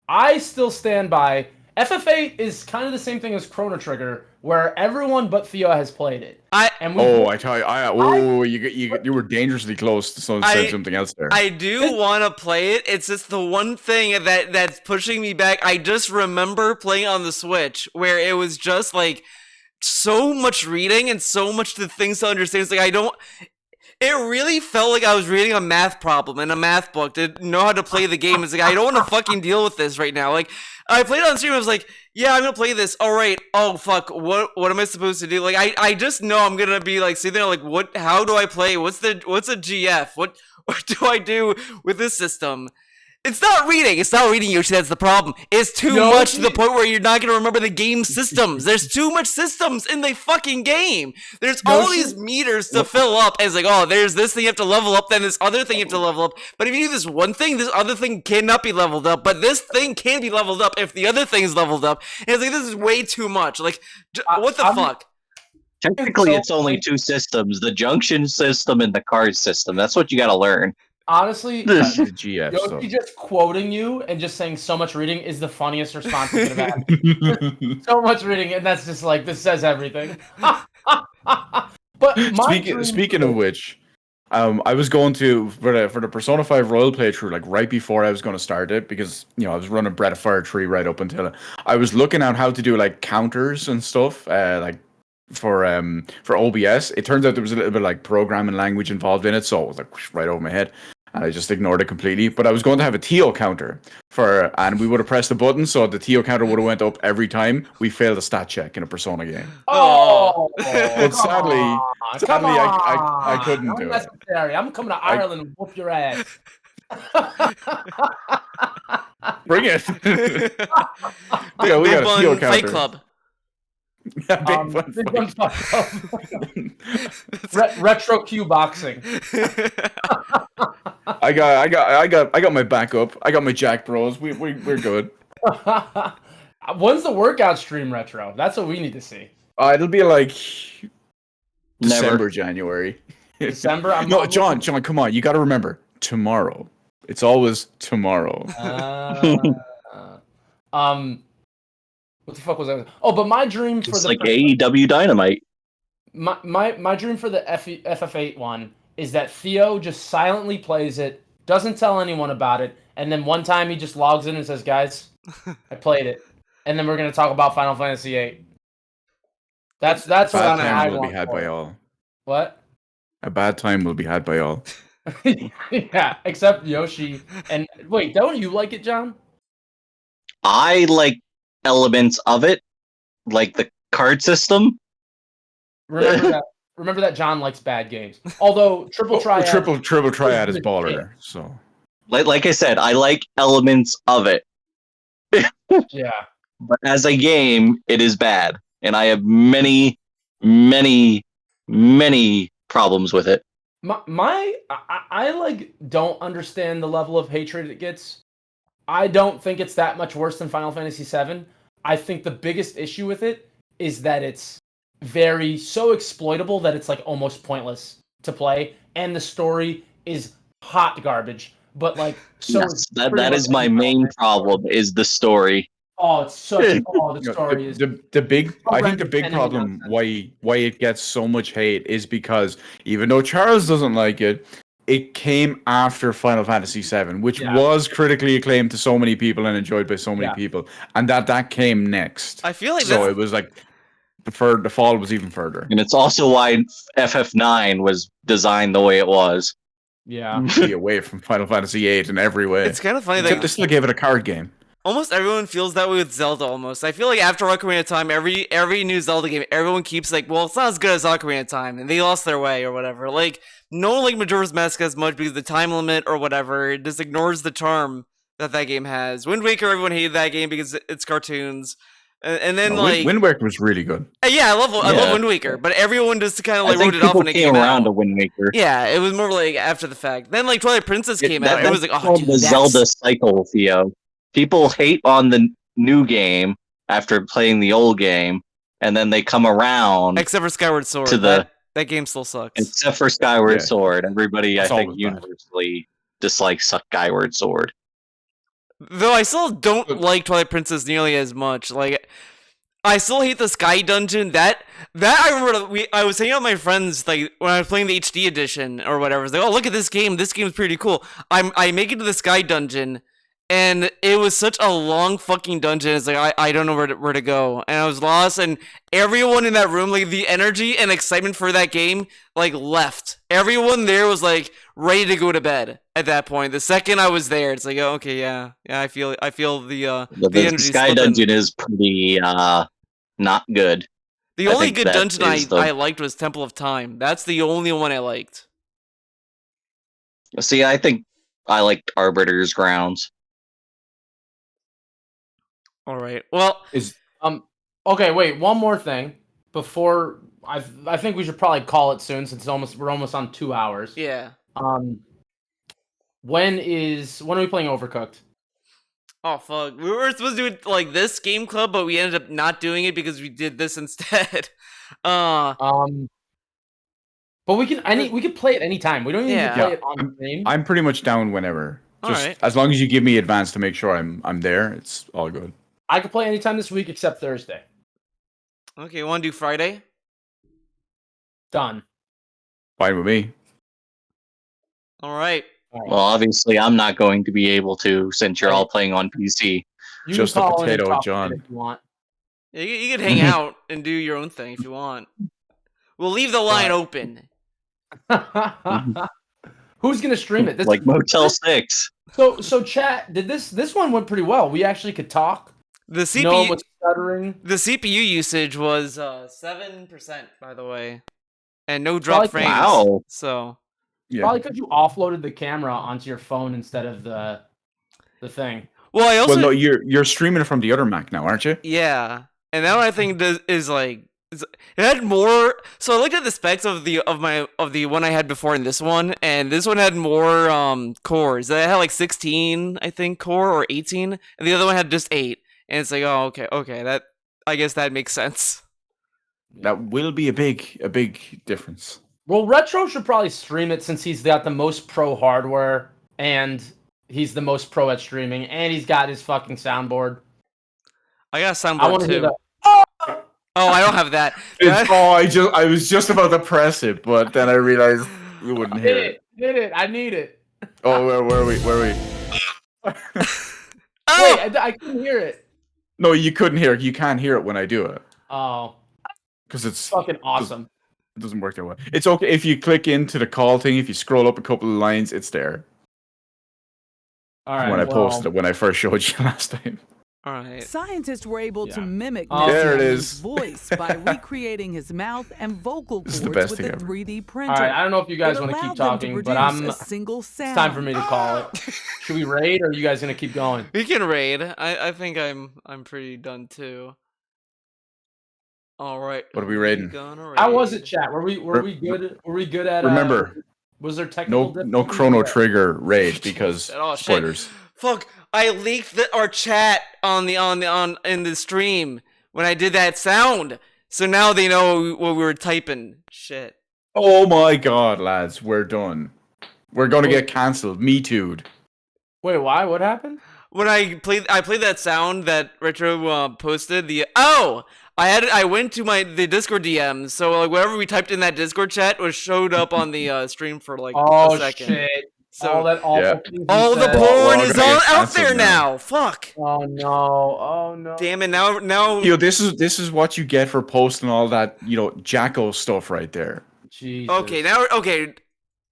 I still stand by. FF8 is kind of the same thing as Chrono Trigger, where everyone but Theo has played it. I tell you, you were dangerously close to saying something else there. I do want to play it. It's just the one thing that's pushing me back. I just remember playing on the Switch where it was just like so much reading and so much the things to understand. It's like it really felt like I was reading a math problem in a math book to know how to play the game. It's like, I don't want to fucking deal with this right now. Like, I played it on stream, I was like, yeah, I'm gonna play this. All right. Oh, fuck. What am I supposed to do? Like, I just know I'm gonna be like sitting there like, how do I play? What's a GF? What do I do with this system? It's not reading, Yoshi, that's the problem. It's too much to the point where you're not gonna remember the game systems. There's too much systems in the fucking game. There's all these meters to fill up, and it's like, oh, there's this thing you have to level up, then this other thing you have to level up. But if you do this one thing, this other thing cannot be leveled up, but this thing can be leveled up if the other thing is leveled up. And it's like, this is way too much. Like, what the fuck? Technically, it's only two systems: the junction system and the card system. That's what you got to learn. Honestly, the GF Yoshi just quoting you and just saying so much reading is the funniest response you could have had. So much reading, and that's just like, this says everything. But speaking of which, I was going to for the Persona 5 Royal playthrough, like right before I was going to start it, because I was running Breath of Fire 3 right up until it. I was looking at how to do like counters and stuff, like for OBS. It turns out there was a little bit of like programming language involved in it, so it was like right over my head. and I just ignored it completely. But I was going to have a TO counter and we would have pressed the button, so the TO counter would have went up every time we failed a stat check in a Persona game. Oh, But sadly, I couldn't do it. Unnecessary. I'm coming to Ireland and whoop your ass. Bring it. Big, Yeah, we Big got a TO Bun Fight counter. Club. Yeah, Big Bun Big Fight. Bun Fight Club. Retro Q boxing. I got my backup. I got my Jack Bros. We're good. When's the workout stream, Retro? That's what we need to see. It'll be like Never. December, January. December. No, John, come on. You got to remember tomorrow. It's always tomorrow. What the fuck was that? Oh, but my dream for It's the like AEW Dynamite. my dream for the FF8 one is that Theo just silently plays it, doesn't tell anyone about it, and then one time he just logs in and says, "Guys, I played it," and then we're gonna talk about Final Fantasy VIII. That's what Bad I time will want be had for by it. all. What? A bad time will be had by all. Yeah, except Yoshi. And wait, don't you like it, John? I like elements of it, like the card system. Remember that John likes bad games. Although Triple Triad, Triple Triad is baller. So Like I said, I like elements of it, yeah. but as a game, it is bad, and I have many, many, many problems with it. I like don't understand the level of hatred it gets. I don't think it's that much worse than Final Fantasy VII. I think the biggest issue with it is that it's so exploitable that it's like almost pointless to play, and the story is hot garbage. But like, so Yes, that is my main problem is the story. Oh, it's such. Oh, the story is. the big. I think the big enemy problem nonsense. why it gets so much hate is because even though Charles doesn't like it, it came after Final Fantasy VII, which Yeah. was critically acclaimed to so many people and enjoyed by so many Yeah. people, and that came next. I feel like So that's it was like the fall was even further. And it's also why FF9 was designed the way it was. Yeah. Be away from Final Fantasy VIII in every way. it's kind of funny Except they that still gave it a card game. almost everyone feels that way with Zelda. Almost, I feel like after Ocarina of Time, every new Zelda game, everyone keeps like, well, it's not as good as Ocarina of Time, and they lost their way or whatever. Like, no one like Majora's Mask as much because of the time limit or whatever. It just ignores the charm that game has. Wind Waker, everyone hated that game because it's cartoons. And then No, like, Wind Waker was really good. yeah, I love Yeah. Wind Waker, but everyone just kind of I like think wrote it off people when it came came around out. to Wind Waker. Yeah, it was more like after the fact. Then like Twilight Princess came out. It was like, oh, called dude, the that's... Zelda cycle, Theo. People hate on the new game after playing the old game, and then they come around. Except for Skyward Sword. To the- that game still sucks. Except for Skyward Yeah. Sword, everybody It's I think always bad. universally dislikes Skyward Sword. Though I still don't like Twilight Princess nearly as much. Like, I still hate the Sky Dungeon. That I remember. I was hanging out with my friends like when I was playing the HD edition or whatever. I was like, oh, look at this game. This game's pretty cool. I make it to the Sky Dungeon, and it was such a long fucking dungeon. It's like I don't know where to go, and I was lost. And everyone in that room, like the energy and excitement for that game, like left. Everyone there was like ready to go to bed at that point. The second I was there, it's like, oh, okay, yeah, I feel the The energy Sky slipping. Dungeon is pretty not good. The I only think good that dungeon is the- I liked was Temple of Time. That's the only one I liked. See, I think I liked Arbiter's Grounds. All right. Well, Okay, wait. One more thing before I think we should probably call it soon since we're almost on 2 hours. yeah. When are we playing Overcooked? Oh fuck. We were supposed to do it like this game club, but we ended up not doing it because we did this instead. But we can play it anytime. We don't even need Yeah. to play it on stream. I'm pretty much down whenever. Just Alright. as long as you give me advance to make sure I'm there, it's all good. I can play anytime this week except Thursday. Okay, want to do Friday? Done. Fine with me. All right. All right. Well, obviously, I'm not going to be able to since you're all playing on PC. You just can a call in and potato, talk John. shit if you want. You could hang out and do your own thing if you want. We'll leave the line open. All Who's gonna stream it? This like Motel 6. So chat. Did this one went pretty well? We actually could talk. The No one CPU was stuttering. the CPU usage was 7%, by the way, and no Probably drop frames. Wow. So Yeah. Probably because you offloaded the camera onto your phone instead of the thing. well, I also Well, no, you're streaming it from the other Mac now, aren't you? yeah, and that one I think is like it had more. So I looked at the specs of the one I had before in this one, and this one had more cores. It had like 16, I think, core or 18, and the other one had just 8. And it's like, oh, okay, that I guess that makes sense. That will be a big difference. Well, Retro should probably stream it since he's got the most pro hardware and he's the most pro at streaming, and he's got his fucking soundboard. I got a I soundboard want to hear too. that. Oh, I don't have that. I was just about to press it, but then I realized we wouldn't hear it. Hit it. I need it. Oh, where are we? Oh! Wait, I couldn't hear it. No, you couldn't hear it. You can't hear it when I do it Oh, because it's fucking awesome. It doesn't work that way. It's okay if you click into the call thing. If you scroll up a couple of lines, it's there. All right. When I posted it, when I first showed you last time. All right. Scientists were able to Yeah. mimic Oh, there it Nestor's is. voice by recreating his mouth and vocal This is cords the best with thing a ever. 3D printer. All right. I don't know if you guys It want to keep allowed them talking, but produce it's a single sound. time for me to call it. Should we raid, or are you guys gonna keep going? We can raid. I think I'm pretty done too. All right. What are we raiding? How was it, chat? Were we good? Were we good at? Remember, was there technical? no difficulties? Chrono Yeah. Trigger raid because Oh, shit. spoilers. Fuck! I leaked our chat on in the stream when I did that sound. So now they know what we were typing. Shit. Oh my god, lads, we're done. We're gonna get cancelled. Me too'd. Wait, why? What happened? When I played that sound that Retro posted. I went to the Discord DMs. So like whatever we typed in that Discord chat was showed up on the stream for like Oh a second. shit! So all that awful Yeah. things you all the said. We're porn all is gonna all get out cancelled there now. now. Fuck. Oh no! Oh no! Damn it! Now. Yo, this is what you get for posting all that, Jacko stuff right there. Jesus. Okay, now okay.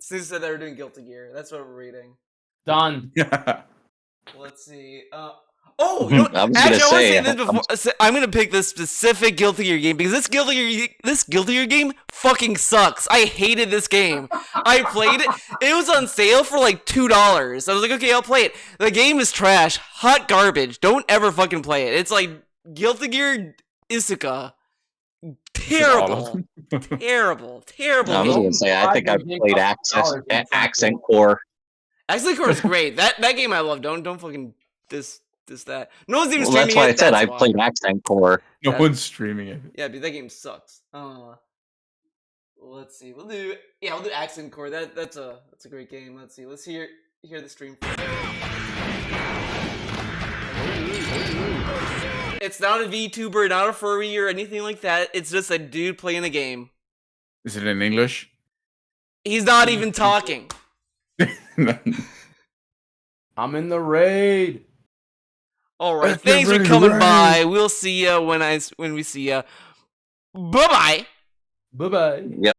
Since said they were doing Guilty Gear, that's what we're reading. Done. Let's see. Oh, you know, I was actually, I gonna want to say, say this before. I'm gonna pick this specific Guilty Gear game because this Guilty Gear game fucking sucks. I hated this game. I played it. It was on sale for like $2. I was like, okay, I'll play it. The game is trash, hot garbage. Don't ever fucking play it. It's like Guilty Gear Isuka. Terrible, terrible. I was gonna say, I think I played Accent Core. Accent Core is great. That game I love. Don't fucking this that. No one's even Well, streaming that's why I it. said that's I why. played Accent Core. No one's streaming it. Yeah, but that game sucks. Let's see. We'll do Accent Core. That's a great game. Let's see. Let's hear the stream. It's not a VTuber, not a furry or anything like that. It's just a dude playing the game. Is it in English? He's not even talking. I'm in the raid. All right. Let's get Thanks for ready to coming raid. by. We'll see ya when we see ya. Bye bye. Bye bye. Yep.